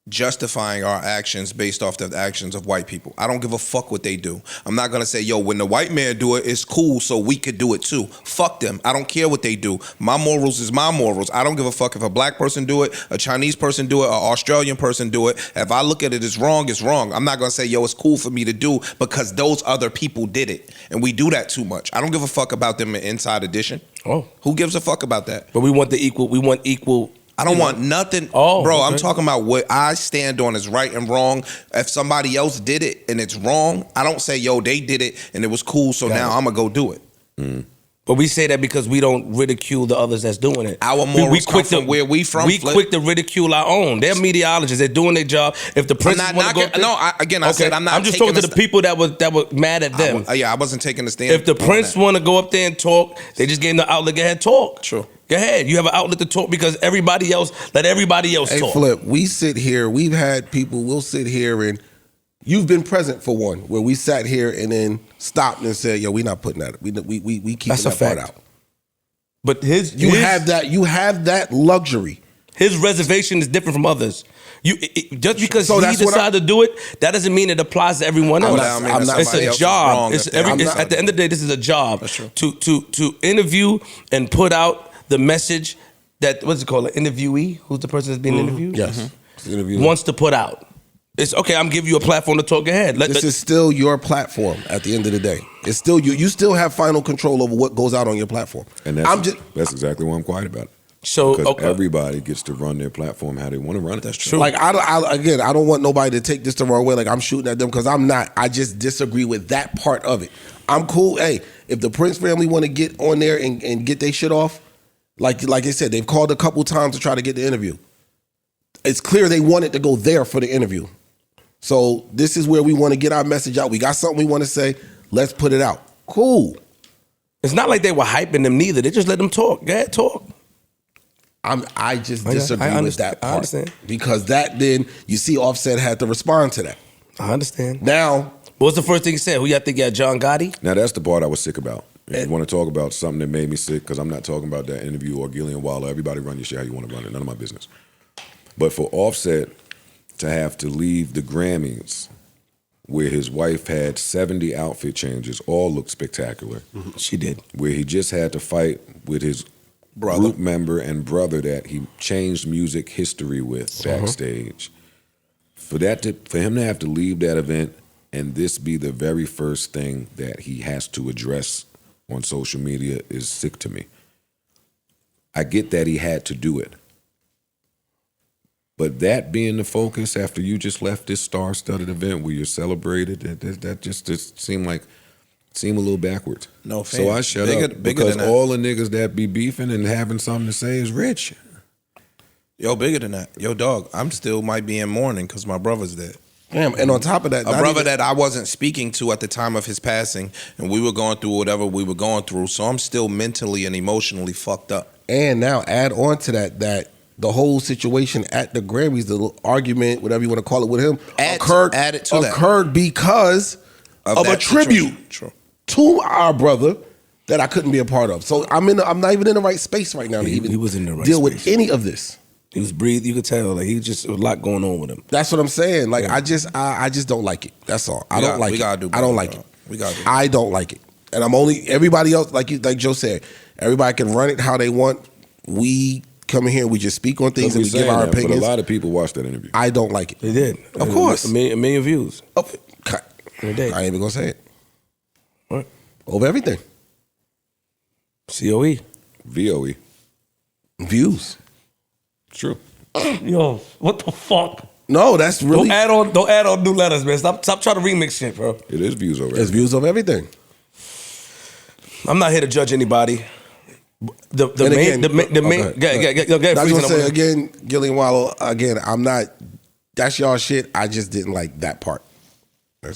justifying our actions based off the actions of white people. I don't give a fuck what they do. I'm not gonna say, yo, when the white man do it, it's cool, so we could do it too. Fuck them. I don't care what they do. My morals is my morals. I don't give a fuck if a black person do it, a Chinese person do it, an Australian person do it. If I look at it as wrong, it's wrong. I'm not gonna say, yo, it's cool for me to do because those other people did it. And we do that too much. I don't give a fuck about them in Inside Edition. Oh. Who gives a fuck about that? But we want the equal. We want equal. I don't want nothing. Oh, bro, okay. I'm talking about what I stand on is right and wrong. If somebody else did it and it's wrong, I don't say, yo, they did it and it was cool, so now I'm going to go do it. But we say that because we don't ridicule the others that's doing it. Our morals come from where we from, We Flip. quick to ridicule our own. They're meteorologists. They're doing their job. If the prince not want to go, knocking- no, I said I'm not I'm just taking talking to a the people that were mad at them. I wasn't taking a stand. If the on prince that. want to go up there and talk, they just getting the outlet. Go ahead, talk. True. Go ahead. You have an outlet to talk because everybody else let everybody else Hey, talk. Flip, we sit here, we've had people, we'll sit here and you've been present for one, where we sat here and then stopped and said, yo, we not putting that, we keeping That's a that part fact. out. But You have that luxury. His reservation is different from others. Just because So he that's what decided to do it, that doesn't mean it applies to everyone else. I'm not- It's somebody a else is job. wrong It's if they- it's- at the end of the day, this is a job to interview and put out the message that what's it called? An interviewee, who's the person that's being interviewed? Yes. Wants to put out. It's okay. I'm giving you a platform to talk ahead. This is still your platform at the end of the day. It's still you. You still have final control over what goes out on your platform. And that's exactly why I'm quiet about it. So Because okay. everybody gets to run their platform how they want to run it. That's true. Like I don't want nobody to take this the wrong way. Like I'm shooting at them because I'm not. I just disagree with that part of it. I'm cool. Hey, if the Prince family want to get on there and get their shit off, like I said, they've called a couple times to try to get the interview. It's clear they wanted to go there for the interview. So this is where we want to get our message out. We got something we want to say. Let's put it out. Cool. It's not like they were hyping them neither. They just let them talk. Go ahead, talk. I just I disagree with understand. that part. I understand. Because that then you see Offset had to respond to that. I understand. Now, What was the first thing you said? Who y'all think got John Gotti? Now that's the part I was sick about. If you want to talk about something that made me sick, because I'm not talking about that interview or Gillie and Wallow. Everybody run your shit how you want to run it. None of my business. But for Offset to have to leave the Grammys where his wife had 70 outfit changes, all looked spectacular. She did. Where he just had to fight with his group member and brother that he changed music history with backstage. For him to have to leave that event and this be the very first thing that he has to address on social media is sick to me. I get that he had to do it. But that being the focus after you just left this star-studded event where you're celebrated, that just seemed a little backwards. No, fam. So I shut up because all the niggas that be beefing and having something to say is rich. Yo, bigger than that. Yo, dog, I'm still might be in mourning because my brother's dead. Damn, and on top of that, A brother that I wasn't speaking to at the time of his passing, and we were going through whatever we were going through, so I'm still mentally and emotionally fucked up. And now add on to that the whole situation at the Grammys, the little argument, whatever you want to call it, with him, occurred because of a tribute to our brother that I couldn't be a part of. So I'm not even in the right space right now to even he was in the right deal space. with any of this. He was breathing. You could tell, like, there was a lot going on with him. That's what I'm saying. Like, I just don't like it. That's all. I don't like it. I don't like it. I don't like it. And I'm only, everybody else, like Joe said, everybody can run it how they want. We come in here, we just speak on things and we give our opinions. But a lot of people watched that interview. I don't like it. They did. Of course. A million views. Oh, In a day. I ain't even gonna say it. What? Over everything. COE. VOE. Views. True. Yo, what the fuck? No, that's really. Don't add on new letters, man. Stop trying to remix shit, bro. It is views over. It's views of everything. I'm not here to judge anybody. The main. I was gonna say again, Gillian Wallow. Again, I'm not. That's y'all shit. I just didn't like that part.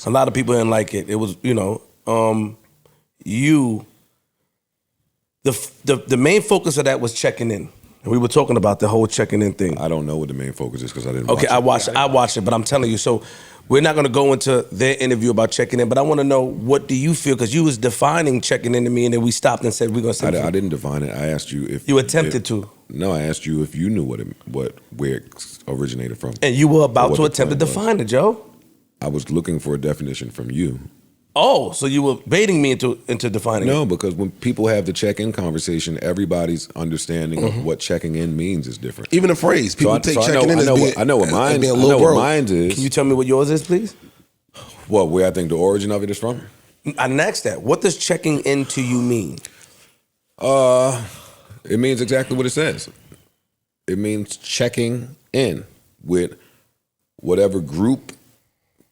A lot of people didn't like it. It was, the main focus of that was checking in. And we were talking about the whole checking in thing. I don't know what the main focus is because I didn't. Okay, I watched it, but I'm telling you. So we're not going to go into their interview about checking in, but I want to know, what do you feel? Because you was defining checking in to me, and then we stopped and said we're going to say. I didn't define it. I asked you if you attempted to. No, I asked you if you knew where it originated from. And you were about to attempt to define it, Joe. I was looking for a definition from you. Oh, so you were baiting me into defining it? No, because when people have the check-in conversation, everybody's understanding of what checking in means is different. Even the phrase, people take checking in as being, I know what mine is. Can you tell me what yours is, please? What, where I think the origin of it is from? I next that. What does checking in to you mean? It means exactly what it says. It means checking in with whatever group,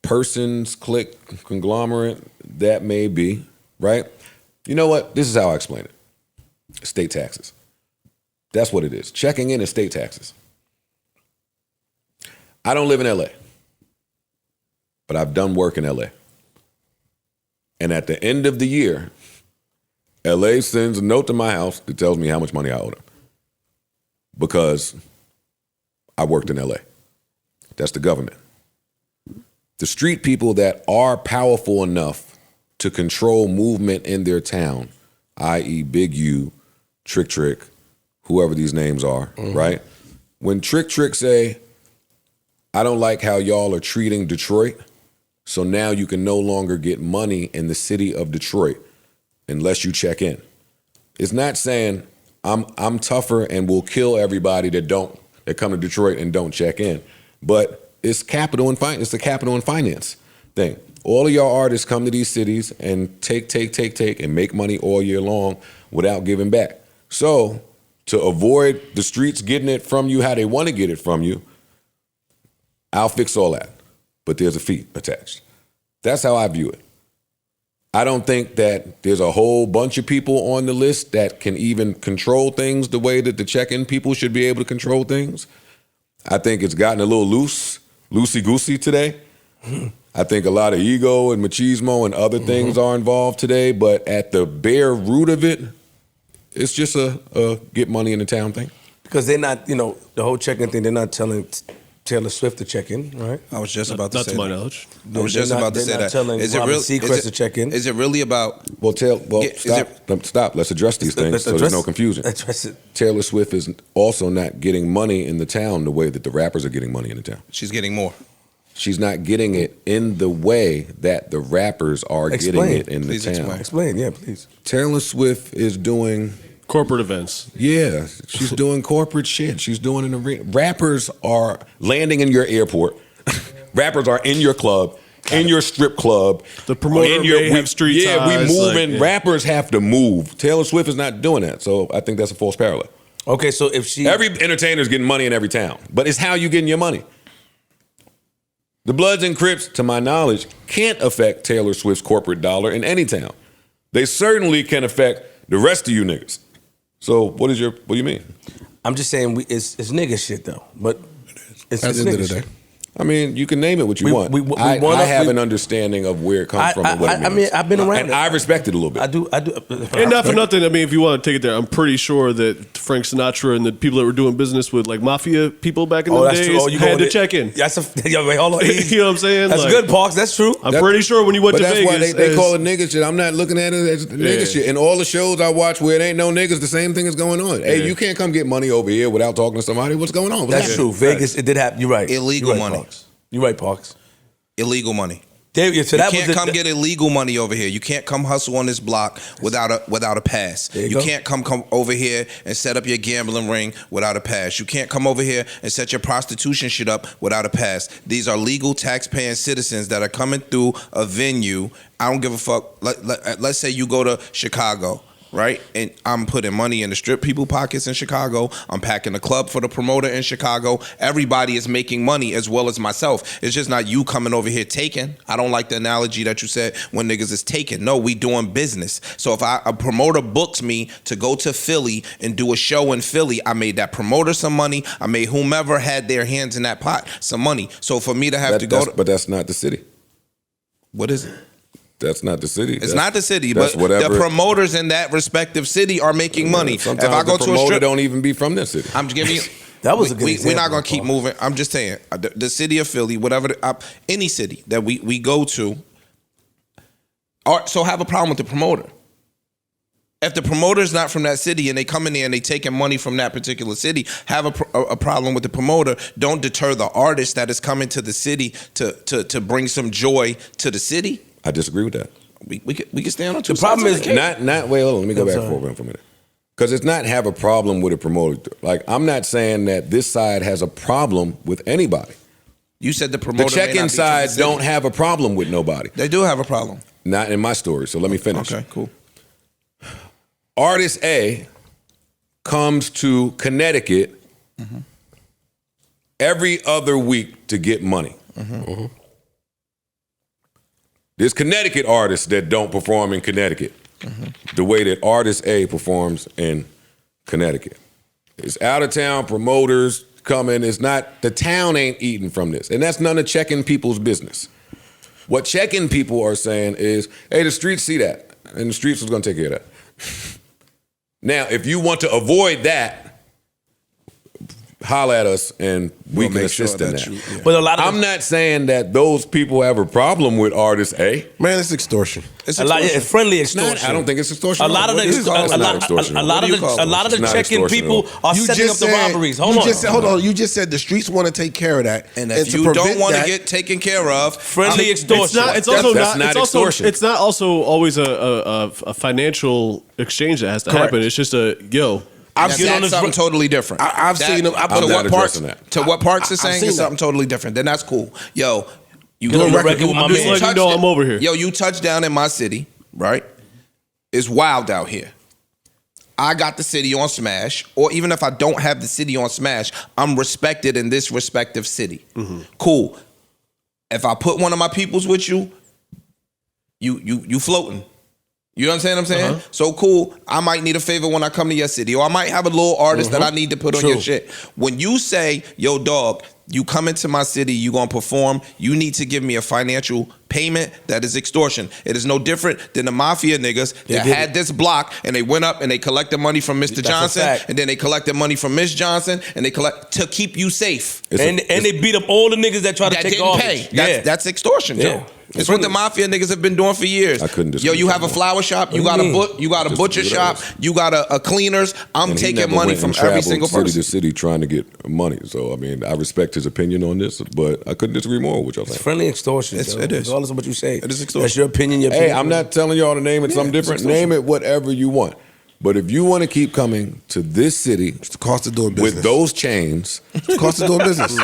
persons, clique, conglomerate that may be, right? You know what? This is how I explain it. State taxes. That's what it is. Checking in is state taxes. I don't live in LA, but I've done work in LA. And at the end of the year, LA sends a note to my house that tells me how much money I owe them because I worked in LA. That's the government. The street people that are powerful enough to control movement in their town, i.e. Big U, Trick, whoever these names are, right? When Trick say, I don't like how y'all are treating Detroit, so now you can no longer get money in the city of Detroit unless you check in. It's not saying I'm tougher and will kill everybody that come to Detroit and don't check in, but it's capital and finance. It's the capital and finance thing. All of y'all artists come to these cities and take and make money all year long without giving back. So to avoid the streets getting it from you how they want to get it from you, I'll fix all that. But there's a fee attached. That's how I view it. I don't think that there's a whole bunch of people on the list that can even control things the way that the check-in people should be able to control things. I think it's gotten a little loosey-goosey today. I think a lot of ego and machismo and other things are involved today, but at the bare root of it, it's just a get money in the town thing. Because they're not, the whole check-in thing, they're not telling Taylor Swift to check in, right? I was just about to say that. Not to my knowledge. I was just about to say that. Is it really Seacrest to check in? Is it really about? Stop. Let's address these things so there's no confusion. Address it. Taylor Swift is also not getting money in the town the way that the rappers are getting money in the town. She's getting more. She's not getting it in the way that the rappers are getting it in the town. Explain, yeah, please. Taylor Swift is doing Corporate events. Yeah, she's doing corporate shit. She's doing an arena. Rappers are landing in your airport. Rappers are in your club, in your strip club. The promoter may have street Yeah, we ties, moving. like, yeah. Rappers have to move. Taylor Swift is not doing that, so I think that's a false parallel. Okay, so if she Every entertainer's getting money in every town, but it's how you getting your money. The Bloods and Crips, to my knowledge, can't affect Taylor Swift's corporate dollar in any town. They certainly can affect the rest of you niggas. So what do you mean? I'm just saying it's nigga shit though, but it's At the end of nigga the shit. day. I mean, you can name it what you want. I have an understanding of where it comes from and what it means. I mean, I've been around and it. I respect it a little bit. I do. And not for nothing, I mean, if you want to take it there, I'm pretty sure that Frank Sinatra and the people that were doing business with like mafia people back in the days had to check in. Wait, hold on. You know what I'm saying? That's Like, good, Parks. That's true. I'm pretty sure when you went But to that's Vegas, why they call it nigga shit. I'm not looking at it as nigga shit. In all the shows I watch where it ain't no niggas, the same thing is going on. Hey, you can't come get money over here without talking to somebody. What's going on? What's That's happening? true. Vegas, it did happen. You're right. Illegal You're right, money. Parks. You're right, Parks. Illegal money. So You that can't was come get illegal money over here. You can't come hustle on this block without a pass. There you You go. can't come over here and set up your gambling ring without a pass. You can't come over here and set your prostitution shit up without a pass. These are legal tax-paying citizens that are coming through a venue. I don't give a fuck. Let's say you go to Chicago, right? And I'm putting money in the strip people pockets in Chicago. I'm packing a club for the promoter in Chicago. Everybody is making money as well as myself. It's just not you coming over here taking. I don't like the analogy that you said when niggas is taking. No, we doing business. So if a promoter books me to go to Philly and do a show in Philly, I made that promoter some money. I made whomever had their hands in that pot some money. So for me to have to go to... But that's not the city. What is it? That's not the city. It's not the city, but the promoters in that respective city are making money. Sometimes if I go the to a promoter strip, don't even be from this city. I'm giving you. That was a good We're example, not gonna keep Paul. moving. I'm just saying the city of Philly, whatever, any city that we go to, so have a problem with the promoter. If the promoter's not from that city and they come in there and they taking money from that particular city, have a problem with the promoter. Don't deter the artist that is coming to the city to bring some joy to the city. I disagree with that. We can stand on two The problem sides of is the cake. Not wait, hold on, let me go back sorry. for a minute. Because it's not have a problem with a promoter. Like, I'm not saying that this side has a problem with anybody. You said the The promoter. may not check-in be from the side city. don't have a problem with nobody. They do have a problem. Not in my story, so let me finish. Okay, cool. Artist A comes to Connecticut every other week to get money. There's Connecticut artists that don't perform in Connecticut the way that artist A performs in Connecticut. It's out-of-town promoters coming. It's not, the town ain't eating from this. And that's none of checking people's business. What checking people are saying is, hey, the streets see that, and the streets is going to take care of that. Now, if you want to avoid that, holla at us and we can assist in that. But a lot of I'm not saying that those people have a problem with artist A. Man, it's extortion. It's a lot, it's friendly extortion. I don't think it's extortion. A lot of the It's not extortion. a lot of the It's not check-in extortion people at all. are setting up the robberies. Hold on. You just said the streets want to take care of that. And if to you don't prevent want to that- get taken care of, Friendly extortion. It's also That's not. not It's also. extortion. It's not also always a financial exchange that has to happen. It's just a yo. that's something totally different. I've seen them. I'm not addressing that. To what Parks is saying seen is that. something totally different. Then that's cool. Yo, you Get on the record with my just man. letting you know I'm over here. Yo, you touched down in my city, right? It's wild out here. I got the city on Smash, or even if I don't have the city on Smash, I'm respected in this respective city. Cool. If I put one of my peoples with you, you floating. You understand what I'm saying? So cool. I might need a favor when I come to your city, or I might have a little artist that I need to put on your shit. When you say, yo, dog, you come into my city, you gonna perform, you need to give me a financial payment. That is extortion. It is no different than the mafia niggas that had this block and they went up and they collected money from Mr. Johnson, and then they collected money from Miss Johnson, and they collect to keep you safe. And they beat up all the niggas that try to That take didn't garbage. pay. That's extortion, Joe. It's what the mafia niggas have been doing for years. I couldn't disagree Yo, you with have a that. flower shop, you got a butcher shop, you got a cleaners. I'm And he taking never money went from and every traveled single city person. to city trying to get money. So I mean, I respect his opinion on this, but I couldn't disagree more with y'all saying. It's friendly extortion. It is. Regardless of what you say. It is extortion. That's your opinion. Hey, I'm not telling y'all to name it something different. Name it whatever you want. But if you want to keep coming to this city, It's the cost of doing business. with those chains It's the cost of doing business.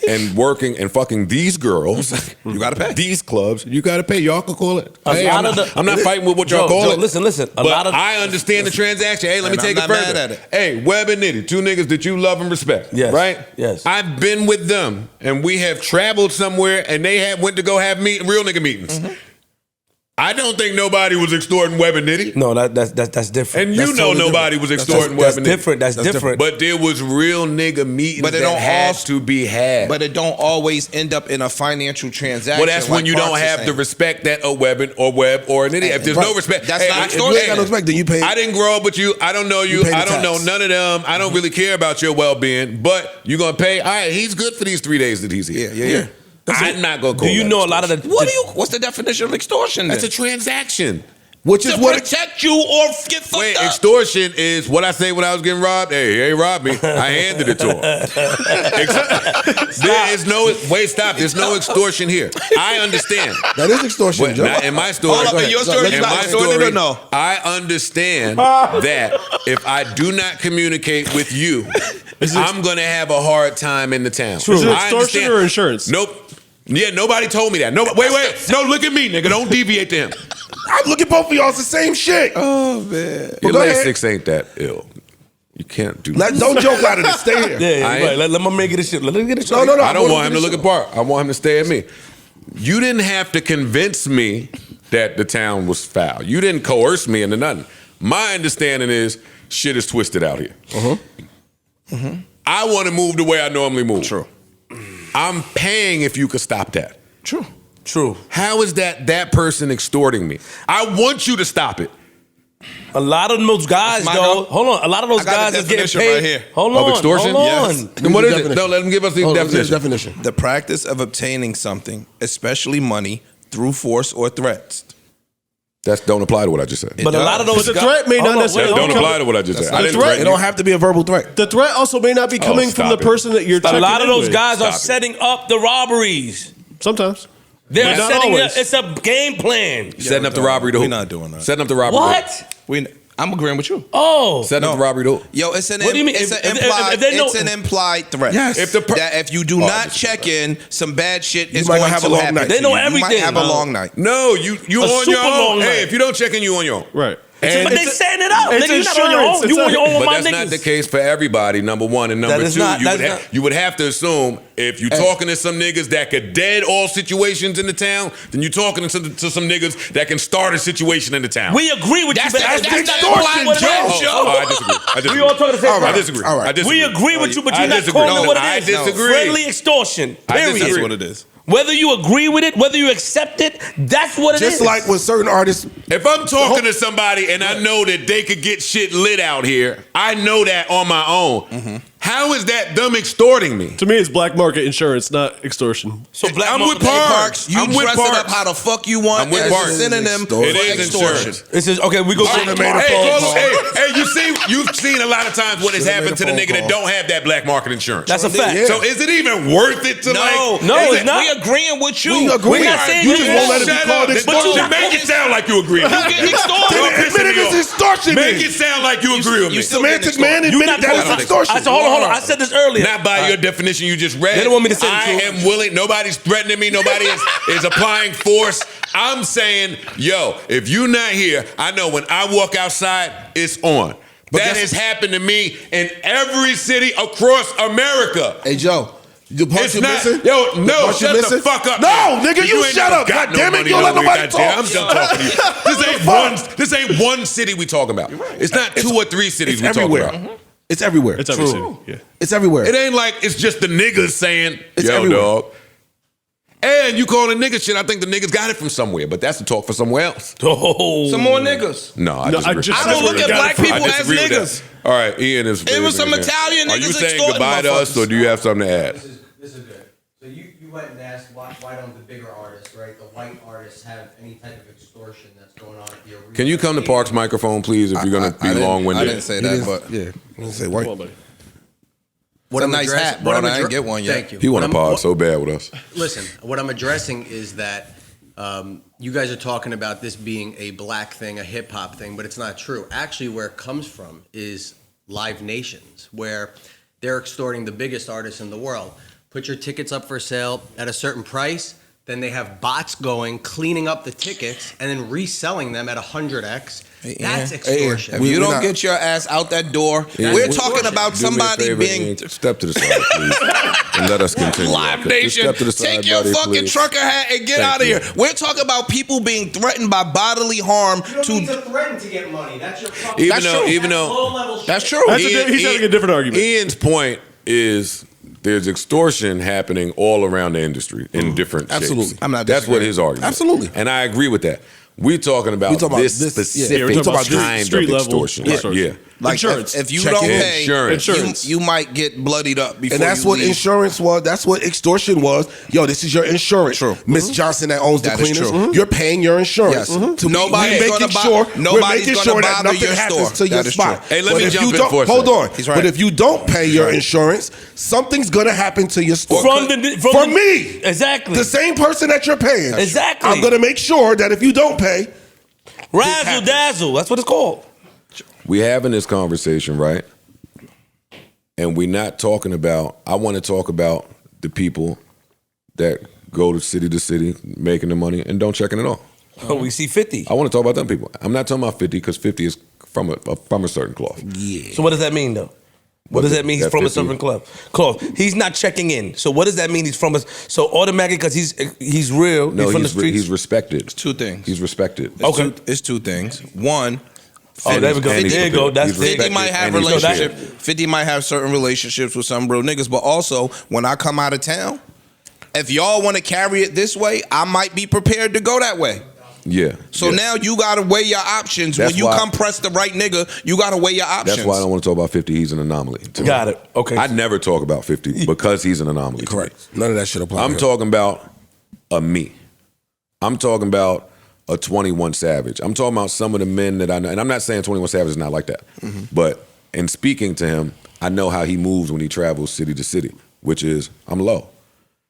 and working and fucking these girls, You gotta pay. these clubs, you got to pay. Y'all can call it. A Hey, lot I'm, of the- I'm not fighting with what y'all Joe, call Joe, it. listen. A But lot of I understand the transaction. Hey, let me And take I'm it not further. mad at it. Hey, Webb and Nitty, two niggas that you love and respect. Yes, Right? yes. I've been with them, and we have traveled somewhere, and they went to go have real nigga meetings. I don't think nobody was extorting Webb and Nitty. No, that's different. And That's you know totally nobody different. was extorting Webb That's and Nitty. different. That's different. But there was real nigga meetings But it that don't had all- to be had. But it don't always end up in a financial transaction. Well, that's when like you Parks don't is have the saying. respect that a Webb or an Nitty. If there's no respect, That's not If you ain't got extortion. no respect, then you pay. I didn't grow up with you. I don't know you. You pay the I don't know tax. none of them. I don't really care about your well-being. But you're gonna pay. All right, he's good for these 3 days that he's here. Yeah. I'm not gonna call Do you that know a lot of extortion. the? What's the definition of extortion? That's a Then? transaction. Which is To what protect you or get fucked Wait, up. extortion is what I say when I was getting robbed. Hey, he ain't robbed me. I handed it to him. There is no stop. There's no extortion here. I understand. that is extortion, But Joe. not in my story. Hold up, in your story, in you my not extorted story, or no? I understand that if I do not communicate with you, I'm going to have a hard time in the town. Is it I extortion understand. or insurance? Nope. Yeah, nobody told me that. Nobody. Wait. No, look at me, nigga. Don't deviate to him. I'm looking both of y'all. It's the same shit. Oh man. Your go ahead. LASIX ain't that ill. You can't do that. Don't joke out of this. Stay here. Yeah, I right. ain't- Let my man get his shit. Let him get his shit. No. I don't want him to this look shit. apart. I want him to stay at me. You didn't have to convince me that the town was foul. You didn't coerce me into nothing. My understanding is shit is twisted out here. I want to move the way I normally move. True. I'm paying if you could stop that. True. How is that person extorting me? I want you to stop it. A lot of those guys, That's my though. girl. Hold on. A lot of those I got guys the are getting definition paid. right here. Hold Of on. extortion? Hold Yes. on. Then what is it? Definition. No, let him give us the Oh, here's the definition. definition. The practice of obtaining something, especially money, through force or threats. That don't apply to what I just said. But a lot of those But the guys. threat may not Hold on, necessarily wait, Don't hold on. apply to what I just said. I not didn't a threat. threaten It you. don't have to be a verbal threat. The threat also may not be coming from stop the it. person that you're A checking lot of in those with. guys are Stop it. setting up the robberies. Sometimes. They're But not setting always. up. It's a game plan. Setting up the robbery to who? We're not doing that. Setting up the robbery to who? What? I'm agreeing with you. Oh. Setting up the robbery to who? Yo, it's an What do you mean? It's If- an if- implied. if they know- It's an implied threat. Yes. If the per- that if you do Oh, I not disagree. check in, some bad shit is might going have to a long happen. night. to They know you. You might everything. have a long night. No, you A on super your long own. night. Hey, if you don't check in, you on your own. Right. And- But they setting it up. It's Nigga, you're not on your insurance. own. You on your own with But my that's niggas. not the case for everybody, number one. And number That is two, not- you, that's would not- you would have to assume if you're talking to some niggas that could dead all situations in the town, then you're talking to some niggas that can start a situation in the town. We agree with That's you, but that's that's not extortion, what it Joe. is. Oh, I disagree. I disagree. We all talking the same All right. I disagree. All right. I disagree. We agree with you, but I you're not disagree. calling it what it I is. disagree. Friendly extortion. I Period. disagree. That's what it is. Whether you agree with it, whether you accept it, that's what it is. Just like with certain artists, If I'm talking to somebody and I know that they could get shit lit out here, I know that on my own. How is that them extorting me? To me, it's black market insurance, not extortion. So black I'm with market- Parks. You I'm with dress it Parks. up how the fuck you want. I'm with as Parks. a synonym It for is extortion. insurance. This is okay. We go. Hey, have made a phone call call. him. Hey, you've seen a lot of times what has Should've made happened to a the phone nigga that call. don't have that black market insurance. That's a fact. Yeah. So is it even worth it to No, No, is it's it- not. We agreeing with you. We agree. We're not saying You just won't let it be Shut called up. extortion. Then make it sound like you agree. You getting extorted. Don't piss Admit me it off. is extortion. Make then. it sound like you agree with me. still getting Semantic man You admitted not that supposed is to- extortion. I said, hold on. I said this earlier. Not by your definition you just read. They don't want me to say the I truth. am willing. Nobody's threatening me. Nobody is applying force. I'm saying, yo, if you're not here, I know when I walk outside, it's on. That has happened to me in every city across America. Hey Joe, the part It's you not, missing? yo, The no, part you shut the missing? fuck up. No, man. nigga, you ain't shut never up. got God damn it, money you don't let nowhere, nobody goddamn. talk. I'm done talking to you. This ain't one city we talking about. It's not two or three cities It's we talking everywhere. about. It's everywhere. It's every city. Yeah. It's everywhere. It ain't like it's just the niggas saying, It's yo, everywhere. dog. And you calling nigga shit, I think the niggas got it from somewhere, but that's the talk for somewhere else. Oh. Some more niggas. No, I No, disagree. I just I don't said look we at got black it from- people I as disagree with niggas. that. All right, Ian is. It was some Italian Are you niggas saying extorting goodbye to us, motherfuckers. or do you have something to add? This is good. So you went and asked why don't the bigger artists, right, the white artists, have any type of extortion that's going on at the arena? Can you come to Park's microphone, please, if you're going to be long-winded? I didn't say that, but yeah, you didn't say white. Come on, buddy. What It's a I'm nice hat, bro, what I'm and I didn't get one yet. Thank you. He want What to I'm- pause so bad with us. Listen, what I'm addressing is that You guys are talking about this being a black thing, a hip hop thing, but it's not true. Actually, where it comes from is Live Nations, where they're extorting the biggest artists in the world. Put your tickets up for sale at a certain price, then they have bots going, cleaning up the tickets, and then reselling them at 100x. That's extortion. If you don't get your ass out that door, we're talking about somebody being. Step to the side, please, and let us continue. Live Nation, Step to the side, take your buddy, fucking please. trucker hat and get out of here. We're talking about people being threatened by bodily harm. You don't need to threaten to get money. That's your problem. Even though low-level shit. That's true. He's having a different argument. Ian's point is there's extortion happening all around the industry in different Absolutely. shapes. I'm not That's what disagreeing. his argument. Absolutely. And I agree with that. We're talking about this specific we're talking about kind street of level extortion. extortion. Yeah. Like Insurance. if you Check don't in. pay, Insurance. You might get bloodied up before. And that's you what leave. insurance was. That's what extortion was. Yo, this is your insurance. True. Miss Johnson that owns the That is cleaners. true. You're paying your insurance. Yes. To Nobody's we're gonna making buy- sure, nobody's we're making gonna sure that bother nothing your happens store. to your That is spot. true. Hey, let But me if jump you in don't, for a hold second. on. He's right. But if you don't pay your insurance, something's gonna happen to your store. From me. Exactly. The same person that you're paying. Exactly. I'm gonna make sure that if you don't pay, Razzle dazzle. That's what it's called. We having this conversation, right? And we're not talking about, I want to talk about the people that go to city making the money and don't check in at all. Oh, we see 50. I want to talk about them people. I'm not talking about 50 because 50 is from a certain cloth. So what does that mean, though? What does that mean? He's That from a 50. certain club. He's not checking in. So what does that mean? He's from us. So automatically, because he's real. No, he's from the streets. he's respected. Two things. He's respected. It's two things. One. Oh, there we go. And he's There you go. That's he's 50 respected might have and he's relationship. respected. 50 might have certain relationships with some real niggas, but also when I come out of town, if y'all want to carry it this way, I might be prepared to go that way. Yeah. So yeah. now you gotta weigh your options. That's when you why- come press the right nigga, you gotta weigh your options. That's why I don't want to talk about 50. He's an anomaly. to me. Got it. Okay. I never talk about 50 because he's an anomaly. to me. correct. None of that should apply. I'm talking about a me. I'm talking about a 21 Savage. I'm talking about some of the men that I know. And I'm not saying 21 Savage is not like that. But in speaking to him, I know how he moves when he travels city to city, which is I'm low.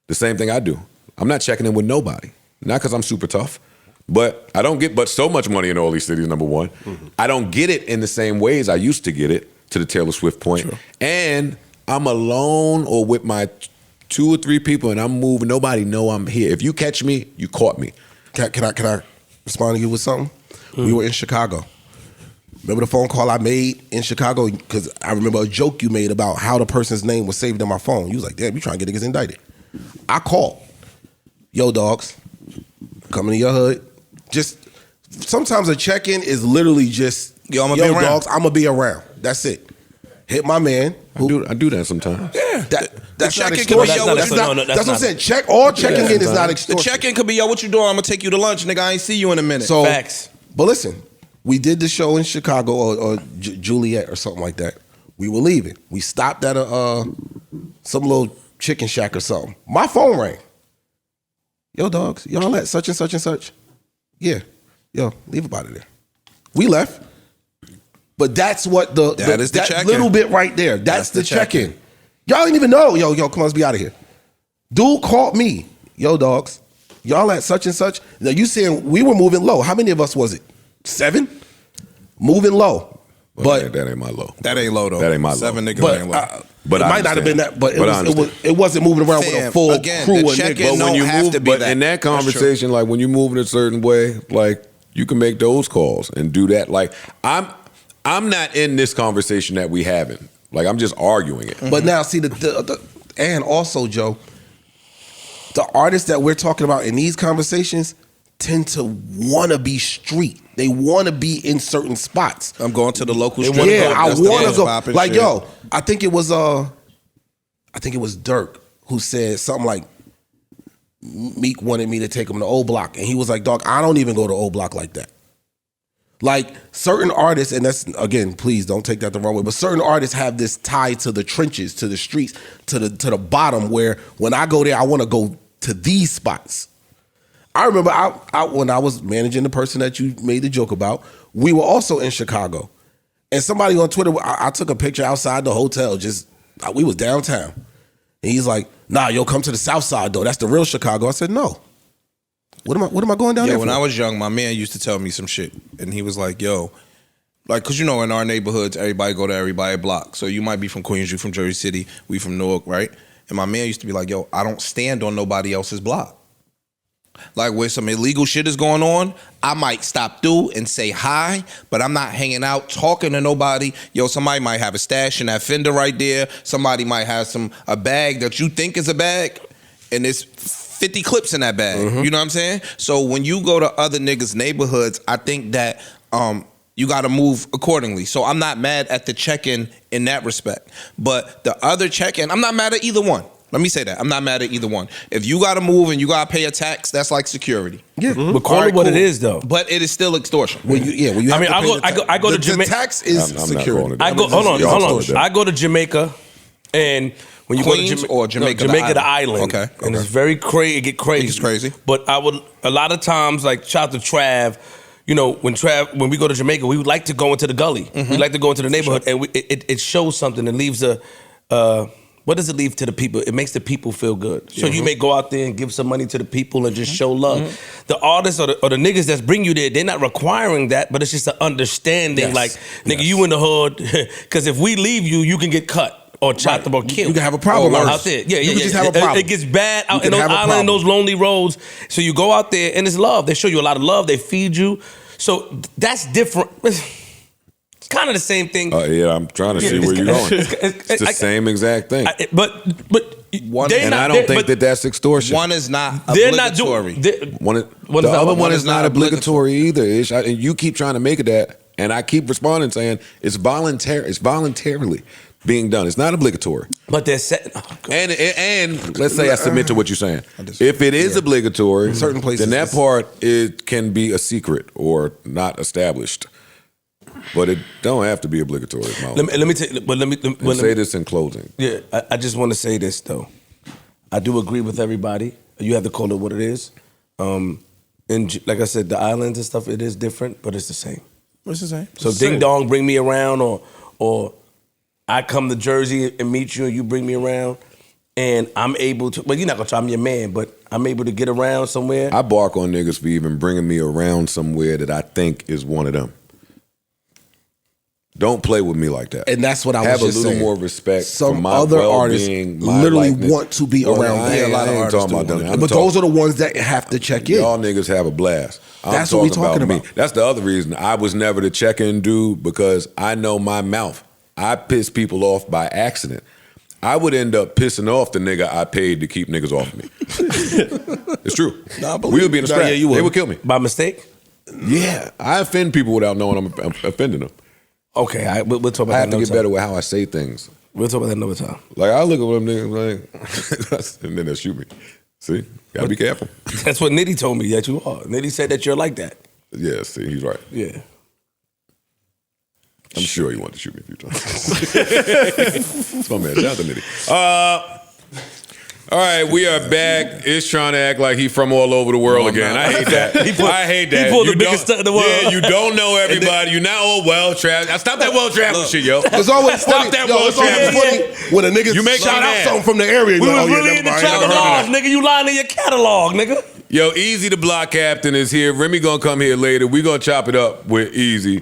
The same thing I do. I'm not checking in with nobody. Not because I'm super tough, but I don't get but so much money in all these cities, number one. I don't get it in the same ways I used to get it, to the Taylor Swift point. True. And I'm alone or with my 2 or 3 people and I'm moving. Nobody know I'm here. If you catch me, you caught me. Can I respond to you with something? We were in Chicago. Remember the phone call I made in Chicago? Because I remember a joke you made about how the person's name was saved on my phone. You was like, damn, you trying to get niggas indicted. I called. Yo, dogs, coming to your hood. Just sometimes a check-in is literally just, Yo, I'ma be around. dogs, I'm going to be around. That's it. Hit my man. I do that sometimes. Yeah. That's not check-in could be, extortion. yo, what That's you not- no, that's what I'm not saying. All checking in is not The extortion. check-in could be, yo, what you doing? I'm gonna take you to lunch, nigga. I ain't see you in a minute. So, Facts. But listen, we did the show in Chicago or Juliet or something like that. We were leaving. We stopped at some little chicken shack or something. My phone rang. Yo, dogs, y'all at such and such and such? Yeah. Yo, leave about it there. We left. But that's what That is the that check-in. little bit right there. That's the check-in. check-in. Y'all didn't even know. Yo, come on, let's be out of here. Dude called me. Yo, dogs, y'all at such and such. Now you saying we were moving low. How many of us was it? 7? Moving low. But that ain't my low. that ain't low though. That ain't my low. 7 niggas but ain't low. But it I might not have been understand. that. But But I it understand. wasn't moving around with a Fam, full again, crew the of check-in niggas. But when you have move, to be but that. in that That's true. conversation, like when you move in a certain way, like you can make those calls and do that. Like I'm not in this conversation that we having. Like I'm just arguing it. But now, see the and also, Joe, the artists that we're talking about in these conversations tend to want to be street. They want to be in certain spots. I'm going to the local street. Yeah, club. I That's the want to most go. poppin' Like, shit. yo, I think it was Dirk who said something like Meek wanted me to take him to O Block, and he was like, "Dog, I don't even go to O Block like that." Like certain artists, and that's again, please don't take that the wrong way, but certain artists have this tie to the trenches, to the streets, to the bottom. Where when I go there, I want to go to these spots. I remember when I was managing the person that you made the joke about, we were also in Chicago. And somebody on Twitter, I took a picture outside the hotel, we was downtown. And he's like, nah, yo, come to the south side though. That's the real Chicago. I said, no. What am I going down there When for? I was young, my man used to tell me some shit, and he was like, "Yo, like, cause in our neighborhoods, everybody go to everybody block. So you might be from Queens, you from Jersey City, we from Newark, right? And my man used to be like, yo, I don't stand on nobody else's block. Like where some illegal shit is going on, I might stop through and say hi, but I'm not hanging out talking to nobody. Yo, somebody might have a stash in that fender right there. Somebody might have a bag that you think is a bag, and there's 50 clips in that bag. You know what I'm saying? So when you go to other niggas' neighborhoods, I think that you got to move accordingly. So I'm not mad at the check-in in that respect. But the other check-in, I'm not mad at either one. Let me say that. I'm not mad at either one. If you got to move and you got to pay a tax, that's like security. Yeah, but call it what it is, though. But it is still extortion. Well, you have I go to Jamaica. The tax is security. Hold on. I go to Jamaica, and when you Queens go to or Jamaica, the island. Okay. And it's very crazy. It get crazy. It's crazy. But I would a lot of times, like shout out to Trav. You know, when we go to Jamaica, we would like to go into the gully. We like to go into the neighborhood, and it shows something. It leaves what does it leave to the people? It makes the people feel good. So you may go out there and give some money to the people and just show love. The artists or the niggas that's bring you there, they're not requiring that, but it's just an understanding. Yes. Like, nigga, you in the hood, because if we leave you, you can get cut. Or chopped up or killed. You can have a problem out there. Yeah, you can just have a problem. It gets bad out in can those have a islands, problem. those lonely roads. So you go out there and it's love. They show you a lot of love. They feed you. So that's different. It's kind of the same thing. Yeah, I'm trying to see where you're going. It's the same exact thing. But I don't think that's extortion. One is not they're obligatory. The other one is not obligatory either. And you keep trying to make it that, and I keep responding saying it's voluntary. It's voluntarily being done. It's not obligatory. But they're set. And let's say I submit to what you're saying. If it is obligatory, certain places, then that part it can be a secret or not established. But it don't have to be obligatory. Let me say this in closing. Yeah, I just want to say this though. I do agree with everybody. You have to call it what it is. And like I said, the islands and stuff, it is different, but it's the same. What's the same? So ding dong, bring me around, or I come to Jersey and meet you, and you bring me around, and I'm able to. Well, you're not gonna try. I'm your man, but I'm able to get around somewhere. I bark on niggas for even bringing me around somewhere that I think is one of them. Don't play with me like that. And that's what I was have just a little saying. more respect. Some for my other artists well-being, my literally likeness. want to be around. I ain't talking about them. But those are the ones that have to check in. Y'all niggas have a blast. That's what we talking about. Me. That's the other reason I was never the check-in dude, because I know my mouth. I piss people off by accident. I would end up pissing off the nigga I paid to keep niggas off me. It's true. We would be in a scrap. They would kill me. By mistake? Yeah. I offend people without knowing I'm offending them. Okay, we'll talk about that. I have to get better with how I say things. We'll talk about that another time. Like, I look at them niggas like, and then they'll shoot me. See? Gotta be careful. That's what Nitty told me that you are. Nitty said that you're like that. Yeah, see, he's right. Yeah. I'm sure he wanted to shoot me a few times. That's my man. Shout out to Nitty. All right, we are back. Ish trying to act like he from all over the world again. I hate that. I hate that. He pulled the biggest stunt in the world. Yeah, you don't know everybody. You're not all well-traveled. Stop that well-traveled shit, yo. It's always Stop funny. that It's always well-traveled. funny when a nigga You make shout me out mad. something from the area. We Like, was really in the catalog, nigga. You lying in your catalog, nigga. Yo, Easy the block captain is here. Remy gonna come here later. We gonna chop it up with Easy.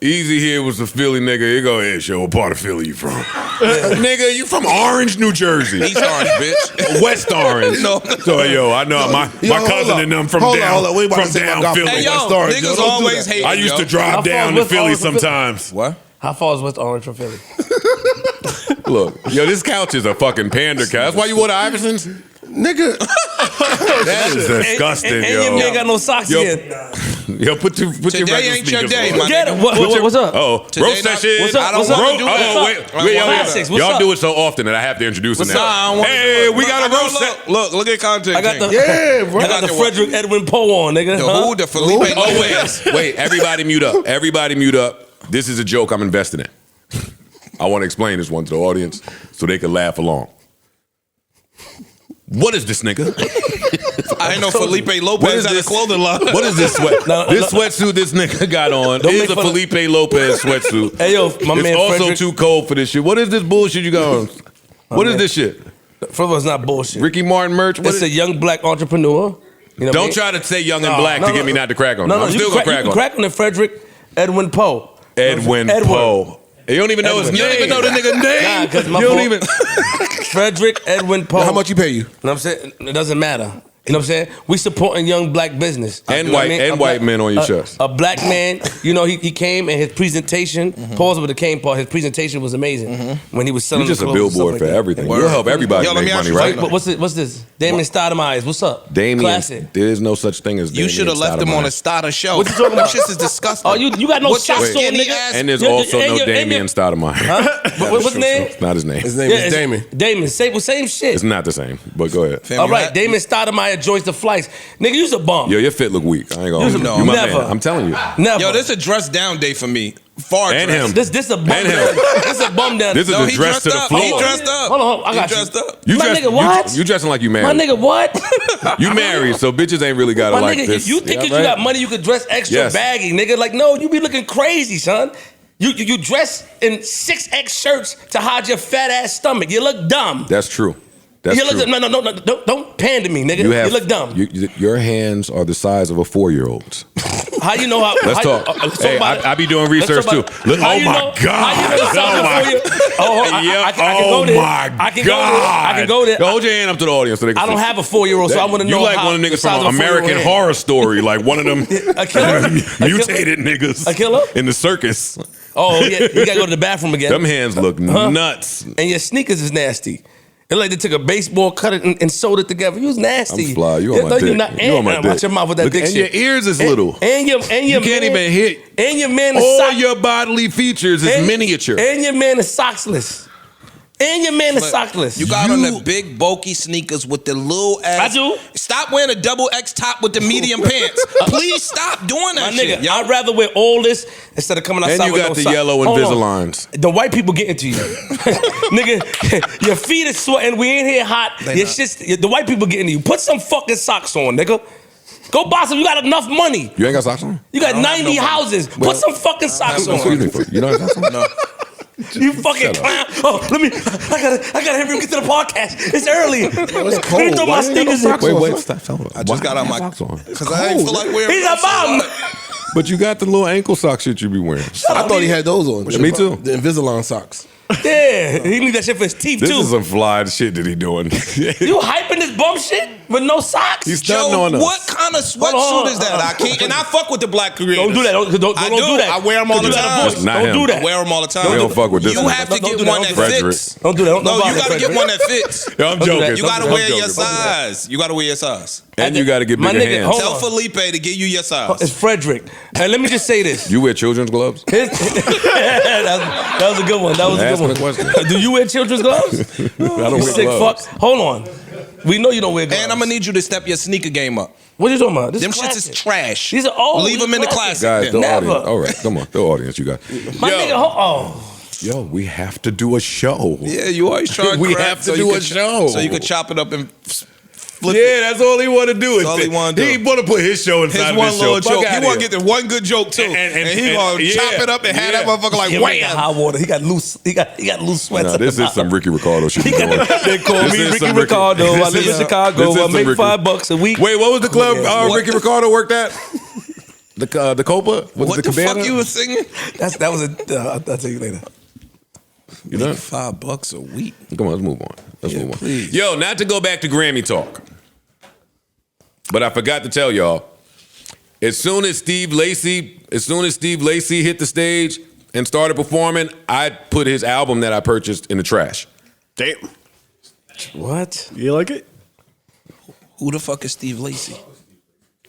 Easy here was a Philly nigga. He go, hey, show, what part of Philly you from? Nigga, you from Orange, New Jersey. East Orange, bitch. West Orange. No. So, yo, I know my cousin and them from down We about to say down my Philly. Hey, yo, West Orange, niggas yo, don't do always that. hate I used to How drive far down is to West Philly Orange from Philly? sometimes. What? How far is West Orange from Philly? Look, yo, this couch is a fucking pander couch. That's why you wore the Iversons? Nigga. That is disgusting, and yo. your man got no socks Yo, in. Yo, put your Today regular ain't your sneakers day, on. my Get nigga. it. What's up? Oh, Today roast that not- shit. What's up? I don't What's up? want to do What's that. up? Wait, Classics, what's y'all up? do it so often that I have to introduce it Nah, I now. don't wanna Hey, do it. we got a Look, roast set. Look at content. I got the Yeah, bro. I got the Got the Frederick Edwin Poe on, nigga. The Huh? who? The Felipe Lopez. Wait, everybody mute up. Everybody mute up. This is a joke I'm investing in. I want to explain this one to the audience so they can laugh along. What is this nigga? I ain't know Felipe What Lopez is had a this? clothing line. What is this sweat? This sweatsuit this nigga got on Don't is make a fun of- Felipe Lopez sweatsuit. Hey, yo, my It's man also Frederick. too cold for this shit. What is this bullshit you got on? What is man. this shit? First of all, it's not bullshit. Ricky Martin merch? What It's is- a young black entrepreneur You know what I Don't mean? try to say young and black to get me not to crack on. No, I'm you still can gonna crack you on. can crack on the Frederick Edwin Poe. Edwin Poe. You don't even know his name. You don't even know the nigga name. Nah, because you don't even. Frederick Edwin Poe. How much you pay you? You know what I'm saying? It doesn't matter. You know what I'm saying? We supporting young black business. And You know what white I mean? and A white black- men on your chest. A black man, you know, he came and his presentation, pause with the came part, his presentation was amazing when he was selling You're just the a clothes and billboard stuff for like that. everything. You'll help everybody Yo, let make me ask money, you right? something. What's this? Damon Stoudemire. What's up? Damien, Classic. there is no such thing as Damien You should have left him on a starter show. What you talking about? That shit is disgusting. Oh, you got no What's your socks on, skinny nigga. ass- And there's Yeah, also and no your- and Damien your- Stoudemire. Huh? What's his name? It's not his name. His name is Damon. Damon. Same shit. It's not the same, but go ahead. Fam, All you right, had- Damon Stoudemire joins the flights. Nigga, you's a bum. Yo, your fit look weak. I ain't gonna. You You my never. man. I'm telling you. Never. Yo, this is a dress down day for me. Far And dressed. him. This a bum And him. down. This a bum down. This is No, the he dress to the dressed up. floor. He dressed up. Hold on, I got He you. dressed up. You My dress- nigga, what? You dressing like you My married. nigga, what? You married, so bitches ain't really got it My like nigga, this. you think Yeah, that you got money, you could dress extra Yes. baggy, nigga. Like, no, you be looking crazy, son. You dress in 6X shirts to hide your fat ass stomach. You look dumb. That's true. That's you true. look no, don't pander me, nigga. You look dumb. Your hands are the size of a 4-year-old's. How you know how? Let's how talk. let's Hey, about it. I be doing research Let's too. talk about- Look, how oh you my know- God. How you know Oh something my- for you? Oh, I can go there. I can go there. I can go there. Yo, hold your hand up to the audience so they can I don't see. have a 4-year-old, so I want to know You like how one of the the niggas size from of a 4-year-old American hand. Horror Story, like one of them A killer? mutated niggas A killer? in the circus. Oh, yeah, you gotta go to the bathroom again. Them hands look nuts. And your sneakers is nasty. It's like they took a baseball, cut it, and sewed it together. You was nasty. I'm fly. You on Yeah, my no, dick. you're not- You on my and dick. watch your mouth with that Look, dick and shit. your ears is little. And your You can't man, even hit. And your man is All your bodily features is and- miniature. And your man is socksless. And your man is sockless. You got on the big bulky sneakers with the little ass. I do. Stop wearing a double X top with the medium pants. Please stop doing My that shit. nigga, I'd rather wear all this instead of coming outside And you with got no the socks. yellow Hold on. Invisaligns. The white people getting to you. Nigga, your feet is sweating. We ain't here hot. Your shit's, the white people getting to you. Put some fucking socks on, nigga. Go buy some. You got enough money. You ain't got socks on? You got 90 houses. Put some fucking socks on. Excuse me. You don't have socks on? No. You fucking clown. Oh, let me. I gotta help you get to the podcast. It's early. it's cold. Let me throw my Why you ain't got no sneakers in. socks Wait, stop. I just got on my. socks on. Because I ain't feel like wearing. He's a bum. But you got the little ankle sock shit you be wearing. I thought he had those on. Me too. The Invisalign socks. Yeah, he need that shit for his teeth This too. is some fly shit that he doing. You hyping this bum shit with no socks? He's stunting Joe, on us. what kind of Hold on, sweatsuit is that? I can't. And I fuck with the black creators. Don't do that. Don't do that. I wear them all the You got a time. voice. Not Don't him. do I that. wear them all the time. We don't fuck with this You nigga. have to Don't get do that. one Don't that do that. fits. Don't do that. Don't No, bother you got to Frederick. get one that fits. Yo, I'm Don't do joking. that. You got to I'm wear your joking. size. You got to wear your size. And you got to get My bigger nigga, hands. hold Tell on. Felipe to give you your It's size. Frederick. And let me just say this. You wear children's gloves? that was a good one. That was a Asking good a one. question. Do you wear children's gloves? I don't You wear sick gloves. fuck. Hold on. We know you don't wear gloves. And I'm going to need you to step your sneaker game up. What are you talking about? This Them is shits classic. is trash. These are old. Leave them in the classic. Guys, then. the Never. audience. All right, come on. The audience, you got. My nigga, Yo, we have to do a show. Yeah, you always try to We crack have to so do you a could show. So you could chop it up and flip Yeah, it. that's all he want to do. That's all he wanna do. He want to put his show inside His of one his little show. joke. Fuck He outta want to here. get the one good joke too. And he going to yeah, chop it up and have that motherfucker like, he wham. got high water. He got loose. He got loose sweats. Nah, at the this is bottom. some Ricky Ricardo shit. They call This me is Ricky some Ricardo. I this live in is- Chicago. this is I some make Ricky- $5 a week. Wait, what was the club Yeah. Ricky Ricardo worked at? The Copa? Was What it the Cabana? fuck you was singing? That was a. I'll tell you later. You know? $5 a week. Come on, let's move on. Let's Yeah, move on. please. Yo, not to go back to Grammy talk, but I forgot to tell y'all. As soon as Steve Lacy hit the stage and started performing, I put his album that I purchased in the trash. Damn. What? You like it? Who the fuck is Steve Lacy?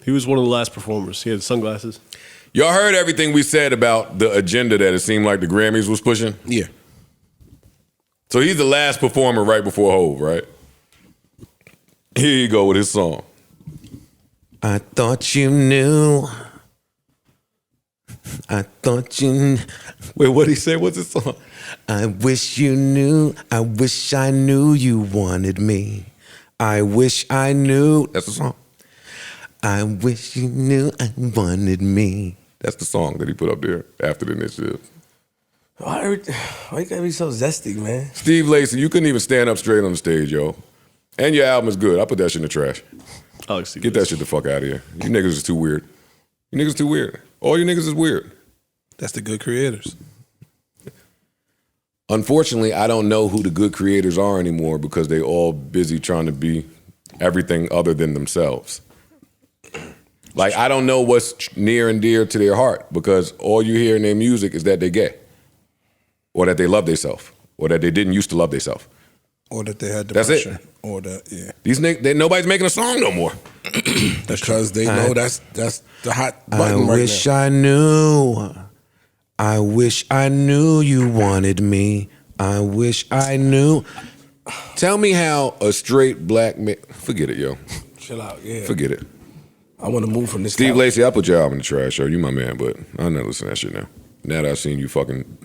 He was one of the last performers. He had sunglasses. Y'all heard everything we said about the agenda that it seemed like the Grammys was pushing? Yeah. So he's the last performer right before Hov, right? Here you go with his song. I thought you knew. I thought you knew. Wait, what'd he say? What's his song? I wish you knew. I wish I knew you wanted me. I wish I knew. That's the song. I wish you knew I wanted me. That's the song that he put up there after the initiative. Why you gotta be so zesty, man? Steve Lacy, you couldn't even stand up straight on the stage, yo. And your album is good. I put that shit in the trash. Get that shit the fuck out of here. You niggas is too weird. You niggas too weird. All you niggas is weird. That's the good creators. Unfortunately, I don't know who the good creators are anymore because they all busy trying to be everything other than themselves. Like, I don't know what's near and dear to their heart because all you hear in their music is that they're gay or that they love themselves or that they didn't used to love themselves. Or that they had depression. That's it. Or that, yeah. These niggas, nobody's making a song no more. Because they know that's the hot button right wish I knew. I wish I knew you wanted me. I wish I knew. Tell me how a straight black man. Forget it, yo. Chill out, yeah. Forget it. I want to move from this. Steve Lacy, I put your album in the trash, yo. You my man, but I'll never listen to that shit now. Now that I've seen you fucking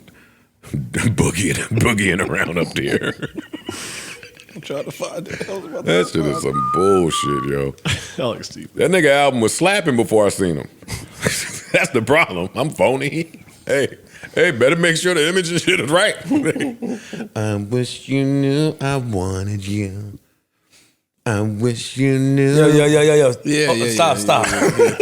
boogieing around up there. I'm trying to find it. That shit is some bullshit, yo. I like Steve. That nigga album was slapping before I seen him. That's the problem. I'm phony. Hey, better make sure the image and shit is right. I wish you knew I wanted you. I wish you knew. Yo. Yeah, Stop.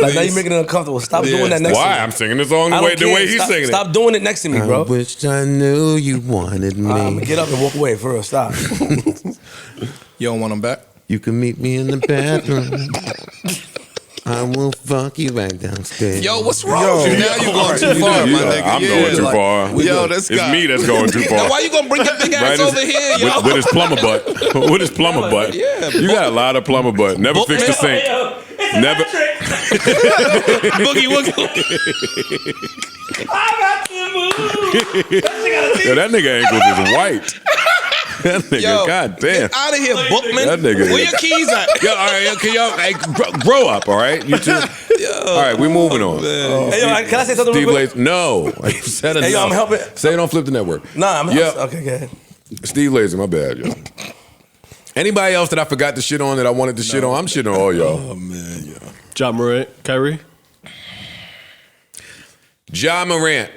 Like, now you're making it uncomfortable. Stop doing that next to me. Why? I'm singing the song the way he's singing it. Stop doing it next to me, bro. I wish I knew you wanted me. I'm gonna get up and walk away for real. Stop. You don't want them back? You can meet me in the bathroom. I will fuck you right downstairs. Yo, what's wrong with you? Now you're going too far, my nigga. I'm going too far. Yo, this guy. It's me that's going too far. Now, why you gonna bring your big ass over here, yo? With his plumber butt. With his plumber butt. Yeah, you got a lot of plumber butt. Never fix the sink. Never. Boogie woogie. I got to move. Yo, that nigga ankles is white. That nigga, goddamn. Get out of here, Bookman. That nigga. Where your keys at? Yo, all right, can y'all grow up, all right? You two. All right, we're moving on. Hey, yo, can I say something Steve real quick? Lacy, no. You said enough. Hey, yo, I'm helping. Say it on Flip the Network. Nah, I'm Yeah. okay, go ahead. Steve Lacy, my bad, yo. Anybody else that I forgot to shit on that I wanted to shit on? I'm shitting on all y'all. Oh, man, yo. John Morant, Kyrie. John Morant.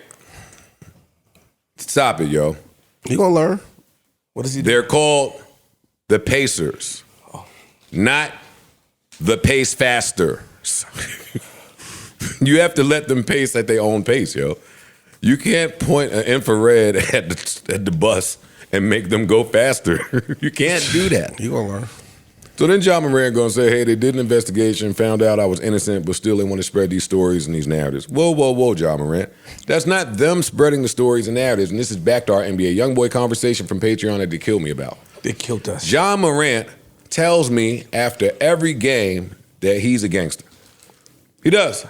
Stop it, yo. You gonna learn. What is he doing? They're called the Pacers, not the Pace Fasters. You have to let them pace at their own pace, yo. You can't point an infrared at the bus and make them go faster. You can't do that. You gonna learn. So then John Morant gonna say, hey, they did an investigation, found out I was innocent, but still they want to spread these stories and these narratives. Whoa, John Morant. That's not them spreading the stories and narratives, and this is back to our NBA Youngboy conversation from Patreon that they killed me about. They killed us. John Morant tells me after every game that he's a gangster. He does.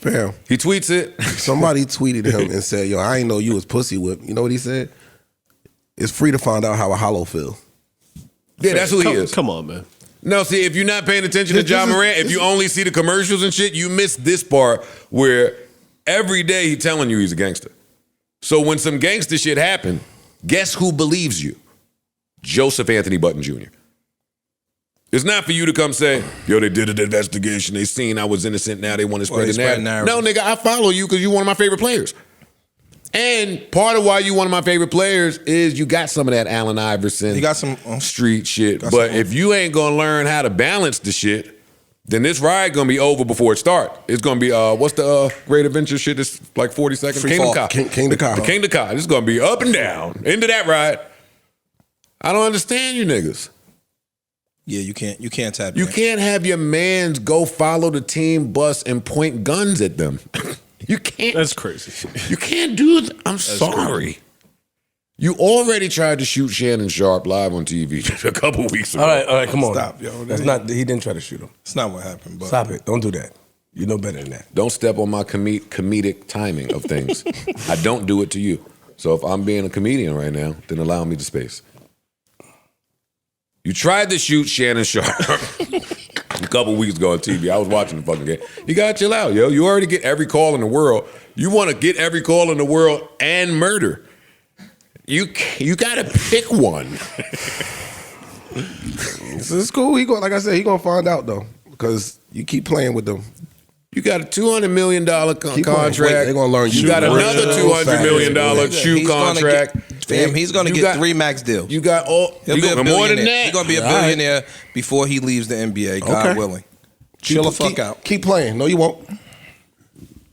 Fam. He tweets it. Somebody tweeted him and said, yo, I ain't know you was pussy whipped. You know what he said? It's free to find out how a hollow feel. Yeah, that's who he is. Come on, man. No, see, if you're not paying attention to John Morant, if you only see the commercials and shit, you miss this part where every day he's telling you he's a gangster. So when some gangster shit happen, guess who believes you? Joseph Anthony Budden Jr. It's not for you to come say, yo, they did an investigation, they seen I was innocent, now they want to spread the narrative. No, nigga, I follow you because you're one of my favorite players. And part of why you one of my favorite players is you got some of that Allen Iverson, You got some street shit. But if you ain't gonna learn how to balance the shit, then this ride gonna be over before it start. It's gonna be what's the Great Adventure shit? It's like 40 seconds. Free Kingdom fall. Come. Kingdom Come. The Kingdom Come. This is gonna be up and down into that ride. I don't understand you niggas. Yeah, you can't tap. You can't have your mans go follow the team bus and point guns at them. You can't. That's crazy. You can't do that. I'm sorry. Crazy. You already tried to shoot Shannon Sharp live on TV a couple weeks ago. All right, come on. Stop, yo. That's not. He didn't try to shoot him. It's not what happened. But Stop it. Don't do that. You know better than that. Don't step on my comedic timing of things. I don't do it to you. So if I'm being a comedian right now, then allow me the space. You tried to shoot Shannon Sharp a couple weeks ago on TV. I was watching the fucking game. You gotta chill out, yo. You already get every call in the world. You want to get every call in the world and murder. You gotta pick one. It's cool. He like I said, he gonna find out though, because you keep playing with them. You got a $200 million contract. They're gonna learn you got another $200 million shoe contract. He's gonna get 3 max deals. You got all. He'll be a more than billionaire. that. He's gonna be a billionaire before he leaves the NBA. God willing. Chill the fuck out. Keep playing. No, you won't.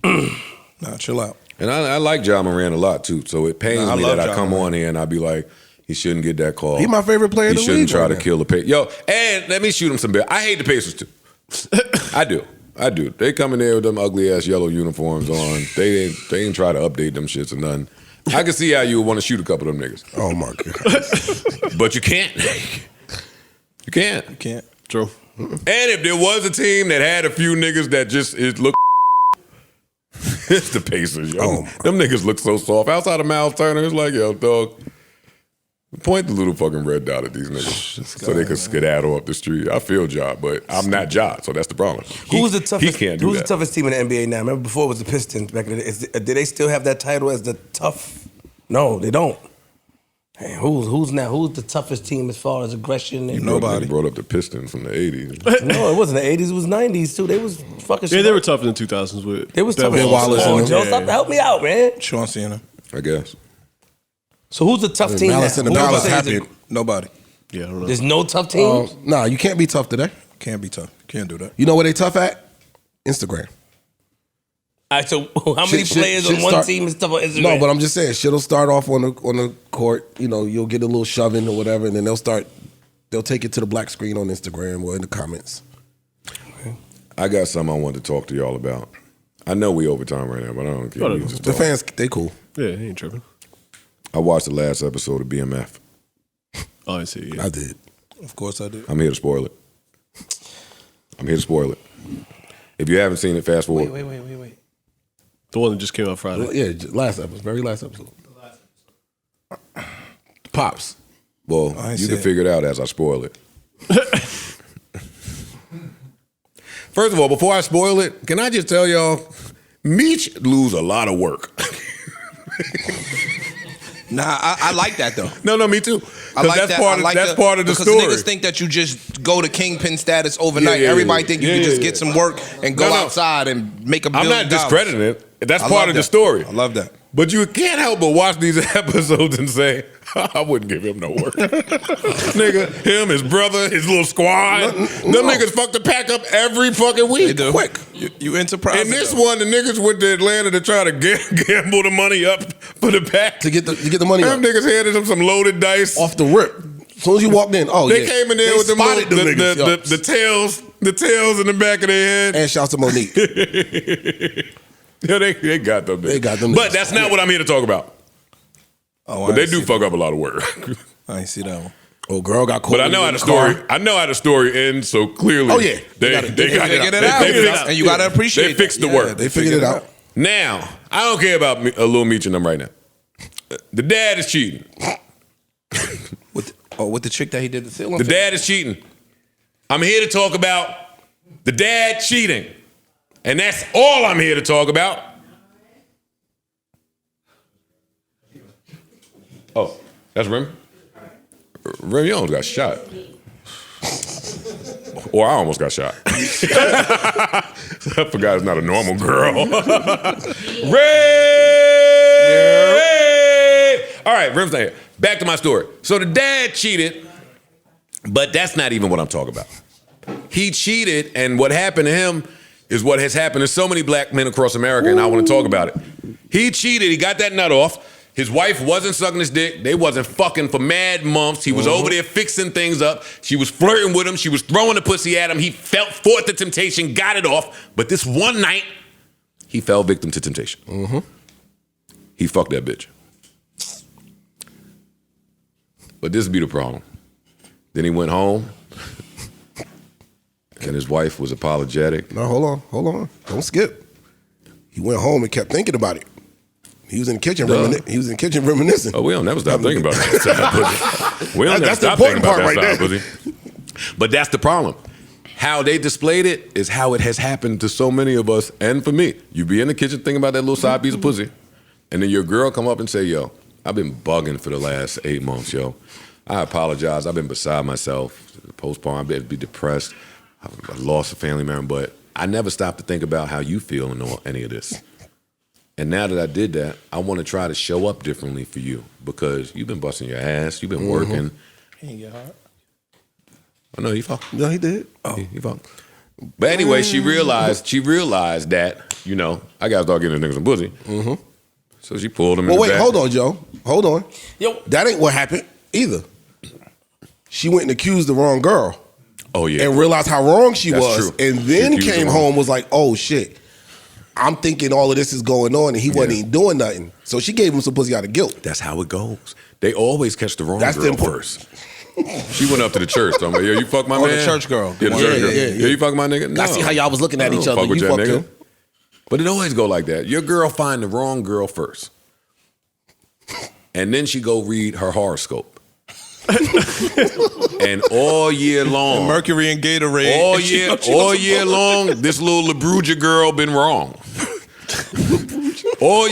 Nah, chill out. And I like Ja Morant a lot too, so it pains me that I Ja come Morant. on here and I be like, he shouldn't get that call. He my favorite player in He the shouldn't league try right to now. kill the Pacers. Yo, and let me shoot him some bit. I hate the Pacers too. I do. They come in there with them ugly ass yellow uniforms on. They ain't try to update them shits or nothing. I can see how you would want to shoot a couple of them niggas. Oh my god. But you can't. You can't. You can't. True. And if there was a team that had a few niggas that just look, it's the Pacers, yo. Oh, them niggas look so soft. Outside of Miles Turner, it's like, yo, dog, point the little fucking red dot at these niggas so they can skedaddle up the street. I feel Ja, but I'm not Ja, so that's the problem. Who's the toughest? He can't do Who's that. the toughest team in the NBA now? Remember before it was the Pistons back in the day. Do they still have that title as the tough? No, they don't. Hey, who's now? Who's the toughest team as far as aggression? And Nobody. Brought up the Pistons from the 80s. No, it wasn't the 80s. It was 90s too. They was fucking. Yeah, shit they were up. tough in the 2000s with. They was tough. Ben Wallace Come on, and Joe, them. stop to help me out, man. Sean Cena. I guess. So who's the tough team now? Malice in the Who would you Palace say is happened. the- Nobody. Yeah, I don't know. There's no tough teams. Nah, you can't be tough today. Can't be tough. Can't do that. You know where they tough at? Instagram. All right, so how many players on one team is tough on Instagram? No, but I'm just saying, shit'll start off on the court. You know, you'll get a little shoving or whatever, and then they'll take it to the black screen on Instagram or in the comments. I got something I wanted to talk to y'all about. I know we overtime right now, but I don't care. We just The talk. fans, they cool. Yeah, he ain't tripping. I watched the last episode of BMF. Oh, I see. Yeah. I did. Of course I did. I'm here to spoil it. If you haven't seen it, fast forward. Wait. The one that just came out Friday. Yeah, last episode, very last episode. Pops. Well, I you see can it. figure it out as I spoil it. First of all, before I spoil it, can I just tell y'all, Meech lose a lot of work. Nah, I like that though. No, me too. I 'Cause like that's that. part I of like that's that part of the because story. niggas think that you just go to kingpin status overnight. Yeah, Everybody yeah. think you Yeah, can just yeah, get some work and go No. outside and make $1 I'm billion. not discrediting it. That's I part love of the that. story. I love that. But you can't help but watch these episodes and say, I wouldn't give him no work. Nigga, him, his brother, his little squad. Them niggas fuck to pack up every fucking week. They do. Quick. You enterprise. And this one, the niggas went to Atlanta to try to gamble the money up for the pack. To get the money Them up. niggas handed them some loaded dice. Off the rip. As soon as you walked in, They yeah. came in there They with them spotted little, them niggas, yo. the tails in the back of their head. And shouts to Monique. Yeah, they got them. They got them But niggas. that's not what I'm here to talk about. Oh, But they do fuck up a lot of work. I ain't see that one. Oh, girl got caught. But I know how the story. I know how the story ends. So clearly, Oh, yeah. they They got Figured it they out. figured it out. And you gotta appreciate They fixed the that. work. Yeah, They figured it out. Now I don't care about Lil Meech and them right now. The dad is cheating. With the chick that he did the ceiling. The dad is cheating. I'm here to talk about the dad cheating, and that's all I'm here to talk about. Oh, that's Rem. Rem, you almost got shot. Or I almost got shot. I forgot it's not a normal girl. Ray! All right, Rem's not here. Back to my story. So the dad cheated, but that's not even what I'm talking about. He cheated, and what happened to him is what has happened to so many black men across America, and I want to talk about it. He cheated. He got that nut off. His wife wasn't sucking his dick. They wasn't fucking for mad months. He was over there fixing things up. She was flirting with him. She was throwing the pussy at him. He fought the temptation, got it off. But this one night, he fell victim to temptation. He fucked that bitch. But this would be the problem. Then he went home, and his wife was apologetic. No, hold on. Don't skip. He went home and kept thinking about it. He was in the kitchen reminiscing. Oh, we don't never stop thinking about that. We don't never That's the stop thinking important about part that right side, pussy. But that's the problem. How they displayed it is how it has happened to so many of us, and for me. You be in the kitchen thinking about that little side piece of pussy, and then your girl come up and say, yo, I've been bugging for the last 8 months, yo. I apologize. I've been beside myself. Postpartum, I've been depressed. I lost a family member, but I never stopped to think about how you feel in any of this. And now that I did that, I want to try to show up differently for you because you've been busting your ass. You've been working. He ain't get hard. Oh, no, he fucked. No, he did. He fucked. But anyway, she realized that, you know, I gotta start getting niggas some pussy. Mm-hmm. So she pulled him in Well, the wait, back. hold on, Joe. Hold on. Yo. That ain't what happened either. She went and accused the wrong girl. Oh, yeah. And realized how wrong she That's was. true. And She then accused came her. home, was like, oh shit. I'm thinking all of this is going on and he wasn't even doing nothing. So she gave him some pussy out of guilt. That's how it goes. They always catch the wrong That's girl the important. first. She went up to the church. I'm like, yo, you fuck my Oh, man? the church girl. Yeah, the Yeah, church girl. yeah, Yeah, you fuck my nigga? No. I see how y'all was looking at I don't each other. fuck with You that fucked nigga. him. But it always go like that. Your girl find the wrong girl first. And then she go read her horoscope. And all year long, Mercury and Gatorade. all year long, this little LaBruja girl been wrong. all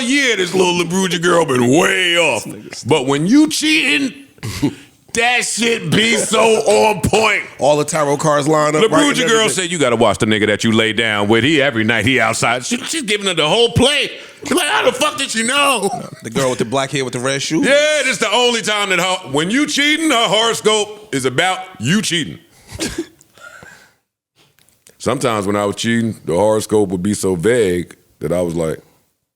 year, this little LaBruja girl been way off. But when you cheating, that shit be so on point. All the tarot cards lined up. LaBruja right, and girl everything. said, you gotta watch the nigga that you lay down with. Every night he outside. She's giving her the whole play. She's like, how the fuck did she know? The girl with the black hair with the red shoes. Yeah, this the only time that when you cheating, her horoscope is about you cheating. Sometimes when I was cheating, the horoscope would be so vague that I was like,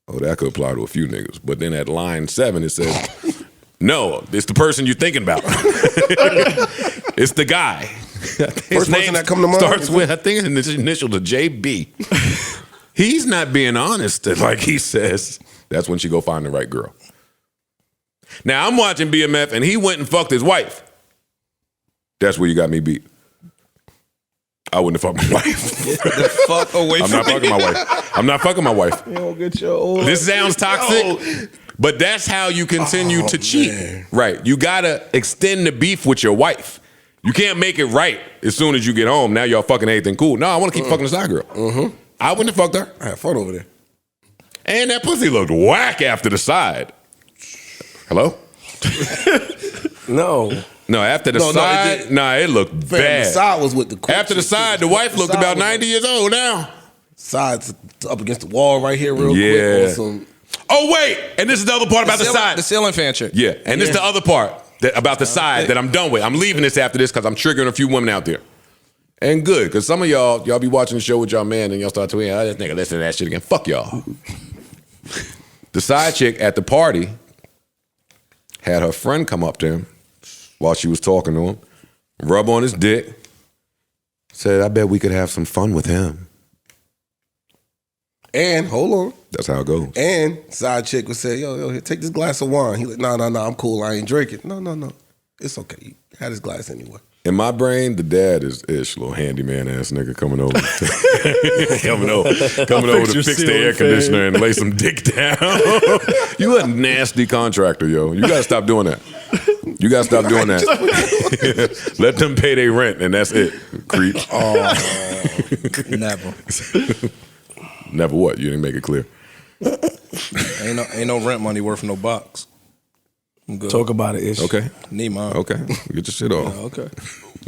oh, that could apply to a few niggas. But then at line 7, it says, no, it's the person you're thinking about. It's the guy. First person that come to mind? Starts with, I think his initial to JB. He's not being honest, like he says. That's when she go find the right girl. Now, I'm watching BMF, and he went and fucked his wife. That's where you got me beat. I wouldn't have fucked my wife. Get the fuck away I'm from not fucking my wife. I'm not fucking my wife. You don't get your old. This sounds toxic, but that's how you continue to cheat. man. Right. You got to extend the beef with your wife. You can't make it right as soon as you get home. Now y'all fucking everything cool. No, I want to keep fucking the side girl. Mm-hmm. I wouldn't have fucked her. I had fun over there. And that pussy looked whack after the side. Hello? No. No, after the No, it side, didn't. nah, it looked Fam, bad. the side was with the coach. After the side, the wife looked about 90 years old now. Side's up against the wall right here real Yeah. quick. On some, Oh, wait. And this is the other part about the side. The ceiling fan chick. Yeah, and this is the other part about the side that I'm done with. I'm leaving this after this because I'm triggering a few women out there. And good, because some of y'all be watching the show with y'all man and y'all start tweeting, oh, this nigga listen to that shit again. Fuck y'all. The side chick at the party had her friend come up to him while she was talking to him, rub on his dick, said, I bet we could have some fun with him. and hold on. That's how it goes. And side chick would say, yo, here, take this glass of wine. He like, no, I'm cool. I ain't drinking. No. It's okay. You had his glass anyway. In my brain, the dad is Ish, little handyman ass nigga coming over. coming over to your fix the ceiling air conditioner and lay some dick down. You a nasty contractor, yo. You gotta stop doing that. You gotta stop doing that. Let them pay their rent and that's it. Creep. Never. Never what? You didn't make it clear. Ain't no rent money worth no box. I'm good. Talk about it, Ish. Okay. Need mine. Okay. Get your shit off. Okay.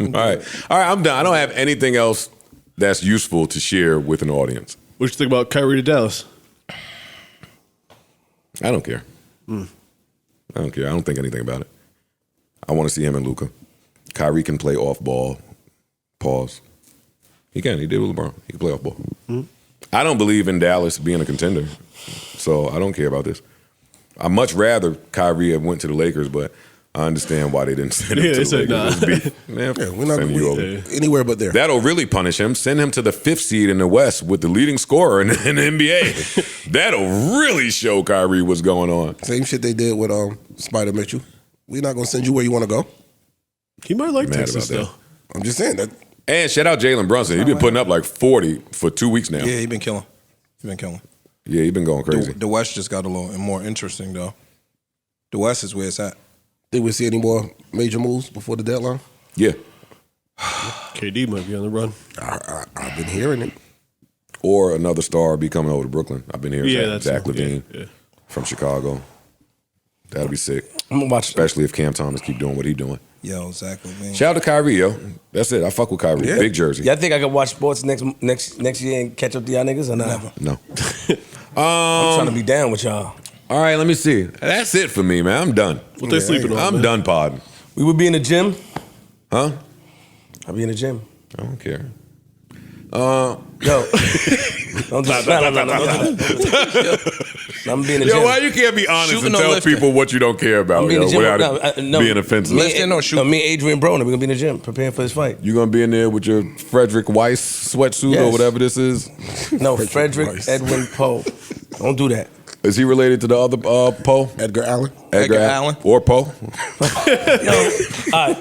All right, I'm done. I don't have anything else that's useful to share with an audience. What you think about Kyrie to Dallas? I don't care. I don't care. I don't think anything about it. I want to see him and Luka. Kyrie can play off ball. Pause. He can. He did with LeBron. He can play off ball. I don't believe in Dallas being a contender, so I don't care about this. I'd much rather Kyrie have went to the Lakers, but I understand why they didn't send him Yeah, to they the said Lakers. Beef. Man, We're not send you over. anywhere but there. That'll really punish him. Send him to the 5th seed in the West with the leading scorer in the NBA. That'll really show Kyrie what's going on. Same shit they did with Spider Mitchell. We're not gonna send you where you want to go. He might like Mad Texas about that. though. I'm just saying that. And shout out Jalen Brunson. He's been putting up like 40 for 2 weeks now. Yeah, he been killing. Yeah, he been going crazy. The West just got a little more interesting though. The West is where it's at. Did we see any more major moves before the deadline? Yeah. KD might be on the run. I've been hearing it. Or another star be coming over to Brooklyn. I've been hearing Yeah, that. that's Zach cool. LaVine Yeah. from Chicago. That'll be sick. I'm gonna watch. Especially if Cam Thomas keep doing what he doing. Yo, Zach LaVine. Shout out to Kyrie, yo. That's it. I fuck with Kyrie. Yeah. Big jersey. Y'all think I could watch sports next year and catch up to y'all niggas or not? Never. No. I'm trying to be down with y'all. All right, let me see. That's it for me, man. I'm done. What they sleeping on? I'm man? done podding. We would be in the gym. Huh? I'll be in the gym. I don't care. Yo, don't do that. I'm being in the gym. Yo, why you can't be honest Shooting and or tell lifting? people what you don't care about, I'm being in the gym. without being offensive? Lifting or shooting? Me and Adrian Broner, we're gonna be in the gym preparing for this fight. You gonna be in there with your Frederick Weiss sweatsuit or Yes. whatever this is? No, Frederick Weiss. Edwin Poe. Don't do that. Is he related to the other Poe? Edgar Allan. Edgar Allan. Or Poe? Yo, all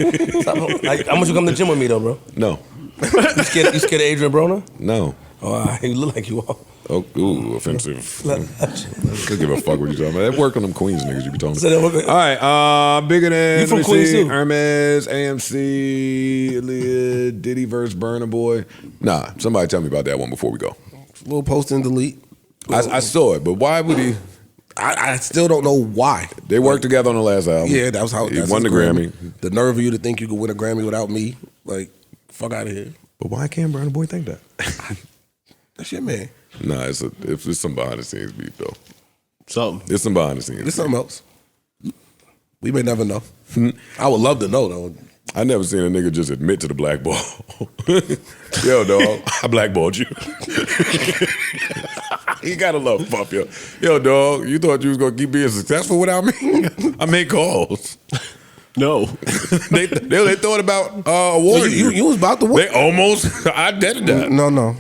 right. How much you come to the gym with me though, bro? No. You scared of Adrian Broner? No. Oh, all right. You look like you are. Oh, ooh, offensive. Don't give a fuck what you talking about. That work on them Queens niggas you be talking So that about. work- All right, bigger than You from let me Queens see, too? Hermes, AMC, Diddy versus Burna Boy. Nah, somebody tell me about that one before we go. Little post and delete. I saw it, but why would he? I still don't know why. They worked together on the last album. Yeah, that was how he that's won the his Grammy. The nerve of you to think you could win a Grammy without me. Like, fuck out of here. But why can't Burna Boy think that? That's your man. Nah, it's some behind the scenes beef though. Something. It's some behind the scenes. There's something else. We may never know. I would love to know though. I never seen a nigga just admit to the blackball. Yo, dog, I blackballed you. You gotta love Puff, yo. Yo, dog, you thought you was gonna keep being successful without me? I make calls. No. They thought about awarding You was about to win. They almost, I did that. No.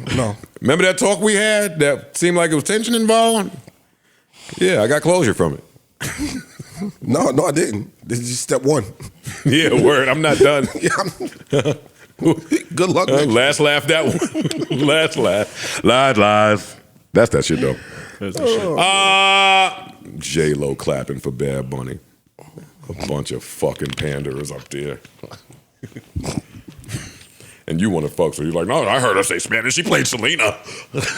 Remember that talk we had that seemed like it was tension involved? Yeah, I got closure from it. No, I didn't. This is just step one. Yeah, word, I'm not done. Good luck. next Last laugh, that one. Last laugh. Lies. That's that shit, though. That's the shit. J-Lo clapping for Bad Bunny. A bunch of fucking panderers up there. And you want to fuck, so you're like, no, I heard her say Spanish. She played Selena.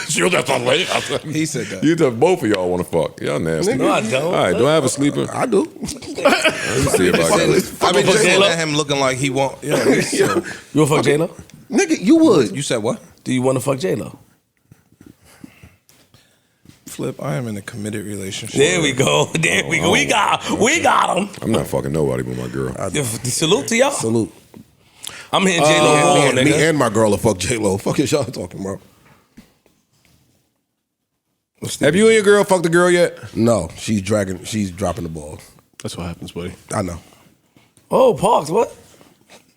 She was at Selena. He said that. You took both of y'all want to fuck. Y'all nasty. No, I don't. All right, do I have a sleeper? I do. Let me see if I got it. I've been just J-Lo? looking at him looking like he won't. Yeah, he's so- You wanna fuck J-Lo? Nigga, you would. You said what? Do you wanna fuck J-Lo? Flip, I am in a committed relationship. There we go. There we go. We got him. I'm not fucking nobody but my girl. Salute to y'all. Salute. I'm hitting J-Lo on, Me nigga. and my girl will fuck J-Lo. Fuck is y'all talking about? Have you and your girl fucked a girl yet? No, she's dropping the ball. That's what happens, buddy. I know. Oh, Parks, what?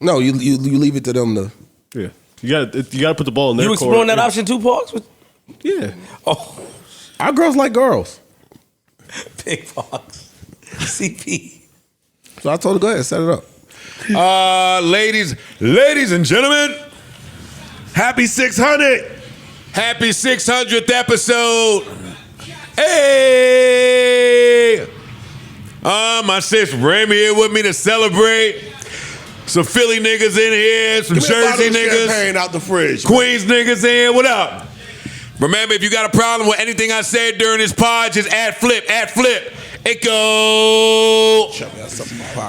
No, you leave it to them to. Yeah. You gotta put the ball in their You court. exploring that option too, Parks? Yeah. Oh, Our girls like girls. Big Parks. CP. So I told her, go ahead, set it up. Ladies and gentlemen, happy 600. Happy 600th episode. Hey. My sis Remy here with me to celebrate. Some Philly niggas in here, some Jersey niggas, Champagne out the fridge. Queens niggas in here. What up? Remember, if you got a problem with anything I said during this pod, just add flip. It go.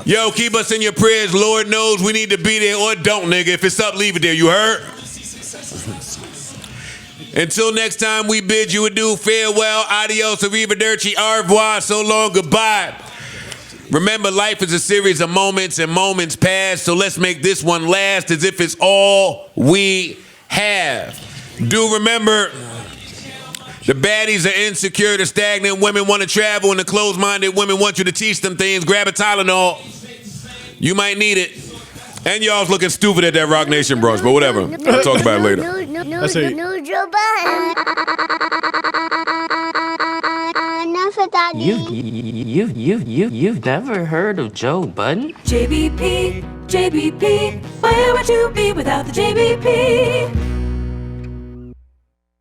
Yo, keep us in your prayers. Lord knows we need to be there, or don't, nigga. If it's up, leave it there. You heard? Until next time, we bid you adieu, farewell, adios, arrivederci, au revoir, so long, goodbye. Remember, life is a series of moments, and moments pass, so let's make this one last as if it's all we have. Do remember, the baddies are insecure, the stagnant women want to travel, and the closed-minded women want you to teach them things. Grab a Tylenol. You might need it. And y'all's looking stupid at that Rock Nation brunch, but whatever. I'll talk about it later. I say- Joe Budden. Enough of that. You've never heard of Joe Budden? JBP, where would you be without the JBP?